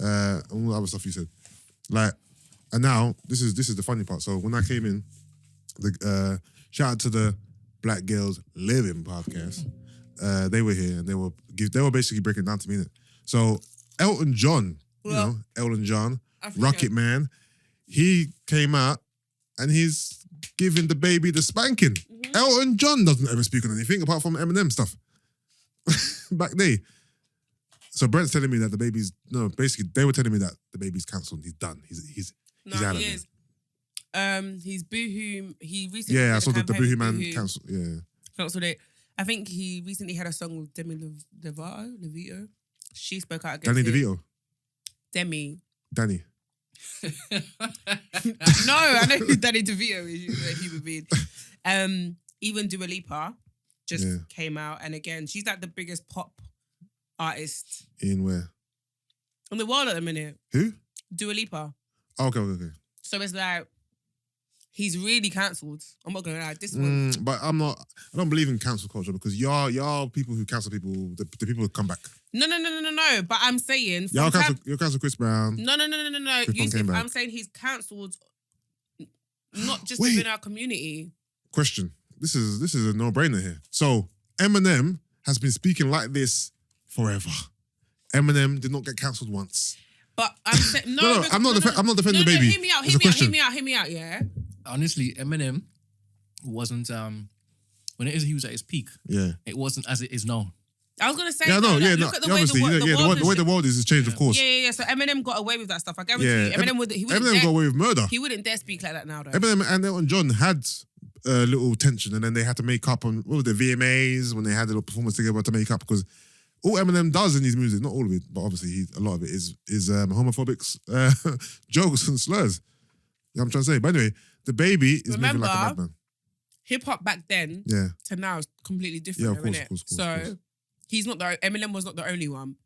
[SPEAKER 2] and all the other stuff you said. Like, and now this is the funny part. So when I came in, the shout out to the Black Girls Living podcast. They were here and they were basically breaking down to me. So Elton John, Elton John, Rocket Man, he came out and he's giving the baby the spanking. Elton John doesn't ever speak on anything apart from Eminem stuff. Back then. So Brent's telling me that the baby's basically they were telling me that the baby's cancelled. He's done. He's out of it.
[SPEAKER 1] He's Boohoo. He recently
[SPEAKER 2] I saw the Boohoo man cancelled. Yeah,
[SPEAKER 1] cancelled it. I think he recently had a song with Demi Lovato. She spoke out against
[SPEAKER 2] Danny DeVito.
[SPEAKER 1] Danny. No, I know who Danny DeVito is. He's a human being. Even Dua Lipa just came out, and again, she's like the biggest pop artist
[SPEAKER 2] in where?
[SPEAKER 1] In the world at the minute.
[SPEAKER 2] Who?
[SPEAKER 1] Dua Lipa.
[SPEAKER 2] Oh, okay.
[SPEAKER 1] So it's like he's really cancelled. I'm not gonna lie. This one,
[SPEAKER 2] but I don't believe in cancel culture because y'all people who cancel people, the people who come back.
[SPEAKER 1] No. But I'm saying
[SPEAKER 2] y'all cancel Chris Brown.
[SPEAKER 1] No. Yusuff, I'm saying he's cancelled, not just within our community.
[SPEAKER 2] Question. This is a no-brainer here. So Eminem has been speaking like this forever. Eminem did not get cancelled once.
[SPEAKER 1] But I'm saying
[SPEAKER 2] I'm not defending the baby.
[SPEAKER 1] Hear me out. Yeah.
[SPEAKER 4] Honestly, Eminem wasn't when he was at his peak.
[SPEAKER 2] Yeah.
[SPEAKER 4] It wasn't as it is now.
[SPEAKER 1] I was gonna say.
[SPEAKER 2] Look at the way the world is changed, of course.
[SPEAKER 1] Yeah. So Eminem got away with that stuff. I guarantee you. Eminem
[SPEAKER 2] got away with murder.
[SPEAKER 1] He wouldn't dare speak like that now, though.
[SPEAKER 2] Eminem and Elton John had a little tension, and then they had to make up on what was the VMAs when they had a little performance together to make up because all Eminem does in his music, not all of it, but obviously a lot of it is homophobic jokes and slurs. You know what I'm trying to say? But anyway, the baby is moving like a madman.
[SPEAKER 1] Hip hop back then to now is completely different. Yeah, of course. So he's not Eminem was not the only one.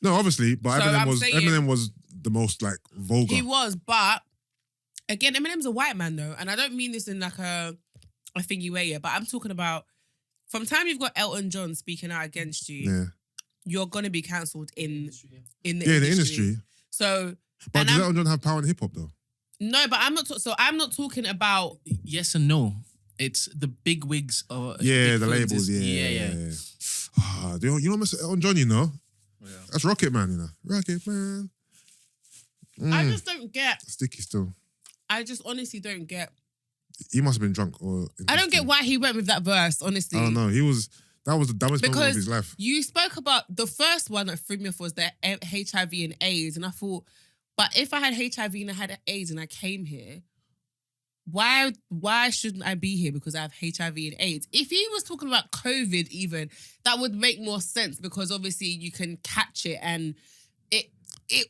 [SPEAKER 2] No, obviously, but Eminem was the most like vulgar.
[SPEAKER 1] He was, but again, Eminem's a white man though, and I don't mean this in like a thingy way, but I'm talking about from time you've got Elton John speaking out against you, you're gonna be cancelled in the industry. So,
[SPEAKER 2] but does Elton John have power in hip hop though?
[SPEAKER 1] No, but I'm not. So I'm not talking about
[SPEAKER 4] yes and no. It's the big wigs or
[SPEAKER 2] the labels. Yeah. You know Mr. Elton John, you know? Yeah. That's Rocket Man, you know. Rocket Man.
[SPEAKER 1] I just don't get.
[SPEAKER 2] Sticky still.
[SPEAKER 1] I just honestly don't get.
[SPEAKER 2] He must have been drunk or.
[SPEAKER 1] I don't get why he went with that verse. Honestly,
[SPEAKER 2] I don't know. That was the dumbest moment of his life.
[SPEAKER 1] You spoke about the first one that threw me off was the HIV and AIDS, and I thought, but if I had HIV and I had AIDS and I came here, why shouldn't I be here because I have HIV and AIDS? If he was talking about COVID even, that would make more sense because obviously you can catch it and I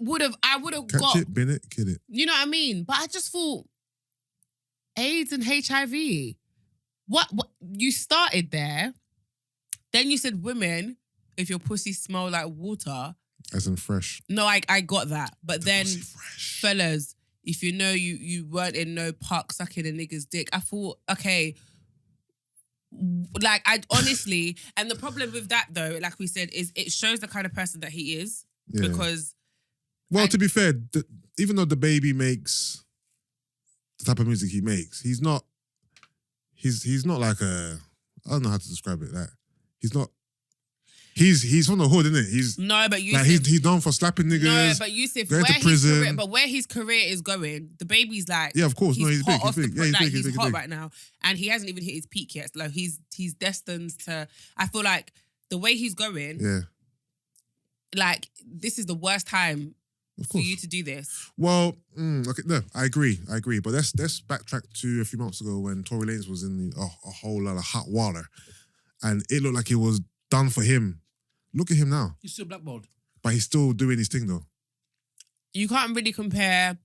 [SPEAKER 1] would have got...
[SPEAKER 2] Catch it, bin it, kid it.
[SPEAKER 1] You know what I mean? But I just thought, AIDS and HIV, what you started there, then you said women, if your pussy smell like water...
[SPEAKER 2] As in fresh.
[SPEAKER 1] No, I got that. But then, fellas... If you know you weren't in no park sucking a nigga's dick, I thought, okay, like I honestly, and the problem with that though, like we said, is it shows the kind of person that he is because.
[SPEAKER 2] Well, to be fair, even though the baby makes the type of music he makes, he's not like I don't know how to describe it. Like he's not. He's from the hood, isn't it?
[SPEAKER 1] No, but Yusuff...
[SPEAKER 2] Like he's known for slapping niggas.
[SPEAKER 1] No, but Yusuff, where his career is going, the baby's like...
[SPEAKER 2] Yeah, of course. No, he's big.
[SPEAKER 1] He's hot right now. And he hasn't even hit his peak yet. Like, he's destined to... I feel like the way he's going...
[SPEAKER 2] Yeah.
[SPEAKER 1] Like, this is the worst time for you to do this.
[SPEAKER 2] Well, okay, no, I agree. But let's backtrack to a few months ago when Tory Lanez was in a whole lot of hot water. And it looked like it was done for him. Look at him now.
[SPEAKER 4] He's still blackballed.
[SPEAKER 2] But he's still doing his thing though.
[SPEAKER 1] You can't really compare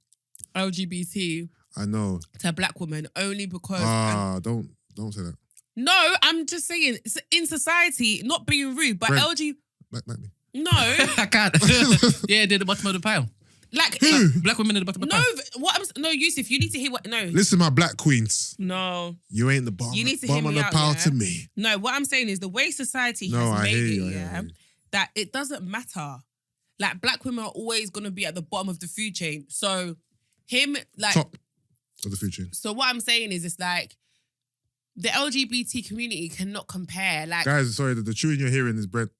[SPEAKER 1] LGBT
[SPEAKER 2] I know.
[SPEAKER 1] to a black woman only because...
[SPEAKER 2] Don't say that.
[SPEAKER 1] No, I'm just saying, in society, not being rude, but
[SPEAKER 2] Brent. Like me.
[SPEAKER 1] No.
[SPEAKER 4] I can't. Yeah, they're the bottom of the pile.
[SPEAKER 1] Like...
[SPEAKER 4] Black women at the bottom of the
[SPEAKER 1] No,
[SPEAKER 4] pile.
[SPEAKER 1] no, Yusuff, you need to hear what... No.
[SPEAKER 2] Listen, my black queens.
[SPEAKER 1] No.
[SPEAKER 2] You ain't the bottom,
[SPEAKER 1] You need to hear
[SPEAKER 2] bottom of
[SPEAKER 1] me
[SPEAKER 2] the
[SPEAKER 1] out,
[SPEAKER 2] pile
[SPEAKER 1] yeah?
[SPEAKER 2] to me.
[SPEAKER 1] No, what I'm saying is the way society
[SPEAKER 2] No,
[SPEAKER 1] has
[SPEAKER 2] I
[SPEAKER 1] made
[SPEAKER 2] hear
[SPEAKER 1] it,
[SPEAKER 2] you, I hear
[SPEAKER 1] yeah,
[SPEAKER 2] you.
[SPEAKER 1] that it doesn't matter. Like, black women are always going to be at the bottom of the food chain. So, him, like...
[SPEAKER 2] Top of the food chain.
[SPEAKER 1] So, what I'm saying is, it's like, the LGBT community cannot compare. Like...
[SPEAKER 2] Guys, sorry, the chewing you're hearing is Brent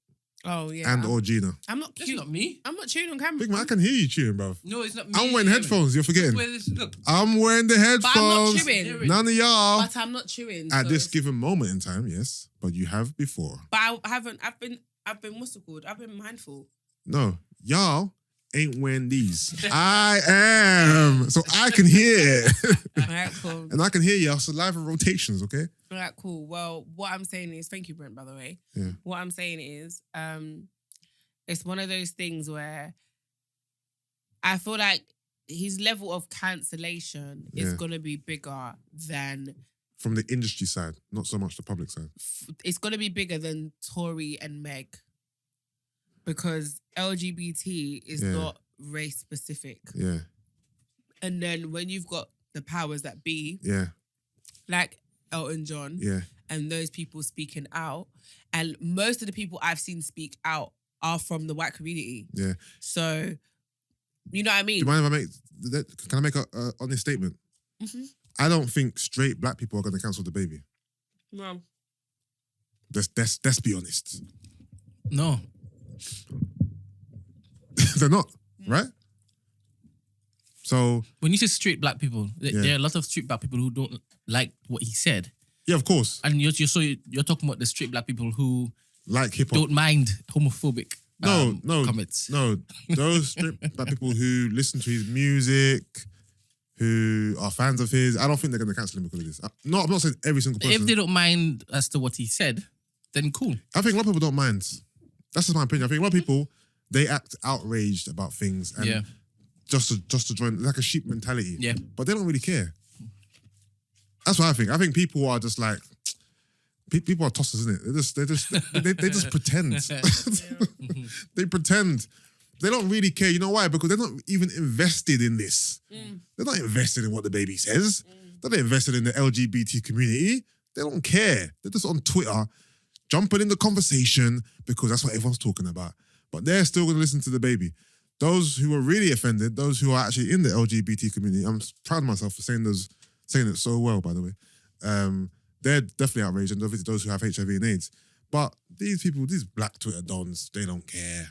[SPEAKER 1] Oh, yeah.
[SPEAKER 2] and or Gina.
[SPEAKER 1] I'm not
[SPEAKER 4] That's
[SPEAKER 1] cute.
[SPEAKER 4] not me.
[SPEAKER 1] I'm not chewing on camera.
[SPEAKER 2] Big man, I can hear you chewing, bro.
[SPEAKER 4] No, it's not me.
[SPEAKER 2] I'm wearing headphones, you're forgetting.
[SPEAKER 4] Look.
[SPEAKER 2] I'm wearing the
[SPEAKER 1] But I'm not
[SPEAKER 2] headphones.
[SPEAKER 1] chewing.
[SPEAKER 2] None of y'all.
[SPEAKER 1] But I'm not chewing.
[SPEAKER 2] At
[SPEAKER 1] so
[SPEAKER 2] this
[SPEAKER 1] it's-
[SPEAKER 2] given moment in time, yes. But you have before.
[SPEAKER 1] But I haven't... I've been, what's it called? I've been mindful.
[SPEAKER 2] No, y'all ain't wearing these. I am. So I can hear.
[SPEAKER 1] All right, cool.
[SPEAKER 2] And I can hear y'all saliva rotations, okay?
[SPEAKER 1] All right, cool. Well, what I'm saying is... Thank you, Brent, by the way.
[SPEAKER 2] Yeah.
[SPEAKER 1] What I'm saying is... it's one of those things where I feel like his level of cancellation is
[SPEAKER 2] Yeah.
[SPEAKER 1] going to be bigger than...
[SPEAKER 2] From the industry side, not so much the public side.
[SPEAKER 1] It's going to be bigger than Tory and Meg. Because LGBT is
[SPEAKER 2] Yeah.
[SPEAKER 1] not race specific.
[SPEAKER 2] Yeah,
[SPEAKER 1] And then when you've got the powers that be,
[SPEAKER 2] yeah,
[SPEAKER 1] like Elton John,
[SPEAKER 2] yeah.
[SPEAKER 1] and those people speaking out, and most of the people I've seen speak out are from the white community.
[SPEAKER 2] Yeah.
[SPEAKER 1] So, you know what I
[SPEAKER 2] Do
[SPEAKER 1] mean?
[SPEAKER 2] you mind if I make... Can I make a honest statement?
[SPEAKER 1] Mhm.
[SPEAKER 2] I don't think straight black people are going to cancel the baby.
[SPEAKER 1] Well,
[SPEAKER 2] Let's be honest.
[SPEAKER 4] No.
[SPEAKER 2] They're not, right? So,
[SPEAKER 4] When you say straight black people,
[SPEAKER 2] Yeah.
[SPEAKER 4] there are a lot of straight black people who don't like what he said.
[SPEAKER 2] yeah, of course.
[SPEAKER 4] And you're talking about the straight black people who
[SPEAKER 2] Like hip hop.
[SPEAKER 4] don't mind homophobic
[SPEAKER 2] No,
[SPEAKER 4] comments.
[SPEAKER 2] no. Those straight black people who listen to his music, who are fans of his, I don't think they're going to cancel him because of this. I'm not saying every single person.
[SPEAKER 4] If they don't mind as to what he said, then cool.
[SPEAKER 2] I think a lot of people don't mind. That's just my opinion. I think a lot of people, they act outraged about things and
[SPEAKER 4] Yeah.
[SPEAKER 2] just to join, like a sheep mentality.
[SPEAKER 4] Yeah.
[SPEAKER 2] But they don't really care. That's what I think. I think people are just like, people are tossers, isn't it? They just pretend. They pretend. They don't really care. You know why? Because they're not even invested in this. They're not invested in what the baby says. They're not invested in the LGBT community. They don't care. They're just on Twitter, jumping in the conversation because that's what everyone's talking about. But they're still going to listen to the baby. Those who are really offended, those who are actually in the LGBT community, I'm proud of myself for saying it so well, by the way. They're definitely outraged, and obviously those who have HIV and AIDS. But these people, these black Twitter dons, they don't care.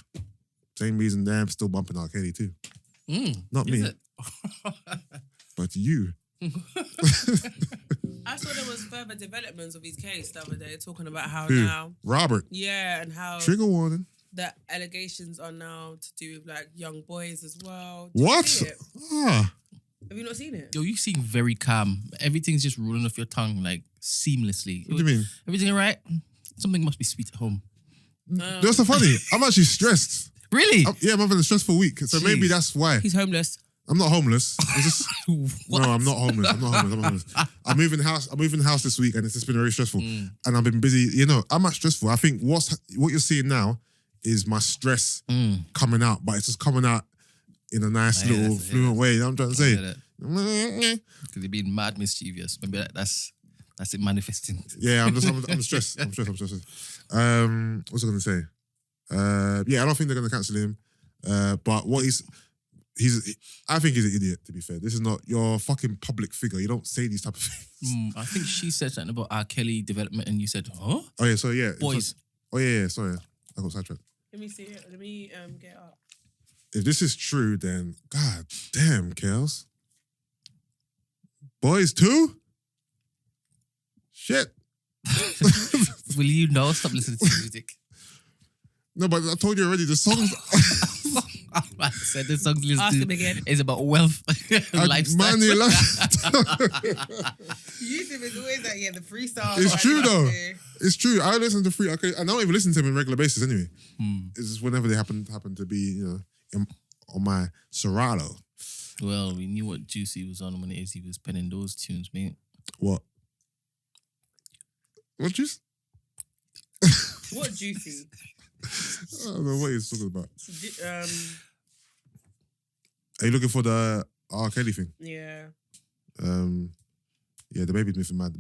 [SPEAKER 2] Same reason they're still bumping R. Kelly too. Not me,
[SPEAKER 4] Is it?
[SPEAKER 2] but you.
[SPEAKER 1] I saw there was further developments of his case the other day, talking about how
[SPEAKER 2] Who?
[SPEAKER 1] now,
[SPEAKER 2] Robert.
[SPEAKER 1] yeah, and how
[SPEAKER 2] Trigger warning.
[SPEAKER 1] the allegations are now to do with like young boys as well. Did you
[SPEAKER 2] What?
[SPEAKER 1] see it?
[SPEAKER 2] Ah,
[SPEAKER 1] Have you not seen it?
[SPEAKER 4] Yo, you seem very calm. Everything's just rolling off your tongue like seamlessly.
[SPEAKER 2] what do you mean?
[SPEAKER 4] Everything all right? Something must be sweet at home.
[SPEAKER 2] That's so funny. I'm actually stressed.
[SPEAKER 4] Really?
[SPEAKER 2] Yeah, I'm having a stressful week, so maybe
[SPEAKER 4] Jeez.
[SPEAKER 2] that's why.
[SPEAKER 1] He's homeless.
[SPEAKER 2] I'm not homeless. It's just no, I'm not homeless. I'm not homeless. I'm moving house this week, and it's just been very stressful. And I've been busy. You know, I'm not stressful. I think what you're seeing now is my stress coming out, but it's just coming out in a nice
[SPEAKER 4] I hear
[SPEAKER 2] little
[SPEAKER 4] that, I hear
[SPEAKER 2] fluent way. You know what I'm trying to say?
[SPEAKER 4] Because you're being mad mischievous. Maybe that's it manifesting.
[SPEAKER 2] Yeah, I'm stressed. I'm stressed. What's I gonna say? Yeah, I don't think they're gonna cancel him. But what I think he's an idiot, to be fair. This is not your fucking public figure. You don't say these type of things.
[SPEAKER 4] I think she said something about R. Kelly development, and you said, "Huh?"
[SPEAKER 2] Oh yeah, so yeah.
[SPEAKER 4] Boys.
[SPEAKER 2] Oh yeah, sorry. I got sidetracked.
[SPEAKER 1] Let me see it. Let me get it up.
[SPEAKER 2] If this is true, then god damn, Kels. Boys too? Shit.
[SPEAKER 4] Will you know? Stop listening to music.
[SPEAKER 2] No, but I told you already, the songs
[SPEAKER 4] I said the song's
[SPEAKER 1] Ask him
[SPEAKER 4] listening
[SPEAKER 1] again.
[SPEAKER 4] is about wealth, lifestyle.
[SPEAKER 2] Man,
[SPEAKER 1] Yusuff is always like, yeah, the freestyle.
[SPEAKER 2] It's true though. It's true. I listen to free. Okay, and I don't even listen to him on a regular basis anyway. It's just whenever they happen to be, you know, on my Serato.
[SPEAKER 4] Well, we knew what Juicy was on when it is he was penning those tunes, mate.
[SPEAKER 2] What? What juice?
[SPEAKER 1] What Juicy?
[SPEAKER 2] I don't know what he's talking about. Are you looking for the R. Kelly thing?
[SPEAKER 1] Yeah.
[SPEAKER 2] Yeah, the baby's moving mad.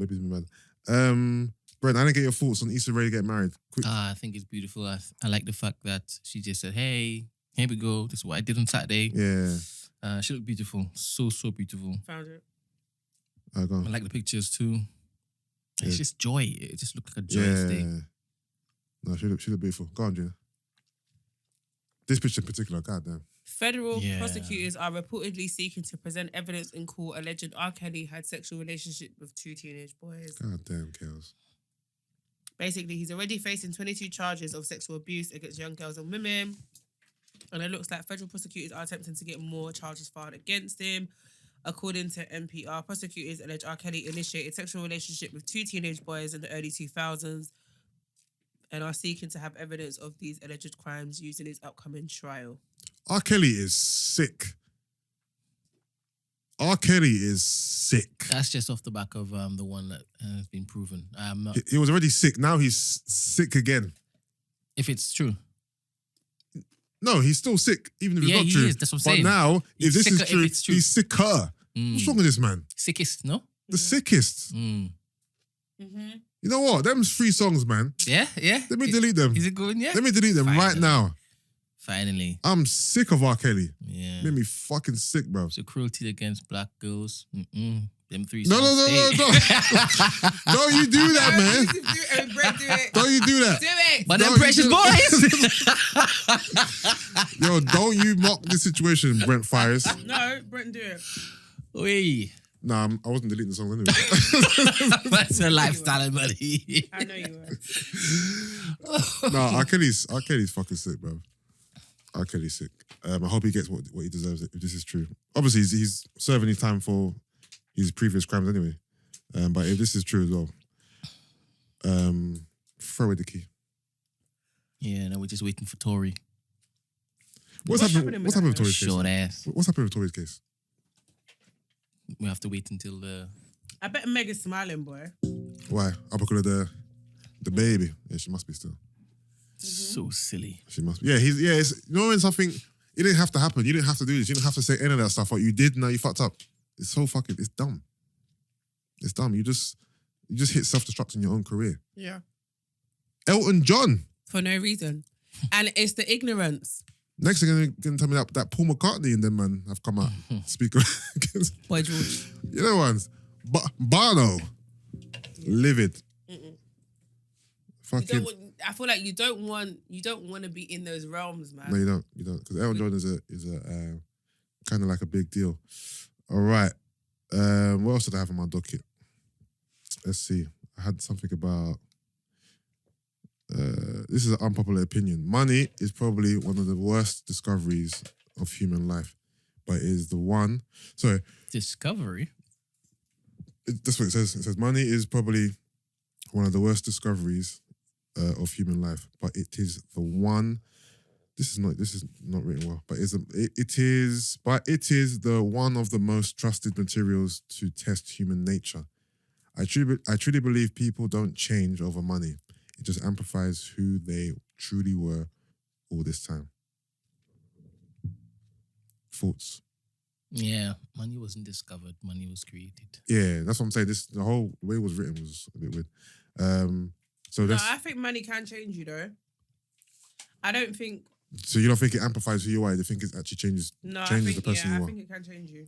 [SPEAKER 2] Brent, I didn't get your thoughts on Issa Rae getting married. Quick.
[SPEAKER 4] I think it's beautiful. I like the fact that she just said, hey, here we go. This is what I did on Saturday.
[SPEAKER 2] Yeah.
[SPEAKER 4] She looked beautiful. So beautiful.
[SPEAKER 1] Found it.
[SPEAKER 2] Go on.
[SPEAKER 4] I like the pictures too.
[SPEAKER 2] Yeah.
[SPEAKER 4] It's just joy. It just looked like a joyous day.
[SPEAKER 2] No, she looked beautiful. Go on, Gina. This picture in particular, goddamn.
[SPEAKER 1] Federal prosecutors are reportedly seeking to present evidence in court alleging R. Kelly had sexual relationship with 2 teenage boys.
[SPEAKER 2] Goddamn, Kels.
[SPEAKER 1] Basically, he's already facing 22 charges of sexual abuse against young girls and women. And it looks like federal prosecutors are attempting to get more charges filed against him. According to NPR, prosecutors allege R. Kelly initiated sexual relationship with 2 teenage boys in the early 2000s and are seeking to have evidence of these alleged crimes used in his upcoming trial.
[SPEAKER 2] R. Kelly is sick. R. Kelly is sick.
[SPEAKER 4] That's just off the back of the one that has been proven. I'm not.
[SPEAKER 2] He was already sick. Now he's sick again.
[SPEAKER 4] If it's true.
[SPEAKER 2] No, he's still sick, even if it's not true.
[SPEAKER 4] He is. That's what I'm saying.
[SPEAKER 2] But now, if this is true,
[SPEAKER 4] it's true,
[SPEAKER 2] he's sicker. What's wrong with this man?
[SPEAKER 4] Sickest, no?
[SPEAKER 2] The sickest.
[SPEAKER 1] Mm-hmm.
[SPEAKER 2] You know what? Them's 3 songs, man.
[SPEAKER 4] Yeah.
[SPEAKER 2] Let me delete them.
[SPEAKER 4] Is it good? Yeah.
[SPEAKER 2] Let me delete them right now.
[SPEAKER 4] Finally.
[SPEAKER 2] I'm sick of R. Kelly.
[SPEAKER 4] Yeah.
[SPEAKER 2] Made me fucking sick, bro.
[SPEAKER 4] So cruelty against black girls. Them 3
[SPEAKER 2] No.
[SPEAKER 4] songs.
[SPEAKER 2] Don't you do that, man.
[SPEAKER 1] Do it, Brent, do it.
[SPEAKER 2] Don't you do that.
[SPEAKER 1] Do it.
[SPEAKER 4] But them
[SPEAKER 2] No,
[SPEAKER 4] precious boys.
[SPEAKER 2] Yo, don't you mock the situation, Brent Fires.
[SPEAKER 1] No, Brent, do it.
[SPEAKER 4] Oi.
[SPEAKER 2] Nah, I wasn't deleting the songs anyway.
[SPEAKER 4] That's a lifestyle, buddy.
[SPEAKER 1] I know you were.
[SPEAKER 2] Nah, R. Kelly's fucking sick, bro. R. Kelly's sick. I hope he gets what he deserves if this is true. Obviously, he's serving his time for his previous crimes anyway. But if this is true as well, throw away the key.
[SPEAKER 4] Yeah, no, we're just waiting for Tory.
[SPEAKER 2] What's happening with Tory's case?
[SPEAKER 4] Short ass.
[SPEAKER 2] What's happening with Tory's case?
[SPEAKER 4] We have to wait until the...
[SPEAKER 1] I bet Meg is smiling, boy.
[SPEAKER 2] Why? Because of the baby. Yeah, she must be still.
[SPEAKER 4] So silly.
[SPEAKER 2] She must be. Yeah, it's, you know when something, it didn't have to happen. You didn't have to do this. You didn't have to say any of that stuff. What you did, now you fucked up. It's so fucking, it's dumb. It's dumb. You just hit self-destruct in your own career.
[SPEAKER 1] Yeah.
[SPEAKER 2] Elton John.
[SPEAKER 1] For no reason. And it's the ignorance.
[SPEAKER 2] Next thing you're going to tell me that Paul McCartney and them man have come out speak against.
[SPEAKER 1] Boy George.
[SPEAKER 2] You know ones. Barno. Livid. Fucking.
[SPEAKER 1] I feel like you don't want to be in those realms, man.
[SPEAKER 2] No, you don't. Because Elton John is a kind of like a big deal. All right. What else did I have on my docket? Let's see. I had something about. This is an unpopular opinion. Money is probably one of the worst discoveries of human life, but it is the one. Sorry.
[SPEAKER 4] Discovery?
[SPEAKER 2] That's what it says. It says money is probably one of the worst discoveries of human life, but it is the one. This is not written well, but it is the one of the most trusted materials to test human nature. I truly believe people don't change over money. It just amplifies who they truly were all this time. Thoughts?
[SPEAKER 4] Yeah, money wasn't discovered. Money was created.
[SPEAKER 2] Yeah, that's what I'm saying. The whole way it was written was a bit weird.
[SPEAKER 1] I think money can change you, though. I don't think.
[SPEAKER 2] So you don't think it amplifies who you are? You think it actually changes the person you are?
[SPEAKER 1] I think it can change you.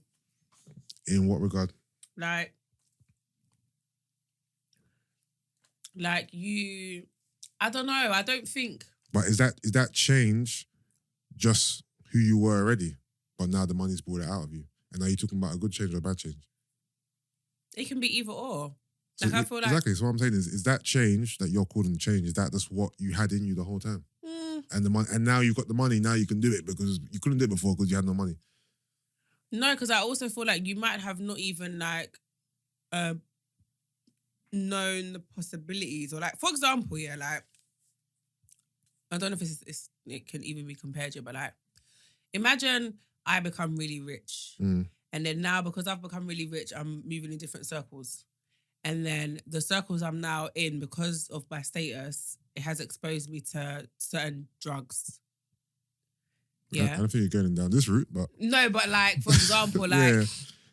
[SPEAKER 2] In what regard?
[SPEAKER 1] Like you, I don't know. I don't think.
[SPEAKER 2] But is that change just who you were already? But now the money's brought it out of you, and now you're talking about a good change or a bad change.
[SPEAKER 1] It can be either or.
[SPEAKER 2] So
[SPEAKER 1] I feel like
[SPEAKER 2] exactly. So what I'm saying is that change that you're calling change, is that just what you had in you the whole time? And the money, and now you've got the money. Now you can do it because you couldn't do it before because you had no money.
[SPEAKER 1] No, because I also feel like you might have not even like known the possibilities, or like, for example, yeah, like I don't know if it can even be compared to, but like imagine I become really rich, and then now because I've become really rich, I'm moving in different circles, and then the circles I'm now in because of my status, it has exposed me to certain drugs. Yeah,
[SPEAKER 2] I don't think you're going down this route, but
[SPEAKER 1] no, but like for example, like.
[SPEAKER 2] yeah.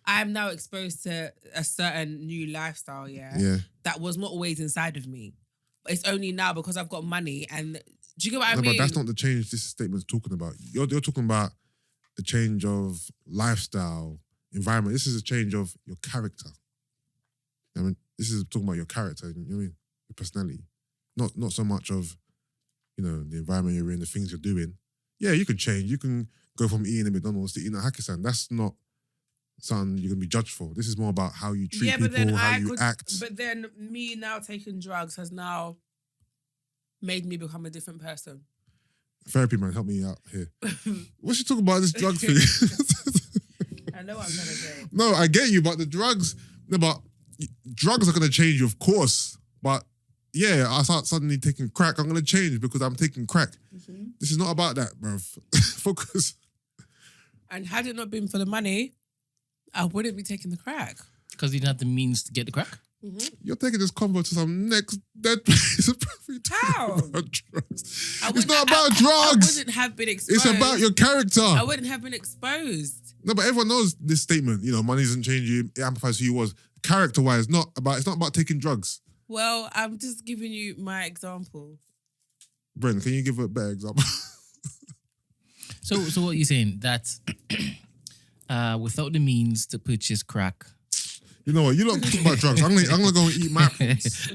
[SPEAKER 1] I'm now exposed to a certain new lifestyle,
[SPEAKER 2] Yeah.
[SPEAKER 1] that was not always inside of me. But it's only now because I've got money. And do you get what I mean?
[SPEAKER 2] But that's not the change this statement's talking about. You're talking about a change of lifestyle, environment. This is a change of your character. I mean, this is talking about your character, you know what I mean? Your personality. Not so much of, the environment you're in, the things you're doing. Yeah, you can change. You can go from eating at McDonald's to eating at Hakkasan. That's not something you're going to be judged for. This is more about how you treat people, how you act.
[SPEAKER 1] But then me now taking drugs has now made me become a different person.
[SPEAKER 2] Therapy, man, help me out here. What's she talking about this drug thing?
[SPEAKER 1] I know what I'm trying to say.
[SPEAKER 2] No, I get you, but drugs are going to change you, of course. But yeah, I start suddenly taking crack, I'm going to change because I'm taking crack. Mm-hmm. This is not about that, bruv. Focus.
[SPEAKER 1] And had it not been for the money, I wouldn't be taking the crack.
[SPEAKER 4] Because you didn't have the means to get the crack?
[SPEAKER 1] Mm-hmm.
[SPEAKER 2] You're taking this convo to some next dead place.
[SPEAKER 1] How?
[SPEAKER 2] About drugs. It's not about drugs.
[SPEAKER 1] I wouldn't have been exposed.
[SPEAKER 2] It's about your character.
[SPEAKER 1] I wouldn't have been exposed.
[SPEAKER 2] No, but everyone knows this statement. Money doesn't change you. It amplifies who you was. Character-wise, it's not about taking drugs.
[SPEAKER 1] Well, I'm just giving you my example.
[SPEAKER 2] Brent, can you give a better example?
[SPEAKER 4] So what you're saying, that without the means to purchase crack,
[SPEAKER 2] you know what? You don't talk about drugs. I'm gonna go and eat my apples.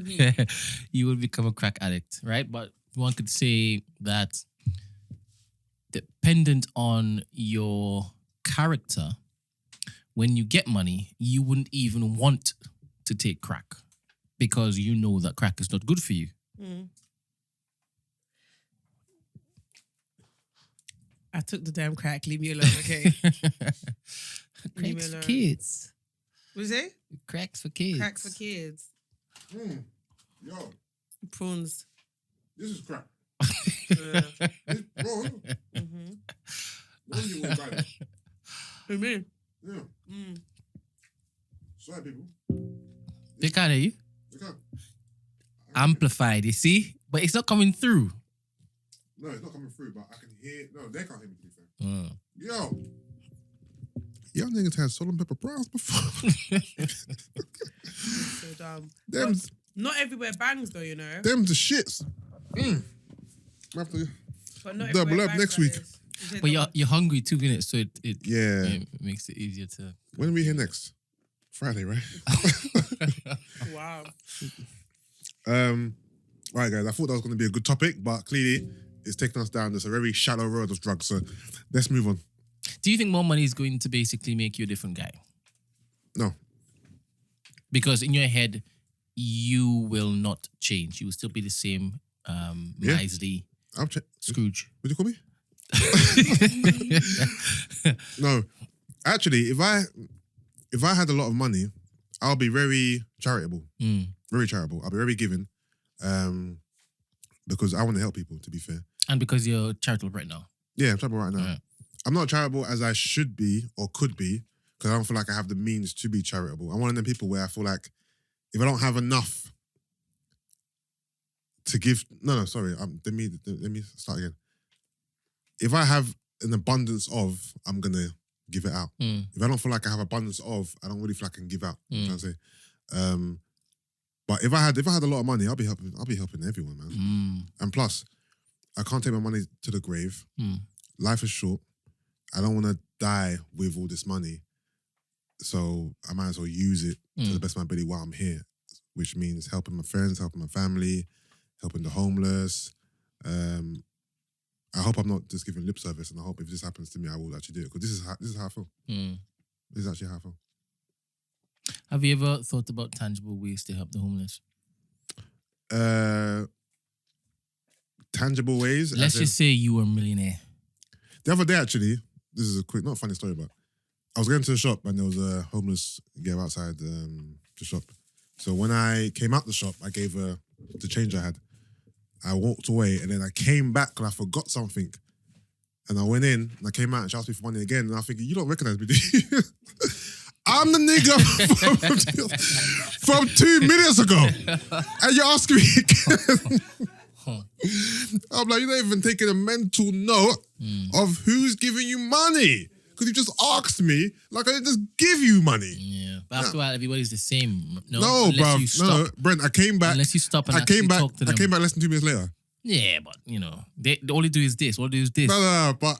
[SPEAKER 4] you will become a crack addict, right? But one could say that dependent on your character, when you get money, you wouldn't even want to take crack because you know that crack is not good for you. Mm.
[SPEAKER 1] I took the damn crack. Leave me alone, okay?
[SPEAKER 4] Cracks for kids.
[SPEAKER 1] What is it?
[SPEAKER 4] Cracks for kids.
[SPEAKER 1] Cracks for kids.
[SPEAKER 2] Yo.
[SPEAKER 1] Prawns.
[SPEAKER 2] This is crack. This prawn.
[SPEAKER 1] Mm-hmm.
[SPEAKER 2] What do you want to buy?
[SPEAKER 1] Who, me?
[SPEAKER 2] Yeah. Sorry, people.
[SPEAKER 4] They can't hear you.
[SPEAKER 2] They can't.
[SPEAKER 4] Amplified, you see? But it's not coming through.
[SPEAKER 2] No, it's not coming through, but I can hear. No, they can't hear me, to be fair. Yo. Y'all niggas had salt and pepper prawns before.
[SPEAKER 1] So dumb.
[SPEAKER 2] Them,
[SPEAKER 1] not everywhere bangs, though,
[SPEAKER 2] Them the shits. Have to
[SPEAKER 1] but not
[SPEAKER 2] double up next week.
[SPEAKER 4] But you're hungry 2 minutes, so it makes it easier to.
[SPEAKER 2] When are we here next? Friday, right?
[SPEAKER 1] Wow.
[SPEAKER 2] Right, guys. I thought that was going to be a good topic, but clearly it's taking us down this a very shallow road of drugs. So let's move on.
[SPEAKER 4] Do you think more money is going to basically make you a different guy?
[SPEAKER 2] No.
[SPEAKER 4] Because in your head, you will not change. You will still be the same miserly Scrooge.
[SPEAKER 2] What do you call me? No. Actually, if I had a lot of money, I'll be very charitable. Very charitable. I'll be very giving. Because I want to help people, to be fair.
[SPEAKER 4] And because you're charitable right now.
[SPEAKER 2] Yeah, I'm charitable right now.
[SPEAKER 4] Yeah.
[SPEAKER 2] I'm not charitable as I should be or could be because I don't feel like I have the means to be charitable. I'm one of them people where I feel like if I don't have enough to give... No, sorry. Let me start again. If I have an abundance of, I'm going to give it out. If I don't feel like I have abundance of, I don't really feel like I can give out. You know what I'm trying to say? But if I had a lot of money, I'll be helping everyone, man. And plus, I can't take my money to the grave. Life is short. I don't want to die with all this money. So I might as well use it to the best of my ability while I'm here, which means helping my friends, helping my family, helping the homeless. I hope I'm not just giving lip service, and I hope if this happens to me, I will actually do it, because this is how I feel. This is actually how I feel.
[SPEAKER 4] Have you ever thought about tangible ways to help the homeless?
[SPEAKER 2] Tangible ways?
[SPEAKER 4] Let's just say you were a millionaire.
[SPEAKER 2] The other day, actually, this is a quick, not a funny story, but I was going to the shop and there was a homeless girl outside the shop. So when I came out the shop, I gave her the change I had. I walked away and then I came back and I forgot something. And I went in and I came out and she asked me for money again. And I think, you don't recognize me, do you? I'm the nigga from 2 minutes ago. And you're asking me again. I'm like, you're not even taking a mental note of who's giving you money. Because you just asked me, like I didn't just give you money.
[SPEAKER 4] Yeah. But after a while, everybody's the same.
[SPEAKER 2] No,
[SPEAKER 4] Unless
[SPEAKER 2] bro. No, Brent, I came back.
[SPEAKER 4] Unless you stop and
[SPEAKER 2] I came back.
[SPEAKER 4] talk to them.
[SPEAKER 2] I came back less than 2 minutes later.
[SPEAKER 4] Yeah, but they all they do is this. All they do is this.
[SPEAKER 2] No, but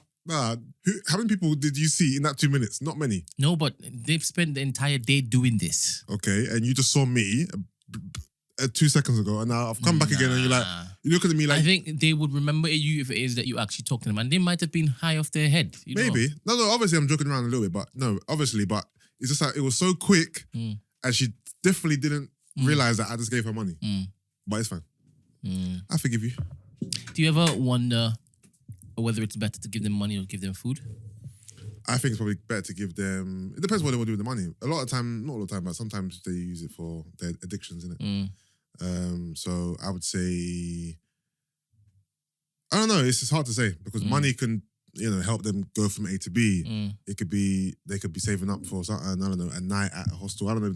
[SPEAKER 2] how many people did you see in that 2 minutes? Not many.
[SPEAKER 4] No, but they've spent the entire day doing this.
[SPEAKER 2] Okay, and you just saw me 2 seconds ago, and now I've come back again, and you're like, you look at me like.
[SPEAKER 4] I think they would remember you if it is that you actually talk to them, and they might have been high off their head.
[SPEAKER 2] Maybe. No, obviously I'm joking around a little bit, but no, obviously, but it's just like it was so quick, and she definitely didn't realize that I just gave her money. But it's fine. I forgive you.
[SPEAKER 4] Do you ever wonder whether it's better to give them money or give them food?
[SPEAKER 2] I think it's probably better to give them. It depends what they want to do with the money. A lot of time, not all the time, but sometimes they use it for their addictions, innit? So I would say, I don't know. It's just hard to say because money can, help them go from A to B. It could be they could be saving up for something. I don't know, a night at a hostel. I don't know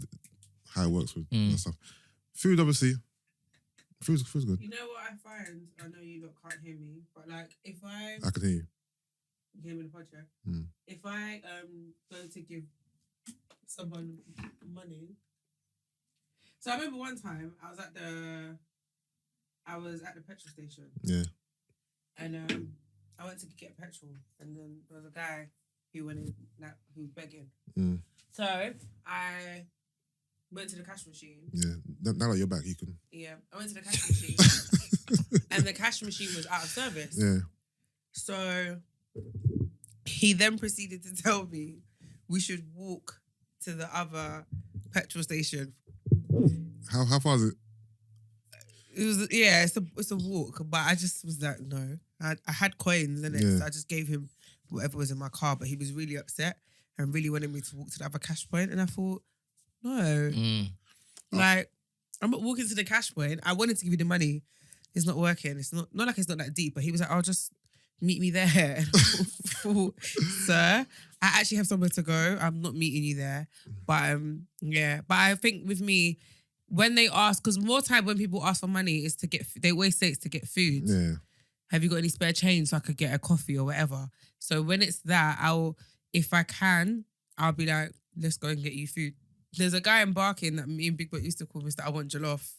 [SPEAKER 2] how it works with that stuff. Food, obviously. Food's good.
[SPEAKER 1] You know what I find? I know you lot can't hear me, but like if I
[SPEAKER 2] can hear you.
[SPEAKER 1] You hear me in the podcast? If I go to give someone money. So I remember one time I was at the petrol station.
[SPEAKER 2] Yeah.
[SPEAKER 1] And I went to get petrol and then there was a guy who went in who was begging. So I went to the cash machine.
[SPEAKER 2] Yeah. Now that you're back, you can.
[SPEAKER 1] Yeah. I went to the cash machine. And the cash machine was out of service.
[SPEAKER 2] Yeah. So
[SPEAKER 1] he then proceeded to tell me we should walk to the other petrol station.
[SPEAKER 2] How far is it?
[SPEAKER 1] It was it's a walk, but I just was like, no. I had coins in it, so I just gave him whatever was in my car, but he was really upset and really wanted me to walk to the other cash point, and I thought, no. Like, I'm not walking to the cash point. I wanted to give you the money. It's not working. It's not like it's not that deep, but he was like, I'll just meet me there. And I thought, sir, I actually have somewhere to go. I'm not meeting you there. But but I think with me, when they ask, because more time when people ask for money is to get, they always say it's to get food.
[SPEAKER 2] Yeah.
[SPEAKER 1] Have you got any spare change so I could get a coffee or whatever? So when it's that, if I can, I'll be like, let's go and get you food. There's a guy in Barking that me and Big Boy used to call Mr. I Want Jollof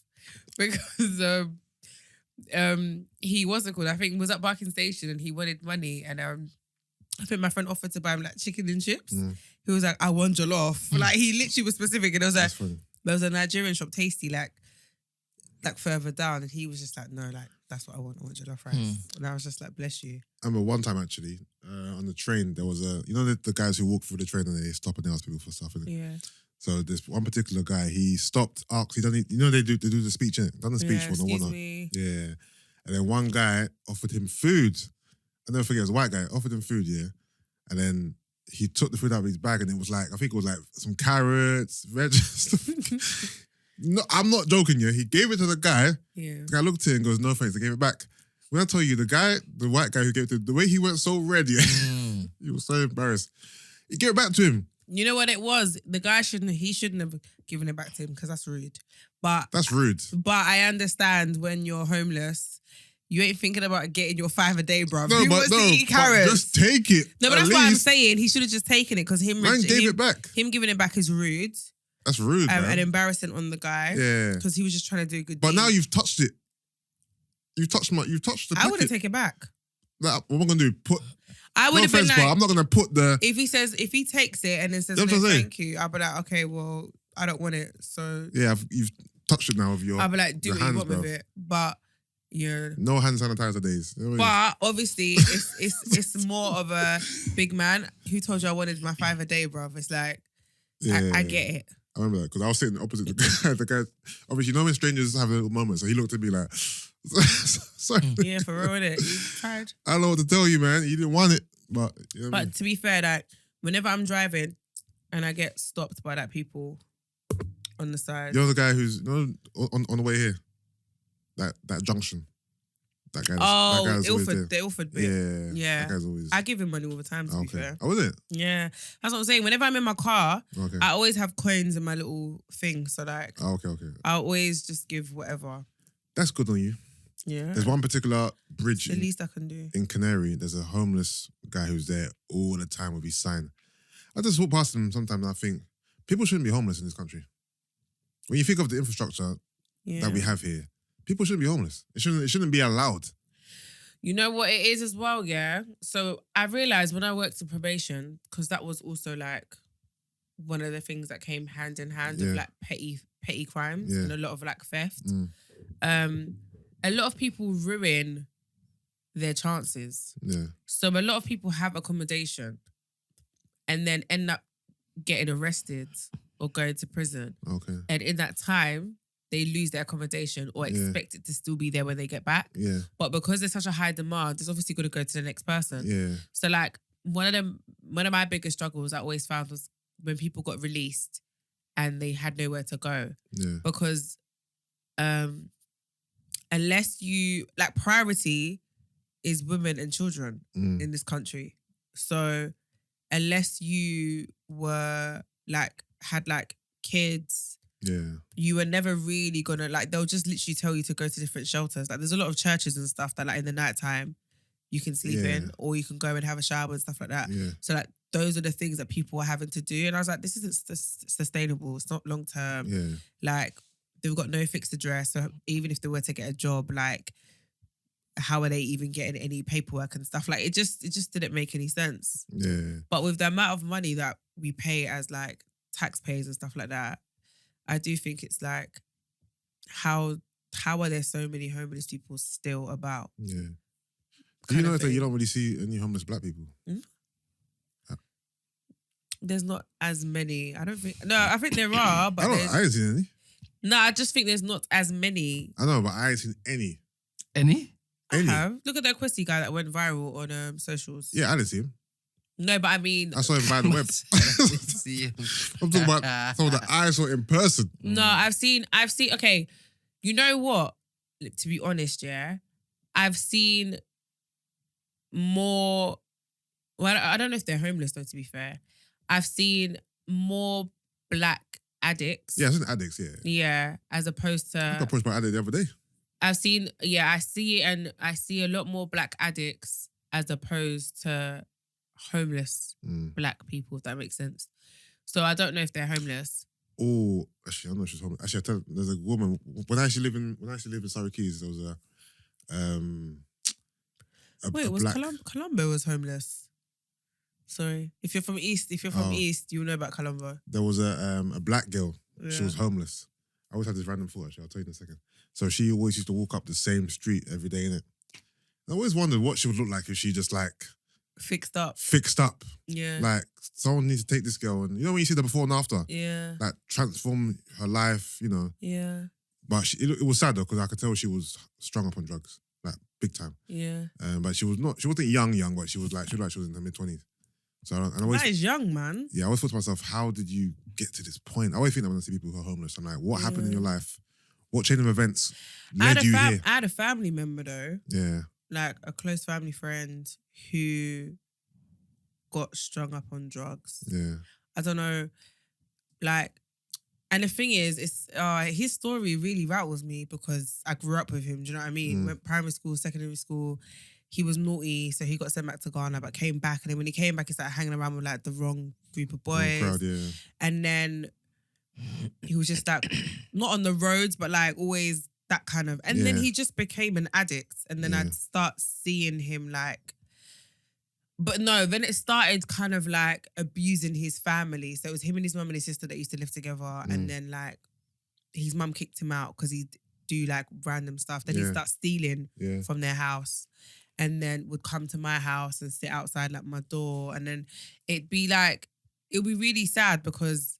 [SPEAKER 1] because he wasn't called. I think he was at Barking Station and he wanted money and I think my friend offered to buy him like chicken and chips. He was like, I want jollof. Like he literally was specific and it was like, there was a Nigerian shop, Tasty, like further down, and he was just like, no, like that's what I want jollof rice. And I was just like, bless you.
[SPEAKER 2] I remember one time actually on the train there was the guys who walk through the train and they stop and they ask people for stuff. Innit?
[SPEAKER 1] Yeah.
[SPEAKER 2] So this one particular guy, he stopped, asked, they do the speech, innit? Done the speech for the one. Yeah. And then one guy offered him food. I never forget, it was a white guy, offered him food, yeah. And then he took the food out of his bag and it was like, I think it was like some carrots, veg stuff. No, I'm not joking, yeah. He gave it to the guy.
[SPEAKER 1] Yeah.
[SPEAKER 2] The guy looked at it and goes, no thanks, I gave it back. When I tell you, the white guy who gave it to him, the way he went so red, yeah, he was so embarrassed. He gave it back to him.
[SPEAKER 1] You know what it was? The guy shouldn't have given it back to him because that's rude. But
[SPEAKER 2] that's rude.
[SPEAKER 1] But I understand when you're homeless, you ain't thinking about getting your $5 a day, bruv.
[SPEAKER 2] No,
[SPEAKER 1] Who wants to eat carrots?
[SPEAKER 2] Just take it.
[SPEAKER 1] No, but that's what I'm saying. He should have just taken it because him
[SPEAKER 2] gave it back.
[SPEAKER 1] Him giving it back is rude.
[SPEAKER 2] That's rude,
[SPEAKER 1] and embarrassing on the guy.
[SPEAKER 2] Yeah,
[SPEAKER 1] because he was just trying to do a good.
[SPEAKER 2] But
[SPEAKER 1] deed.
[SPEAKER 2] now you've touched it. You've touched the packet.
[SPEAKER 1] I wouldn't take it back.
[SPEAKER 2] Like, what am I gonna do?
[SPEAKER 1] I would have been like,
[SPEAKER 2] I'm not gonna put the.
[SPEAKER 1] If he takes it and then says no, thank you, I'll be like, okay, well, I don't want it. So
[SPEAKER 2] yeah, you've touched it now with your.
[SPEAKER 1] I'll be like, do what you want
[SPEAKER 2] with
[SPEAKER 1] it, but yeah,
[SPEAKER 2] no hand sanitizer days. You know
[SPEAKER 1] but obviously, it's more of a big man. Who told you I wanted my $5 a day, bruv? It's like, I get it.
[SPEAKER 2] I remember that because I was sitting opposite the guy. The guy, obviously, when strangers have a little moment, so he looked at me like, sorry.
[SPEAKER 1] Yeah, for real, innit? You tried.
[SPEAKER 2] I don't know what to tell you, man. You didn't want it, but. You know
[SPEAKER 1] but to be fair, like, whenever I'm driving, and I get stopped by like people on the side.
[SPEAKER 2] You're the guy who's on the way here. That junction. That guy's always there.
[SPEAKER 1] The Ilford bit.
[SPEAKER 2] Yeah. That guy's always.
[SPEAKER 1] I give him money all the time, to be
[SPEAKER 2] Okay.
[SPEAKER 1] fair.
[SPEAKER 2] Oh, is it?
[SPEAKER 1] Yeah. That's what I'm saying. Whenever I'm in my car,
[SPEAKER 2] Okay.
[SPEAKER 1] I always have coins in my little thing. So like,
[SPEAKER 2] Oh, okay.
[SPEAKER 1] I always just give whatever.
[SPEAKER 2] That's good on you.
[SPEAKER 1] Yeah.
[SPEAKER 2] There's one particular bridge
[SPEAKER 1] It's the least I can do.
[SPEAKER 2] in Canary. There's a homeless guy who's there all the time with his sign. I just walk past him sometimes and I think people shouldn't be homeless in this country. When you think of the infrastructure that we have here, people shouldn't be homeless. It shouldn't be allowed.
[SPEAKER 1] You know what it is as well, yeah? So I realised when I worked in probation, because that was also like one of the things that came hand in hand with like petty crimes and a lot of like theft. A lot of people ruin their chances.
[SPEAKER 2] Yeah.
[SPEAKER 1] So a lot of people have accommodation and then end up getting arrested or going to prison.
[SPEAKER 2] Okay.
[SPEAKER 1] And in that time, they lose their accommodation or expect it to still be there when they get back.
[SPEAKER 2] Yeah.
[SPEAKER 1] But because there's such a high demand, it's obviously going to go to the next person.
[SPEAKER 2] Yeah.
[SPEAKER 1] So like one of my biggest struggles I always found was when people got released and they had nowhere to go.
[SPEAKER 2] Yeah.
[SPEAKER 1] Because unless you, like, priority is women and children in this country. So unless you were like, had like kids, you were never really gonna, like, they'll just literally tell you to go to different shelters. Like there's a lot of churches and stuff that like in the nighttime you can sleep in or you can go and have a shower and stuff like that.
[SPEAKER 2] Yeah.
[SPEAKER 1] So like those are the things that people are having to do. And I was like, this isn't sustainable. It's not long term.
[SPEAKER 2] Yeah.
[SPEAKER 1] Like they've got no fixed address. So even if they were to get a job, like how are they even getting any paperwork and stuff? Like it just didn't make any sense.
[SPEAKER 2] Yeah.
[SPEAKER 1] But with the amount of money that we pay as like taxpayers and stuff like that, I do think it's like how are there so many homeless people still about?
[SPEAKER 2] Yeah. Do you know that you don't really see any homeless black people?
[SPEAKER 1] There's not as many. I don't think. No, I think there are, but
[SPEAKER 2] I ain't seen any.
[SPEAKER 1] No, I just think there's not as many.
[SPEAKER 2] I know, but I ain't seen any.
[SPEAKER 4] Any?
[SPEAKER 1] I have. Look at that Questy guy that went viral on socials.
[SPEAKER 2] Yeah, I didn't see him.
[SPEAKER 1] No, but I mean,
[SPEAKER 2] I saw him via the web. I'm talking about someone that I saw in person.
[SPEAKER 1] No, I've seen. Okay, you know what? To be honest, yeah, I've seen more. Well, I don't know if they're homeless though. To be fair, I've seen more black addicts.
[SPEAKER 2] Yeah, I've seen addicts. Yeah.
[SPEAKER 1] Yeah, as opposed to.
[SPEAKER 2] I got approached by an addict the other day.
[SPEAKER 1] I've seen. Yeah, I see a lot more black addicts as opposed to homeless black people, if that makes sense. So I don't know if they're homeless.
[SPEAKER 2] Oh, actually, I don't know if she's homeless. Actually, I tell there's a woman when I used to live in Surrey Keys. There was
[SPEAKER 1] Wait, was
[SPEAKER 2] black...
[SPEAKER 1] Colombo was homeless? Sorry, if you're from East, East, you'll know about Colombo.
[SPEAKER 2] There was a black girl. Yeah. She was homeless. I always had this random thought. Actually, I'll tell you in a second. So she always used to walk up the same street every day, innit? I always wondered what she would look like if she just like
[SPEAKER 1] fixed up. Yeah.
[SPEAKER 2] Like someone needs to take this girl and you know when you see the before and after.
[SPEAKER 1] Yeah.
[SPEAKER 2] Like transform her life, you know.
[SPEAKER 1] Yeah.
[SPEAKER 2] But it was sad though because I could tell she was strung up on drugs, like big time.
[SPEAKER 1] Yeah.
[SPEAKER 2] But she wasn't young, but she was in her mid-20s. So
[SPEAKER 1] that is young, man.
[SPEAKER 2] Yeah, I always thought to myself, how did you get to this point? I always think that when I see people who are homeless, I'm like, what happened in your life? What chain of events led you here?
[SPEAKER 1] I had a family member though.
[SPEAKER 2] Yeah.
[SPEAKER 1] Like a close family friend who got strung up on drugs.
[SPEAKER 2] Yeah.
[SPEAKER 1] I don't know. Like, and the thing is, it's his story really rattles me because I grew up with him. Do you know what I mean? Went primary school, secondary school. He was naughty, so he got sent back to Ghana, but came back. And then when he came back, he started hanging around with like the wrong group of boys.
[SPEAKER 2] Crowd, yeah.
[SPEAKER 1] And then he was just like, not on the roads, but like always that kind of. And then he just became an addict. And then I'd start seeing him like, but no, then it started kind of like abusing his family. So it was him and his mum and his sister that used to live together. And then like his mum kicked him out because he'd do like random stuff. Then he'd start stealing from their house. And then would come to my house and sit outside like my door. And then it'd be really sad because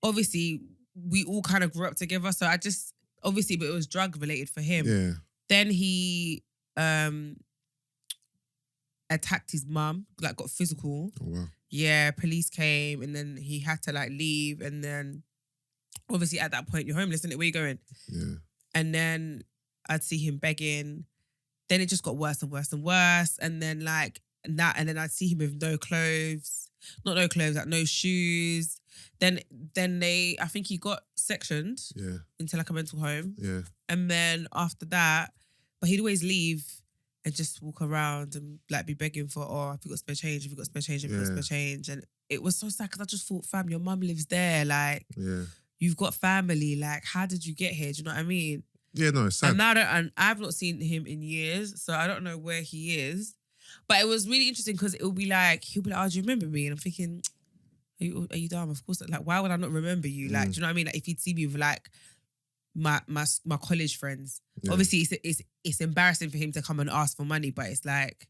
[SPEAKER 1] obviously we all kind of grew up together. So but it was drug related for him.
[SPEAKER 2] Yeah.
[SPEAKER 1] Then he attacked his mum, like got physical.
[SPEAKER 2] Oh wow.
[SPEAKER 1] Yeah, police came and then he had to like leave. And then obviously at that point, you're homeless, isn't it? Where you going?
[SPEAKER 2] Yeah.
[SPEAKER 1] And then I'd see him begging. Then it just got worse and worse and worse. And then like that, and then I'd see him with no clothes. Not no clothes, like no shoes. Then I think he got sectioned into like a mental home.
[SPEAKER 2] Yeah.
[SPEAKER 1] And then after that, but he'd always leave and just walk around and like be begging for, oh, have you got spare change? Have you got spare change? Have you got spare change? And it was so sad because I just thought, fam, your mum lives there. Like, you've got family. Like, how did you get here? Do you know what I mean?
[SPEAKER 2] Yeah, no, it's sad.
[SPEAKER 1] And I've not seen him in years, so I don't know where he is. But it was really interesting because he'll be like, oh, do you remember me? And I'm thinking, are you dumb? Of course. Like, why would I not remember you? Like, do you know what I mean? Like, if he'd see me with like my college friends, obviously it's embarrassing for him to come and ask for money, but it's like,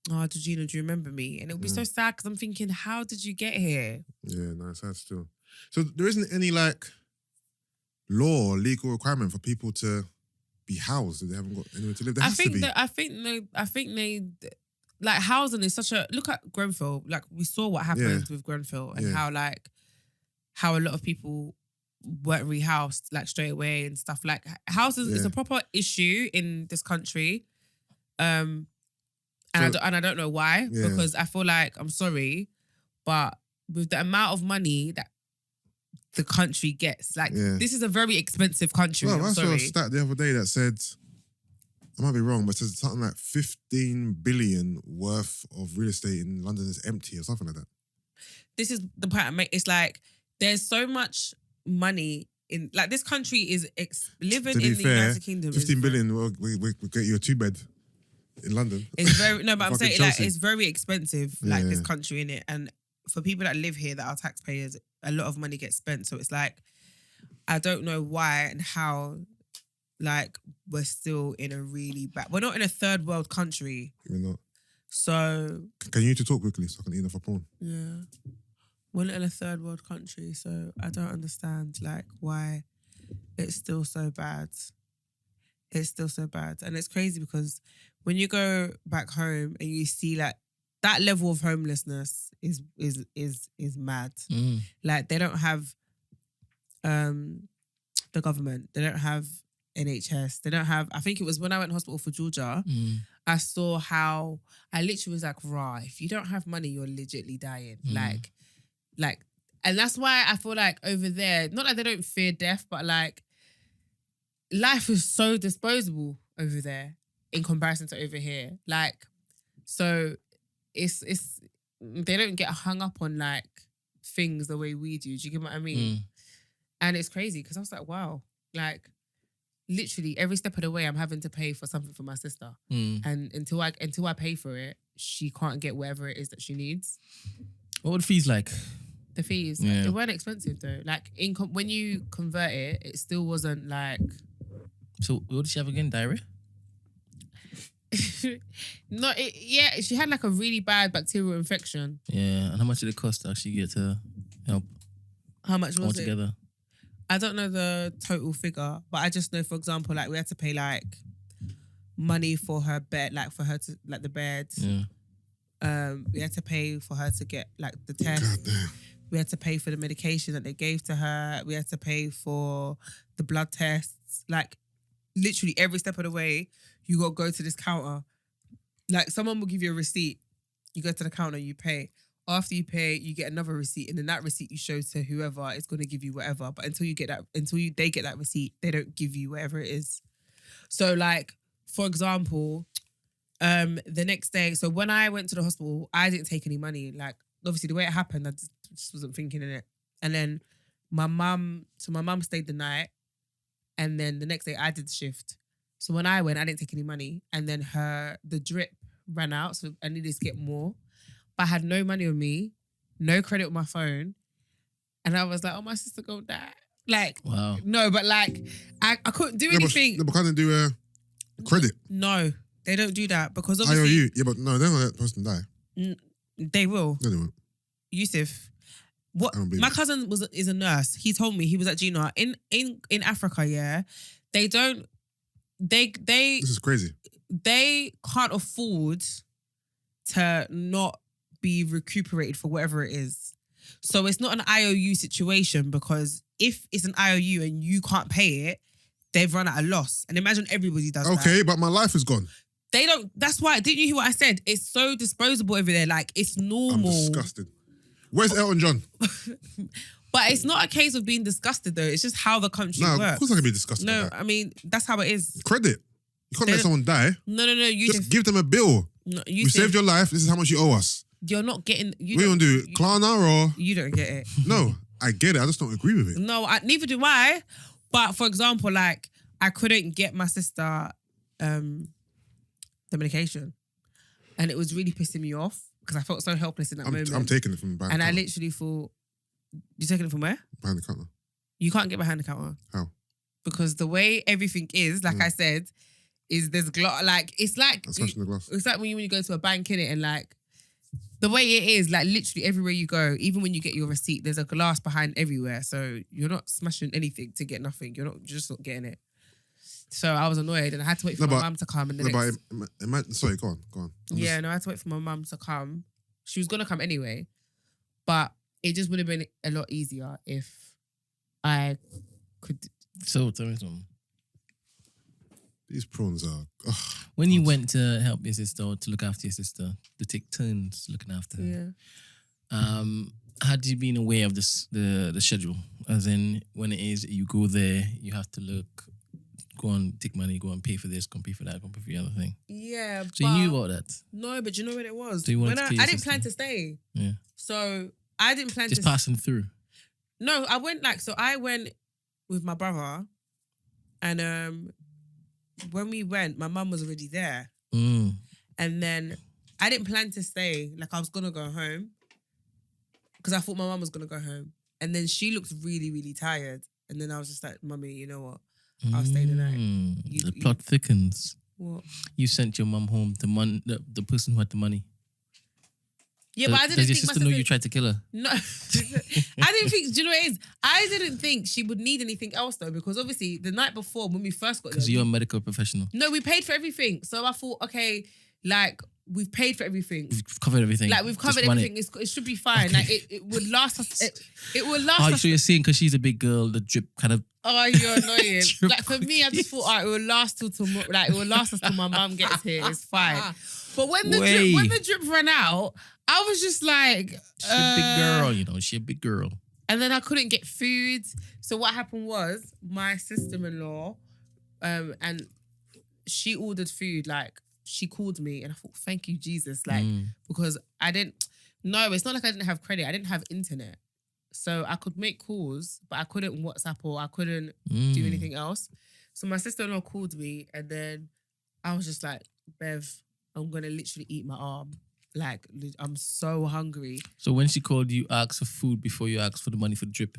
[SPEAKER 1] oh, Gina, do you remember me? And it'll be so sad because I'm thinking, how did you get here?
[SPEAKER 2] Yeah, no, it's sad still. So there isn't any like law or legal requirement for people to be housed if they haven't got anywhere to live. There has to be.
[SPEAKER 1] I think they like housing is such a look at Grenfell. Like we saw what happened with Grenfell and how a lot of people weren't rehoused like straight away and stuff. Like housing is a proper issue in this country. And I don't know why, because I feel like, I'm sorry, but with the amount of money that the country gets, like this is a very expensive country.
[SPEAKER 2] Well,
[SPEAKER 1] I'm
[SPEAKER 2] I saw
[SPEAKER 1] sorry.
[SPEAKER 2] a stat the other day that said, I might be wrong, but it says something like 15 billion worth of real estate in London is empty or something like that.
[SPEAKER 1] This is the point I make. It's like there's so much money in like this country is living in the United Kingdom.
[SPEAKER 2] 15 billion will get you a 2-bed in London.
[SPEAKER 1] It's very no, but I'm saying like
[SPEAKER 2] Chelsea.
[SPEAKER 1] it's very expensive, like this country in it, and for people that live here that are taxpayers, a lot of money gets spent. So it's like I don't know why and how. Like we're still in a really bad. We're not in a third world country.
[SPEAKER 2] We're not.
[SPEAKER 1] So
[SPEAKER 2] can you two talk quickly so I can eat enough a prawn?
[SPEAKER 1] Yeah, we're not in a third world country, so I don't understand like why it's still so bad. It's still so bad, and it's crazy because when you go back home and you see like that level of homelessness is mad. Like they don't have the government. They don't have NHS. They don't have. I think it was when I went to hospital for Georgia. I saw how I literally was like, "Rah, if you don't have money, you're legitly dying." Like, and that's why I feel like over there, not that they don't fear death, but like, life is so disposable over there in comparison to over here. Like, so it's they don't get hung up on like things the way we do. Do you get what I mean? And it's crazy because I was like, wow, like. Literally every step of the way, I'm having to pay for something for my sister, and until I pay for it, she can't get whatever it is that she needs.
[SPEAKER 4] What were the fees like?
[SPEAKER 1] The fees, they weren't expensive though. Like when you convert it, it still wasn't like.
[SPEAKER 4] So what did she have again? Diarrhea?
[SPEAKER 1] No, she had like a really bad bacterial infection.
[SPEAKER 4] Yeah, and how much did it cost to actually get to help?
[SPEAKER 1] How much was
[SPEAKER 4] altogether?
[SPEAKER 1] it? I don't know the total figure, but I just know, for example, like we had to pay like money for her bed, like for her to like the bed. We had to pay for her to get like the test. We had to pay for the medication that they gave to her. We had to pay for the blood tests. Like literally every step of the way, you got to go to this counter. Like someone will give you a receipt. You go to the counter, you pay. After you pay, you get another receipt, and then that receipt you show to whoever is going to give you whatever. But they get that receipt, they don't give you whatever it is. So, like for example, the next day. So when I went to the hospital, I didn't take any money. Like obviously the way it happened, I just wasn't thinking in it. And then my mum stayed the night, and then the next day I did the shift. So when I went, I didn't take any money, and then the drip ran out, so I needed to get more. But I had no money on me, no credit on my phone. And I was like, oh, my sister gonna die. Like,
[SPEAKER 4] wow.
[SPEAKER 1] No, but like, I couldn't do anything.
[SPEAKER 2] But can't they do a credit?
[SPEAKER 1] No, they don't do that because obviously...
[SPEAKER 2] IOU? Yeah, but no, they're not let the person die.
[SPEAKER 1] They will.
[SPEAKER 2] No, they won't.
[SPEAKER 1] Yusuff. My cousin is a nurse. He told me he was at Gina. In Africa, yeah, they don't... They
[SPEAKER 2] This is crazy.
[SPEAKER 1] They can't afford to not be recuperated for whatever it is. So it's not an IOU situation, because if it's an IOU and you can't pay it, they've run at a loss. And imagine everybody does that.
[SPEAKER 2] Okay, but my life is gone.
[SPEAKER 1] They don't, that's why, didn't you hear what I said? It's so disposable over there. Like, it's normal.
[SPEAKER 2] I'm disgusted. Where's Elton John?
[SPEAKER 1] But it's not a case of being disgusted though. It's just how the country
[SPEAKER 2] No,
[SPEAKER 1] works.
[SPEAKER 2] of course I can be disgusted.
[SPEAKER 1] No,
[SPEAKER 2] with that.
[SPEAKER 1] I mean, that's how it is.
[SPEAKER 2] Credit. You can't let someone die.
[SPEAKER 1] No. You
[SPEAKER 2] Just give them a bill.
[SPEAKER 1] No,
[SPEAKER 2] We saved your life. This is how much you owe us.
[SPEAKER 1] You're not getting.
[SPEAKER 2] What you want to do? Klarna or?
[SPEAKER 1] You don't get it.
[SPEAKER 2] No, I get it. I just don't agree with it.
[SPEAKER 1] No, neither do I. But for example, like, I couldn't get my sister the medication, and it was really pissing me off because I felt so helpless in that moment.
[SPEAKER 2] I'm taking it from behind
[SPEAKER 1] and
[SPEAKER 2] the
[SPEAKER 1] I
[SPEAKER 2] counter.
[SPEAKER 1] literally thought, you're taking it from where?
[SPEAKER 2] Behind the counter.
[SPEAKER 1] You can't get behind the counter.
[SPEAKER 2] How?
[SPEAKER 1] Because the way everything is, like I said, is there's like it's like
[SPEAKER 2] I'm smashing the glass.
[SPEAKER 1] it's like when you go to a bank, innit, and like the way it is, like literally everywhere you go, even when you get your receipt, there's a glass behind everywhere. So you're not smashing anything to get nothing. You're just not getting it. So I was annoyed and I had to wait for my mum to come. And
[SPEAKER 2] sorry, go on.
[SPEAKER 1] I had to wait for my mum to come. She was gonna come anyway, but it just would have been a lot easier if I could.
[SPEAKER 4] So tell me something.
[SPEAKER 2] These prawns are.
[SPEAKER 4] When you went to help your sister or to look after your sister, to take turns looking after her.
[SPEAKER 1] Yeah.
[SPEAKER 4] Had you been aware of this the schedule? As in, when it is you go there, you have to go and take money, go and pay for this, go and pay for that, go and pay for the other thing.
[SPEAKER 1] Yeah.
[SPEAKER 4] So you knew about that?
[SPEAKER 1] No, but you know what it was?
[SPEAKER 4] So you wanted to
[SPEAKER 1] I
[SPEAKER 4] kill your
[SPEAKER 1] didn't
[SPEAKER 4] sister?
[SPEAKER 1] plan to stay.
[SPEAKER 4] Yeah.
[SPEAKER 1] So I didn't plan
[SPEAKER 4] Just
[SPEAKER 1] to
[SPEAKER 4] passing through.
[SPEAKER 1] No, I went with my brother, and when we went, my mum was already there. And then I didn't plan to stay. Like, I was gonna go home because I thought my mum was gonna go home. And then she looked really, really tired. And then I was just like, Mummy, you know what? I'll stay the night.
[SPEAKER 4] The plot thickens.
[SPEAKER 1] What?
[SPEAKER 4] You sent your mum home to the person who had the money.
[SPEAKER 1] Yeah, but I didn't
[SPEAKER 4] Does your
[SPEAKER 1] think
[SPEAKER 4] sister know you tried to kill her?
[SPEAKER 1] No. I didn't think, do you know what it is? I didn't think she would need anything else though, because obviously the night before when we first got there.
[SPEAKER 4] Because you're a medical professional.
[SPEAKER 1] No, we paid for everything. So I thought, okay, like, we've paid for everything.
[SPEAKER 4] We've covered everything.
[SPEAKER 1] Like, we've covered
[SPEAKER 4] Just run
[SPEAKER 1] everything. It should be fine.
[SPEAKER 4] Okay.
[SPEAKER 1] Like, it would last us. It would last us.
[SPEAKER 4] So you're saying because she's a big girl, the drip kind of.
[SPEAKER 1] Oh, you're annoying.
[SPEAKER 4] Drip
[SPEAKER 1] Like, for me, I just thought, all right, it will last till tomorrow. Like, it will last us till my mum gets here. It's fine. But when the drip ran out, I was just like,
[SPEAKER 4] She's a big girl, you know. She's a big girl.
[SPEAKER 1] And then I couldn't get food. So what happened was my sister-in-law, and she ordered food. Like, she called me and I thought, thank you, Jesus. Like, because no, it's not like I didn't have credit. I didn't have internet. So I could make calls, but I couldn't WhatsApp or I couldn't do anything else. So my sister-in-law called me and then I was just like, Bev, I'm going to literally eat my arm. Like, I'm so hungry.
[SPEAKER 4] So when she called you, asked for food before you asked for the money for the drip.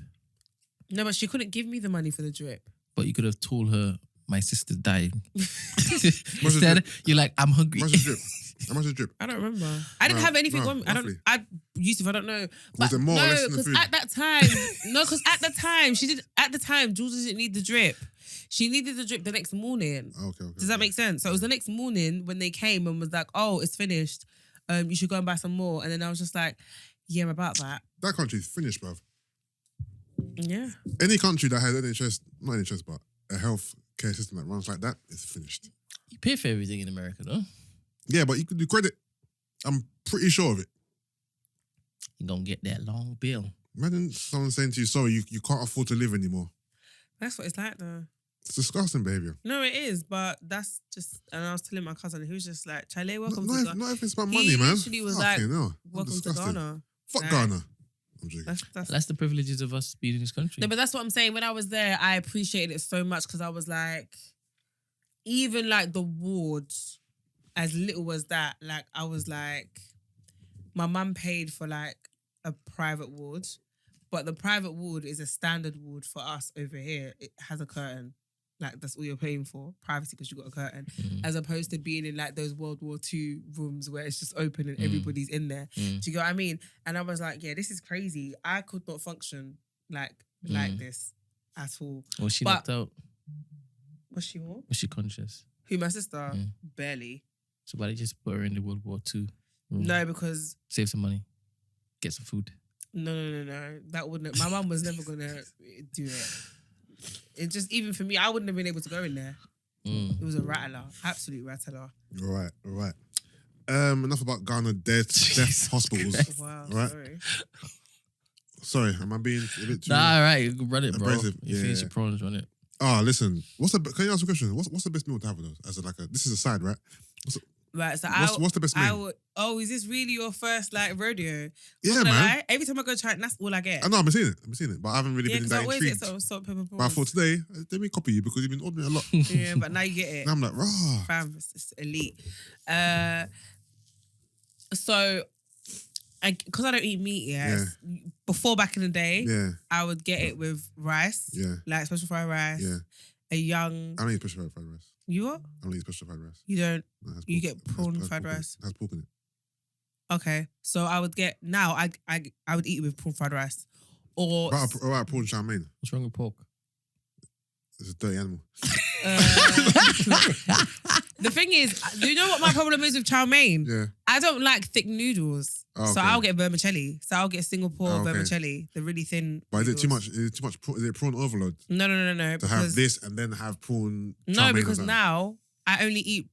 [SPEAKER 1] No, but she couldn't give me the money for the drip.
[SPEAKER 4] But you could have told her, my sister's dying. Instead, you're like, I'm hungry.
[SPEAKER 2] How much is drip? How much is drip?
[SPEAKER 1] I don't remember. I didn't have anything on me.
[SPEAKER 2] roughly.
[SPEAKER 1] Yusuff, I don't know.
[SPEAKER 2] Was it more or less than the
[SPEAKER 1] because
[SPEAKER 2] food?
[SPEAKER 1] at that time, Juls didn't need the drip. She needed the drip the next morning.
[SPEAKER 2] Okay.
[SPEAKER 1] Does that make sense? So it was the next morning when they came and was like, oh, it's finished. You should go and buy some more. And then I was just like, yeah, about that.
[SPEAKER 2] That country's finished, bruv.
[SPEAKER 1] Yeah.
[SPEAKER 2] Any country that has not NHS, but a health care system that runs like that is finished.
[SPEAKER 4] You pay for everything in America, though.
[SPEAKER 2] Yeah, but you could do credit. I'm pretty sure of it.
[SPEAKER 4] You don't get that long bill.
[SPEAKER 2] Imagine someone saying to you, sorry, you can't afford to live anymore.
[SPEAKER 1] That's what it's like though.
[SPEAKER 2] It's disgusting behaviour.
[SPEAKER 1] No, it is, but that's just, and I was telling my cousin, he was just like, Chale, welcome
[SPEAKER 2] Not
[SPEAKER 1] to Ghana.
[SPEAKER 2] everything's about
[SPEAKER 1] He
[SPEAKER 2] money, man.
[SPEAKER 1] literally was like,
[SPEAKER 2] Fucking hell.
[SPEAKER 1] welcome to
[SPEAKER 2] Disgusting.
[SPEAKER 1] Ghana.
[SPEAKER 2] Fuck
[SPEAKER 1] Like,
[SPEAKER 2] Ghana. I'm joking.
[SPEAKER 4] That's the privileges of us being in this country.
[SPEAKER 1] No, but that's what I'm saying. When I was there, I appreciated it so much because I was like, even like the wards, as little as that, like I was like, my mum paid for like a private ward, but the private ward is a standard ward for us over here. It has a curtain. Like, that's all you're paying for, privacy, because you got a curtain, as opposed to being in like those World War II rooms where it's just open and everybody's in there. Do you get what I mean? And I was like, yeah, this is crazy. I could not function like this at all.
[SPEAKER 4] Was she knocked out?
[SPEAKER 1] Was she what?
[SPEAKER 4] Was she conscious?
[SPEAKER 1] Who, my sister? Barely.
[SPEAKER 4] So why they just put her in the World War II?
[SPEAKER 1] No, because
[SPEAKER 4] Save some money. Get some food.
[SPEAKER 1] no. That wouldn't. My mum was never gonna do it. It just even for me, I wouldn't have been able to go in there. It was a rattler, absolute rattler.
[SPEAKER 2] All right. Enough about Ghana death hospitals.
[SPEAKER 1] Wow,
[SPEAKER 2] Right. Sorry, am I being a bit too?
[SPEAKER 4] Nah, all right. You can run it, bro.
[SPEAKER 2] abrasive?
[SPEAKER 4] You finish your prawns, run it.
[SPEAKER 2] Oh, listen. Can you ask a question? What's the best meal to have with those? This is a side, right?
[SPEAKER 1] Right, so
[SPEAKER 2] What's the best meal?
[SPEAKER 1] Is this really your first like rodeo?
[SPEAKER 2] Yeah,
[SPEAKER 1] Not gonna
[SPEAKER 2] man.
[SPEAKER 1] lie, every time I go try it, that's all I get.
[SPEAKER 2] I know, I've been seeing it, but I haven't really
[SPEAKER 1] Yeah,
[SPEAKER 2] been
[SPEAKER 1] because I
[SPEAKER 2] that
[SPEAKER 1] always get
[SPEAKER 2] intrigued.
[SPEAKER 1] salt, pepper,
[SPEAKER 2] But I
[SPEAKER 1] prawns.
[SPEAKER 2] thought today, let me copy you because you've been ordering a lot.
[SPEAKER 1] Yeah, but now you get it.
[SPEAKER 2] And I'm like, rah.
[SPEAKER 1] Fam, it's elite. So, because I don't eat meat, before back in the day,
[SPEAKER 2] Yeah,
[SPEAKER 1] I would get it with rice,
[SPEAKER 2] yeah,
[SPEAKER 1] like special fried rice,
[SPEAKER 2] yeah.
[SPEAKER 1] a young.
[SPEAKER 2] I don't eat special fried rice.
[SPEAKER 1] You what?
[SPEAKER 2] I don't eat special fried rice.
[SPEAKER 1] You don't.
[SPEAKER 2] No, it has
[SPEAKER 1] You
[SPEAKER 2] pork.
[SPEAKER 1] get prawn
[SPEAKER 2] It has
[SPEAKER 1] fried
[SPEAKER 2] pork in it.
[SPEAKER 1] rice?
[SPEAKER 2] It has pork in it.
[SPEAKER 1] Okay, so I would get now. I would eat it with prawn fried rice, or
[SPEAKER 2] Right, prawn chow mein.
[SPEAKER 4] What's wrong with pork?
[SPEAKER 2] It's a dirty animal.
[SPEAKER 1] the thing is, do you know what my problem is with chow mein?
[SPEAKER 2] Yeah.
[SPEAKER 1] I don't like thick noodles,
[SPEAKER 2] Oh,
[SPEAKER 1] so
[SPEAKER 2] okay.
[SPEAKER 1] I'll get vermicelli. So I'll get Singapore
[SPEAKER 2] Oh, okay.
[SPEAKER 1] vermicelli, the really thin.
[SPEAKER 2] But is it too
[SPEAKER 1] noodles.
[SPEAKER 2] much? Is it too much? Is it prawn overload
[SPEAKER 1] No.
[SPEAKER 2] to have this and then have prawn? chow
[SPEAKER 1] No,
[SPEAKER 2] mein or
[SPEAKER 1] because
[SPEAKER 2] something?
[SPEAKER 1] now I only eat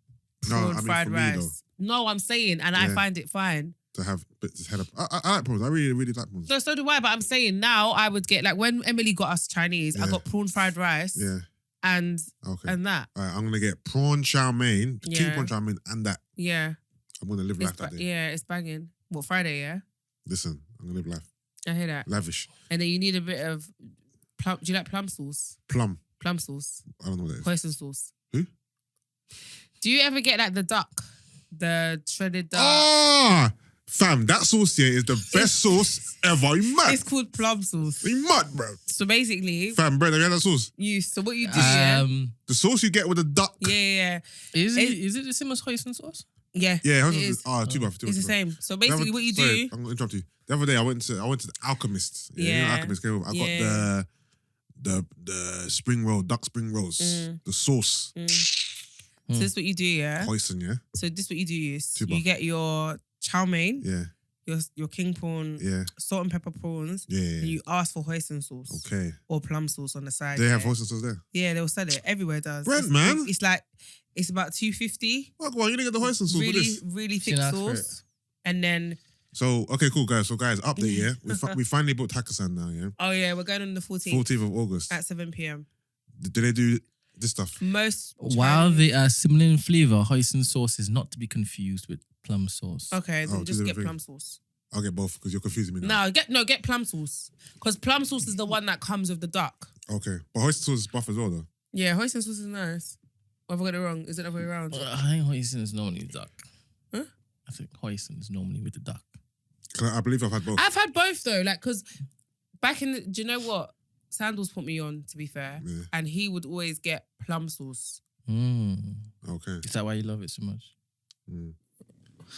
[SPEAKER 2] No,
[SPEAKER 1] prawn
[SPEAKER 2] I mean
[SPEAKER 1] fried
[SPEAKER 2] for me,
[SPEAKER 1] rice. No, I'm saying, and I
[SPEAKER 2] Yeah.
[SPEAKER 1] find it fine.
[SPEAKER 2] to have bits head up. I like prawns. I really like prawns.
[SPEAKER 1] So do I. But I'm saying now I would get like when Emily got us Chinese, I
[SPEAKER 2] Yeah.
[SPEAKER 1] got prawn fried rice
[SPEAKER 2] Yeah.
[SPEAKER 1] and
[SPEAKER 2] Okay.
[SPEAKER 1] that.
[SPEAKER 2] All right, I'm gonna get prawn chow mein, king
[SPEAKER 1] Yeah.
[SPEAKER 2] prawn chow mein, and that.
[SPEAKER 1] Yeah,
[SPEAKER 2] I'm gonna live life that day.
[SPEAKER 1] yeah, it's banging. What Friday? Yeah,
[SPEAKER 2] Listen, I'm gonna live life
[SPEAKER 1] I hear that.
[SPEAKER 2] lavish.
[SPEAKER 1] And then you need a bit of plum. Do you like plum sauce?
[SPEAKER 2] Plum.
[SPEAKER 1] Plum sauce,
[SPEAKER 2] I don't know what that is.
[SPEAKER 1] hoisin sauce.
[SPEAKER 2] Who?
[SPEAKER 1] Do you ever get like the duck, the shredded duck?
[SPEAKER 2] Ah, fam, that sauce here is the best sauce ever. You mad?
[SPEAKER 1] It's called plum sauce.
[SPEAKER 2] You mad, bro?
[SPEAKER 1] So basically,
[SPEAKER 2] Fam, bro, have you had that sauce?
[SPEAKER 1] so what you do? Yeah,
[SPEAKER 2] The sauce you get with the duck.
[SPEAKER 1] yeah.
[SPEAKER 4] Is it the same as hoisin sauce?
[SPEAKER 1] Yeah,
[SPEAKER 2] Yeah,
[SPEAKER 1] it is.
[SPEAKER 2] too bad.
[SPEAKER 1] It's the same. So basically, what you
[SPEAKER 2] Sorry,
[SPEAKER 1] do?
[SPEAKER 2] I'm gonna interrupt you. The other day, I went to the Alchemist. You know,
[SPEAKER 1] Yeah.
[SPEAKER 2] Alchemist came over. I
[SPEAKER 1] Yeah.
[SPEAKER 2] got the spring roll, duck spring rolls, the sauce,
[SPEAKER 1] So this is what you do, yeah.
[SPEAKER 2] hoisin, yeah,
[SPEAKER 1] So this is what you do is
[SPEAKER 2] Tuba.
[SPEAKER 1] you get your chow mein,
[SPEAKER 2] yeah,
[SPEAKER 1] your king prawn,
[SPEAKER 2] yeah,
[SPEAKER 1] salt and pepper prawns,
[SPEAKER 2] yeah.
[SPEAKER 1] and you ask for hoisin sauce
[SPEAKER 2] Okay,
[SPEAKER 1] or plum sauce on the side.
[SPEAKER 2] they have
[SPEAKER 1] yeah.
[SPEAKER 2] hoisin sauce there.
[SPEAKER 1] Yeah, they'll sell it. Everywhere does.
[SPEAKER 2] Brent, man.
[SPEAKER 1] It's like it's about $2.50.
[SPEAKER 2] What? Go on, you didn't get the hoisin sauce for
[SPEAKER 1] Really,
[SPEAKER 2] this.
[SPEAKER 1] really thick
[SPEAKER 4] Shouldn't ask for
[SPEAKER 1] sauce. And then
[SPEAKER 2] So okay, cool, guys. So guys, update, yeah. We finally booked Hakkasan now, yeah.
[SPEAKER 1] we're going on the 14th
[SPEAKER 2] 14th of August.
[SPEAKER 1] at 7 p.m.
[SPEAKER 2] Do they do this stuff?
[SPEAKER 1] Most
[SPEAKER 4] While
[SPEAKER 1] Chinese-
[SPEAKER 4] they are similar in flavor, hoisin sauce is not to be confused with plum sauce.
[SPEAKER 1] Okay, then
[SPEAKER 2] Oh,
[SPEAKER 1] just
[SPEAKER 2] two
[SPEAKER 1] get
[SPEAKER 2] different
[SPEAKER 1] plum sauce.
[SPEAKER 2] I'll get both because you're confusing me now.
[SPEAKER 1] No, get plum sauce. Because plum sauce is the one that comes with the duck.
[SPEAKER 2] Okay, but hoisin sauce is buff as well, though.
[SPEAKER 1] Yeah, hoisin sauce is nice. Or have I got it wrong? Is it the other way around?
[SPEAKER 4] I think hoisin is normally duck.
[SPEAKER 1] Huh?
[SPEAKER 4] I think hoisin is normally with the duck.
[SPEAKER 2] 'Cause I believe I've had both.
[SPEAKER 1] I've had both though, like because back in do you know what? Sandals put me on, to be fair.
[SPEAKER 2] Yeah.
[SPEAKER 1] And he would always get plum sauce.
[SPEAKER 2] Okay.
[SPEAKER 4] Is that why you love it so much?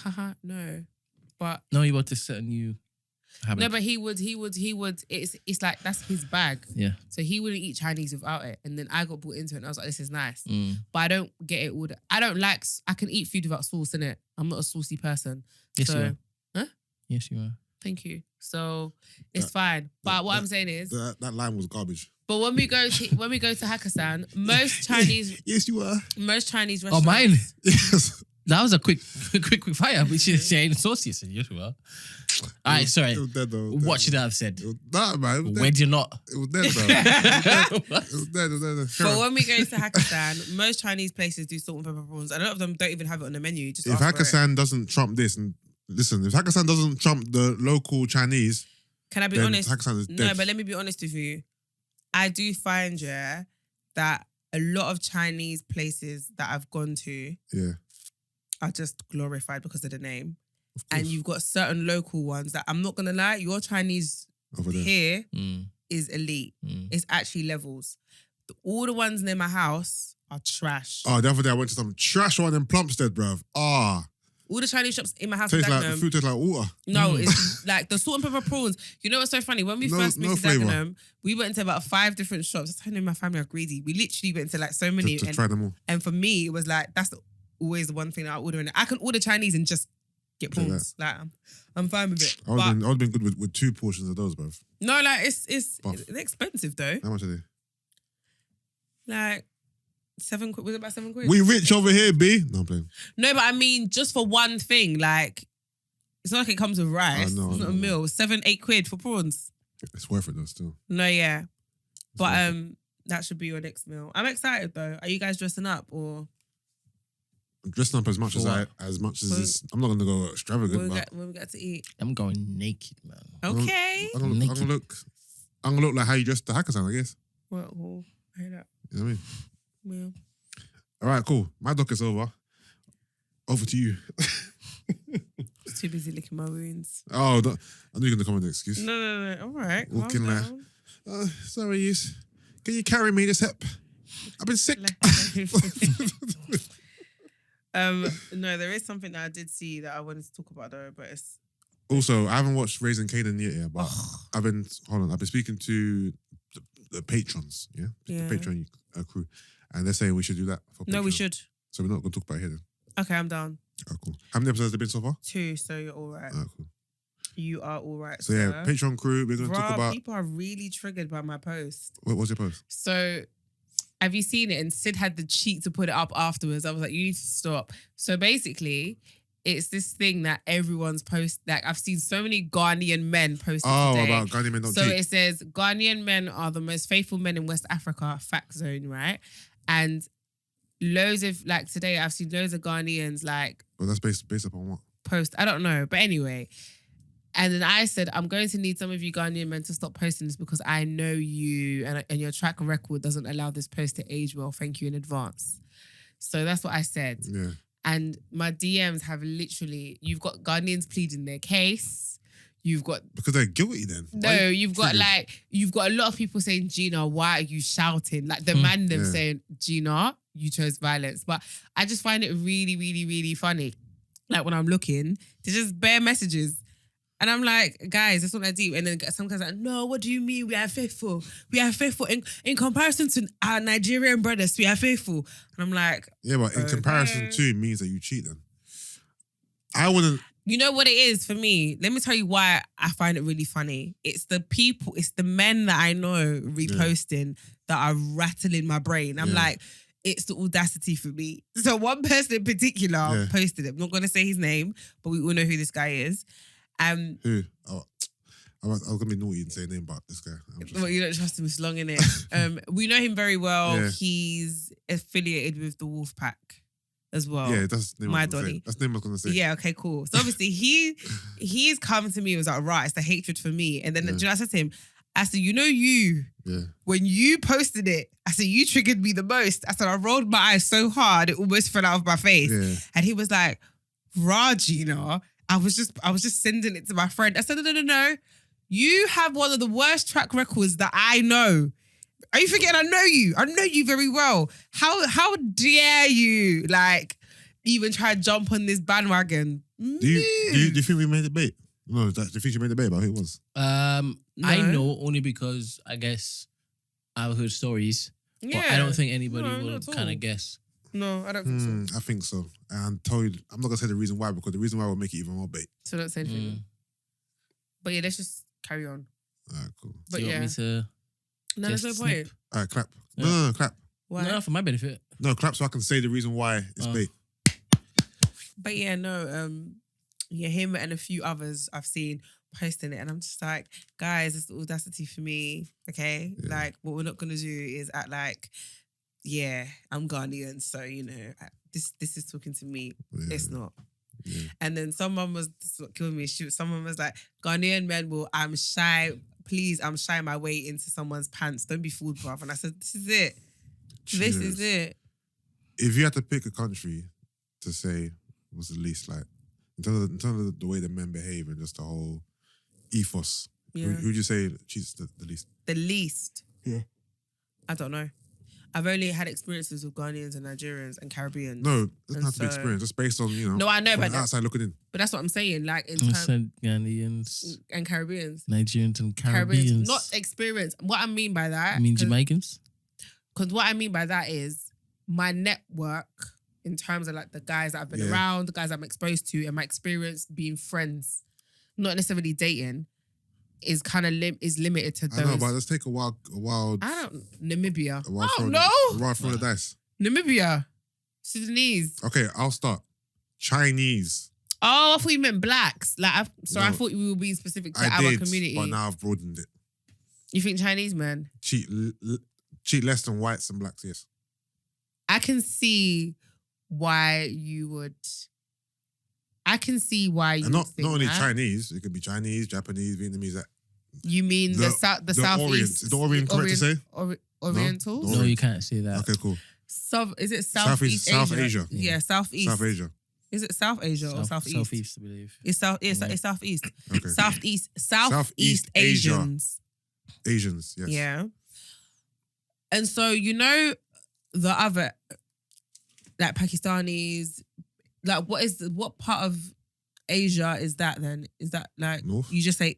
[SPEAKER 1] Haha, no. But
[SPEAKER 4] No, you want to set a new habit.
[SPEAKER 1] no, but he would it's like that's his bag.
[SPEAKER 4] Yeah.
[SPEAKER 1] So he wouldn't eat Chinese without it. And then I got brought into it and I was like, this is nice.
[SPEAKER 4] Mm.
[SPEAKER 1] But I don't get it all I don't like I can eat food without sauce in it. I'm not a saucy person.
[SPEAKER 4] Yes,
[SPEAKER 1] so
[SPEAKER 4] you are.
[SPEAKER 1] Huh?
[SPEAKER 4] Yes, you are.
[SPEAKER 1] Thank you. So it's fine. But what I'm saying is
[SPEAKER 2] That line was garbage.
[SPEAKER 1] but when we go to Hakkasan, most Chinese
[SPEAKER 2] Yes, you are.
[SPEAKER 1] restaurants.
[SPEAKER 4] Oh, mine.
[SPEAKER 2] Yes.
[SPEAKER 4] That was a quick fire, but she ain't saucy. Said yes, you are. All right, sorry.
[SPEAKER 2] It was dead, though.
[SPEAKER 4] What should I have said?
[SPEAKER 2] Nah, man. It was
[SPEAKER 4] Where
[SPEAKER 2] dead.
[SPEAKER 4] do you not?
[SPEAKER 2] It was dead, bro. It was dead. It was dead.
[SPEAKER 1] But when we go to Hakkasan, most Chinese places do salt and pepper prawns. A lot of them don't even have it on the menu. Just
[SPEAKER 2] If
[SPEAKER 1] ask for it.
[SPEAKER 2] Hakkasan doesn't trump this, and listen, if Hakkasan doesn't trump the local Chinese,
[SPEAKER 1] Can I be
[SPEAKER 2] then
[SPEAKER 1] honest?
[SPEAKER 2] Hakkasan is
[SPEAKER 1] No,
[SPEAKER 2] dead.
[SPEAKER 1] but let me be honest with you. I do find, that a lot of Chinese places that I've gone to
[SPEAKER 2] Yeah.
[SPEAKER 1] are just glorified because of the name.
[SPEAKER 2] Of course.
[SPEAKER 1] And you've got certain local ones that I'm not going to lie, your Chinese
[SPEAKER 2] Over there.
[SPEAKER 1] here
[SPEAKER 4] Mm,
[SPEAKER 1] is elite.
[SPEAKER 4] mm.
[SPEAKER 1] It's actually levels. All the ones near my house are trash.
[SPEAKER 2] Oh, the other day I went to some trash one in Plumstead, bruv. Ah,
[SPEAKER 1] All the Chinese shops in my house in
[SPEAKER 2] tastes like the
[SPEAKER 1] Dagenham.
[SPEAKER 2] food tastes like water.
[SPEAKER 1] No, it's like the salt and pepper prawns. You know what's so funny? When we
[SPEAKER 2] No-
[SPEAKER 1] first
[SPEAKER 2] no
[SPEAKER 1] moved to
[SPEAKER 2] flavour.
[SPEAKER 1] Dagenham, we went into about 5 different shops. That's how I know my family are greedy. We literally went to like so many.
[SPEAKER 2] To
[SPEAKER 1] and,
[SPEAKER 2] try them all.
[SPEAKER 1] and for me, it was like, that's always the one thing that I order. And I can order Chinese and just get
[SPEAKER 2] True
[SPEAKER 1] prawns. Like, I'm fine with it.
[SPEAKER 2] I would have been good with 2 portions of those, bruv.
[SPEAKER 1] No, like it's
[SPEAKER 2] Buff.
[SPEAKER 1] they're expensive though.
[SPEAKER 2] How much are they?
[SPEAKER 1] Like £7. Was it about £7?
[SPEAKER 2] We rich over here, B. No, I'm playing.
[SPEAKER 1] No, but I mean, just for one thing, like it's not like it comes with rice.
[SPEAKER 2] No,
[SPEAKER 1] it's not a meal. £7-8 for prawns.
[SPEAKER 2] It's worth it though, still.
[SPEAKER 1] No, yeah,
[SPEAKER 2] It's
[SPEAKER 1] but
[SPEAKER 2] worth it.
[SPEAKER 1] that should be your next meal. I'm excited though. Are you guys dressing up or?
[SPEAKER 2] I'm dressing up as much as this. I'm not gonna go extravagant, but
[SPEAKER 1] When we get to eat.
[SPEAKER 4] I'm going naked, man.
[SPEAKER 1] Okay.
[SPEAKER 2] I'm gonna look like how you dressed the Hackathon, I guess.
[SPEAKER 1] Well, I hear that.
[SPEAKER 2] You know what I mean?
[SPEAKER 1] Yeah.
[SPEAKER 2] All right, cool. My doc is over. Over to you.
[SPEAKER 1] Just too busy licking my wounds.
[SPEAKER 2] I knew you were gonna come with an excuse.
[SPEAKER 1] No. All right.
[SPEAKER 2] Walking
[SPEAKER 1] calm
[SPEAKER 2] like,
[SPEAKER 1] down.
[SPEAKER 2] sorry, Yus. Can you carry me this hip? I've been sick.
[SPEAKER 1] No, there is something that I did see that I wanted to talk about though, but it's
[SPEAKER 2] Also, I haven't watched Raising Kanan yet, but I've been speaking to the patrons, the Patreon crew, and they're saying we should do that for Patreon.
[SPEAKER 1] no, we should.
[SPEAKER 2] So we're not going to talk about it here then.
[SPEAKER 1] Okay, I'm down.
[SPEAKER 2] Oh, cool. How many episodes have there been so far?
[SPEAKER 1] 2, so you're all right.
[SPEAKER 2] Oh, cool.
[SPEAKER 1] You are all right.
[SPEAKER 2] So yeah, Patreon crew, we're going to talk about...
[SPEAKER 1] people are really triggered by my post.
[SPEAKER 2] What was your post?
[SPEAKER 1] So, have you seen it? And Sid had the cheek to put it up afterwards. I was like, you need to stop. So basically, it's this thing that everyone's post. Like I've seen so many Ghanaian men post.
[SPEAKER 2] About Ghanaian men don't
[SPEAKER 1] So
[SPEAKER 2] cheat.
[SPEAKER 1] it says Ghanaian men are the most faithful men in West Africa. Fact zone, right? And loads of today, I've seen loads of Ghanaians
[SPEAKER 2] But that's based upon what?
[SPEAKER 1] post. I don't know, but anyway. And then I said, I'm going to need some of you Ghanaian men to stop posting this because I know you and your track record doesn't allow this post to age well. Thank you in advance. So that's what I said.
[SPEAKER 2] Yeah.
[SPEAKER 1] And my DMs have literally, you've got Ghanaians pleading their case. You've got...
[SPEAKER 2] Because they're guilty then.
[SPEAKER 1] No, you've got a lot of people saying, Gina, why are you shouting? Like the man them saying, Gina, you chose violence. But I just find it really, really, really funny. Like when I'm looking, there's just bare messages. And I'm like, guys, that's what I do. And then some guys are like, no, what do you mean? We are faithful. We are faithful. In comparison to our Nigerian brothers, we are faithful. And I'm like...
[SPEAKER 2] Yeah, but in comparison to means that you cheat then. I wouldn't...
[SPEAKER 1] You know what it is for me? Let me tell you why I find it really funny. It's the people, it's the men that I know reposting that are rattling my brain. I'm like, it's the audacity for me. So one person in particular posted it. I'm not going to say his name, but we all know who this guy is.
[SPEAKER 2] Who? Oh, I was going to be naughty and say a name about this guy.
[SPEAKER 1] Well, you don't trust him, it's long, innit? We know him very well.
[SPEAKER 2] Yeah.
[SPEAKER 1] He's affiliated with the Wolf Pack as well.
[SPEAKER 2] Yeah, that's the name
[SPEAKER 1] My
[SPEAKER 2] I was gonna
[SPEAKER 1] Donny.
[SPEAKER 2] say. That's the name I was going to say.
[SPEAKER 1] Yeah, okay, cool. So obviously he's come to me and was like, right, it's the hatred for me. And then do you know what I said to him? I said, you know when you posted it, I said, you triggered me the most. I said, I rolled my eyes so hard, it almost fell out of my face.
[SPEAKER 2] Yeah.
[SPEAKER 1] And he was like, Gina, I was just sending it to my friend. I said, no. You have one of the worst track records that I know. Are you forgetting? I know you. I know you very well. How dare you even try to jump on this bandwagon?
[SPEAKER 2] Do you think we made a debate? No, do you think you made a debate about who it was?
[SPEAKER 1] No.
[SPEAKER 4] I know only because I guess I've heard stories.
[SPEAKER 1] Yeah.
[SPEAKER 4] But I don't think anybody
[SPEAKER 1] No,
[SPEAKER 4] will
[SPEAKER 1] not at
[SPEAKER 4] kind
[SPEAKER 1] all.
[SPEAKER 4] of guess.
[SPEAKER 1] No, I don't think so.
[SPEAKER 2] I think so. And I'm not going to say the reason why, because the reason why will make it even more bait.
[SPEAKER 1] So don't say anything. But yeah, let's just carry on.
[SPEAKER 2] All right, cool.
[SPEAKER 1] But
[SPEAKER 4] Do you
[SPEAKER 1] yeah,
[SPEAKER 4] want me to...
[SPEAKER 1] no, there's no
[SPEAKER 4] just
[SPEAKER 1] point.
[SPEAKER 2] All right, clap.
[SPEAKER 4] Yeah.
[SPEAKER 2] No, clap.
[SPEAKER 1] Why?
[SPEAKER 4] No, for my benefit.
[SPEAKER 2] No, clap so I can say the reason why it's bait.
[SPEAKER 1] But yeah, no, him and a few others I've seen posting it, and I'm just like, guys, it's the audacity for me. Okay,
[SPEAKER 2] Yeah.
[SPEAKER 1] What we're not gonna do is act like, I'm Ghanaian, so this is talking to me.
[SPEAKER 2] Yeah.
[SPEAKER 1] It's not.
[SPEAKER 2] Yeah.
[SPEAKER 1] And then someone was, this is what killed me. Someone was like, Ghanaian men will, I'm shy my way into someone's pants. Don't be fooled, bruv. And I said, this is it. This is it.
[SPEAKER 2] If you had to pick a country to say was the least in terms of the way the men behave and just the whole ethos, who'd you say cheats the least?
[SPEAKER 1] The least?
[SPEAKER 2] Yeah.
[SPEAKER 1] I don't know. I've only had experiences with Ghanaians and Nigerians and Caribbeans.
[SPEAKER 2] No, it doesn't
[SPEAKER 1] And
[SPEAKER 2] have to be
[SPEAKER 1] so-
[SPEAKER 2] experience. Just based on,
[SPEAKER 1] No, I know,
[SPEAKER 2] from
[SPEAKER 1] but
[SPEAKER 2] the outside looking in.
[SPEAKER 1] But that's what I'm saying. In
[SPEAKER 4] I
[SPEAKER 1] terms
[SPEAKER 4] said Ghanaians,
[SPEAKER 1] and Caribbeans.
[SPEAKER 4] Nigerians and Caribbeans.
[SPEAKER 1] Not experience. What I mean by that.
[SPEAKER 4] I mean Jamaicans?
[SPEAKER 1] Because what I mean by that is my network in terms of like the guys that I've been
[SPEAKER 2] Yeah.
[SPEAKER 1] around, the guys I'm exposed to, and my experience being friends, not necessarily dating, is kind of is limited to
[SPEAKER 2] I
[SPEAKER 1] those.
[SPEAKER 2] know, but let's take a wild,
[SPEAKER 1] Namibia.
[SPEAKER 2] a wild
[SPEAKER 1] Oh
[SPEAKER 2] throw,
[SPEAKER 1] no,
[SPEAKER 2] a wild throw the dice.
[SPEAKER 1] Namibia, Sudanese.
[SPEAKER 2] Okay, I'll start. Chinese.
[SPEAKER 1] Oh, I thought you meant blacks. Like, I
[SPEAKER 2] No.
[SPEAKER 1] thought we were being specific to
[SPEAKER 2] I
[SPEAKER 1] our
[SPEAKER 2] did,
[SPEAKER 1] community.
[SPEAKER 2] but now I've broadened it.
[SPEAKER 1] You think Chinese man?
[SPEAKER 2] Cheat less than whites and blacks. Yes.
[SPEAKER 1] I can see why you would. I can see why you
[SPEAKER 2] And not
[SPEAKER 1] would think
[SPEAKER 2] only
[SPEAKER 1] that.
[SPEAKER 2] Chinese. It could be Chinese, Japanese, Vietnamese.
[SPEAKER 1] You mean the
[SPEAKER 2] the
[SPEAKER 1] southeast?
[SPEAKER 2] Orient. Is the Orient correct to say?
[SPEAKER 1] Orientals?
[SPEAKER 2] No?
[SPEAKER 4] No, you can't say that.
[SPEAKER 2] Okay, cool.
[SPEAKER 1] Is it Southeast
[SPEAKER 2] South
[SPEAKER 1] Asia?
[SPEAKER 2] Asia.
[SPEAKER 1] Yeah, Southeast.
[SPEAKER 2] South Asia.
[SPEAKER 1] Is it South Asia or Southeast?
[SPEAKER 4] Southeast, I believe.
[SPEAKER 1] It's it's Southeast.
[SPEAKER 2] Okay.
[SPEAKER 1] Southeast
[SPEAKER 2] Southeast Asia.
[SPEAKER 1] Asians.
[SPEAKER 2] Asians. Yes.
[SPEAKER 1] Yeah. And so the other, like Pakistanis, like what part of Asia is that then? Is that like
[SPEAKER 2] North.
[SPEAKER 1] you just say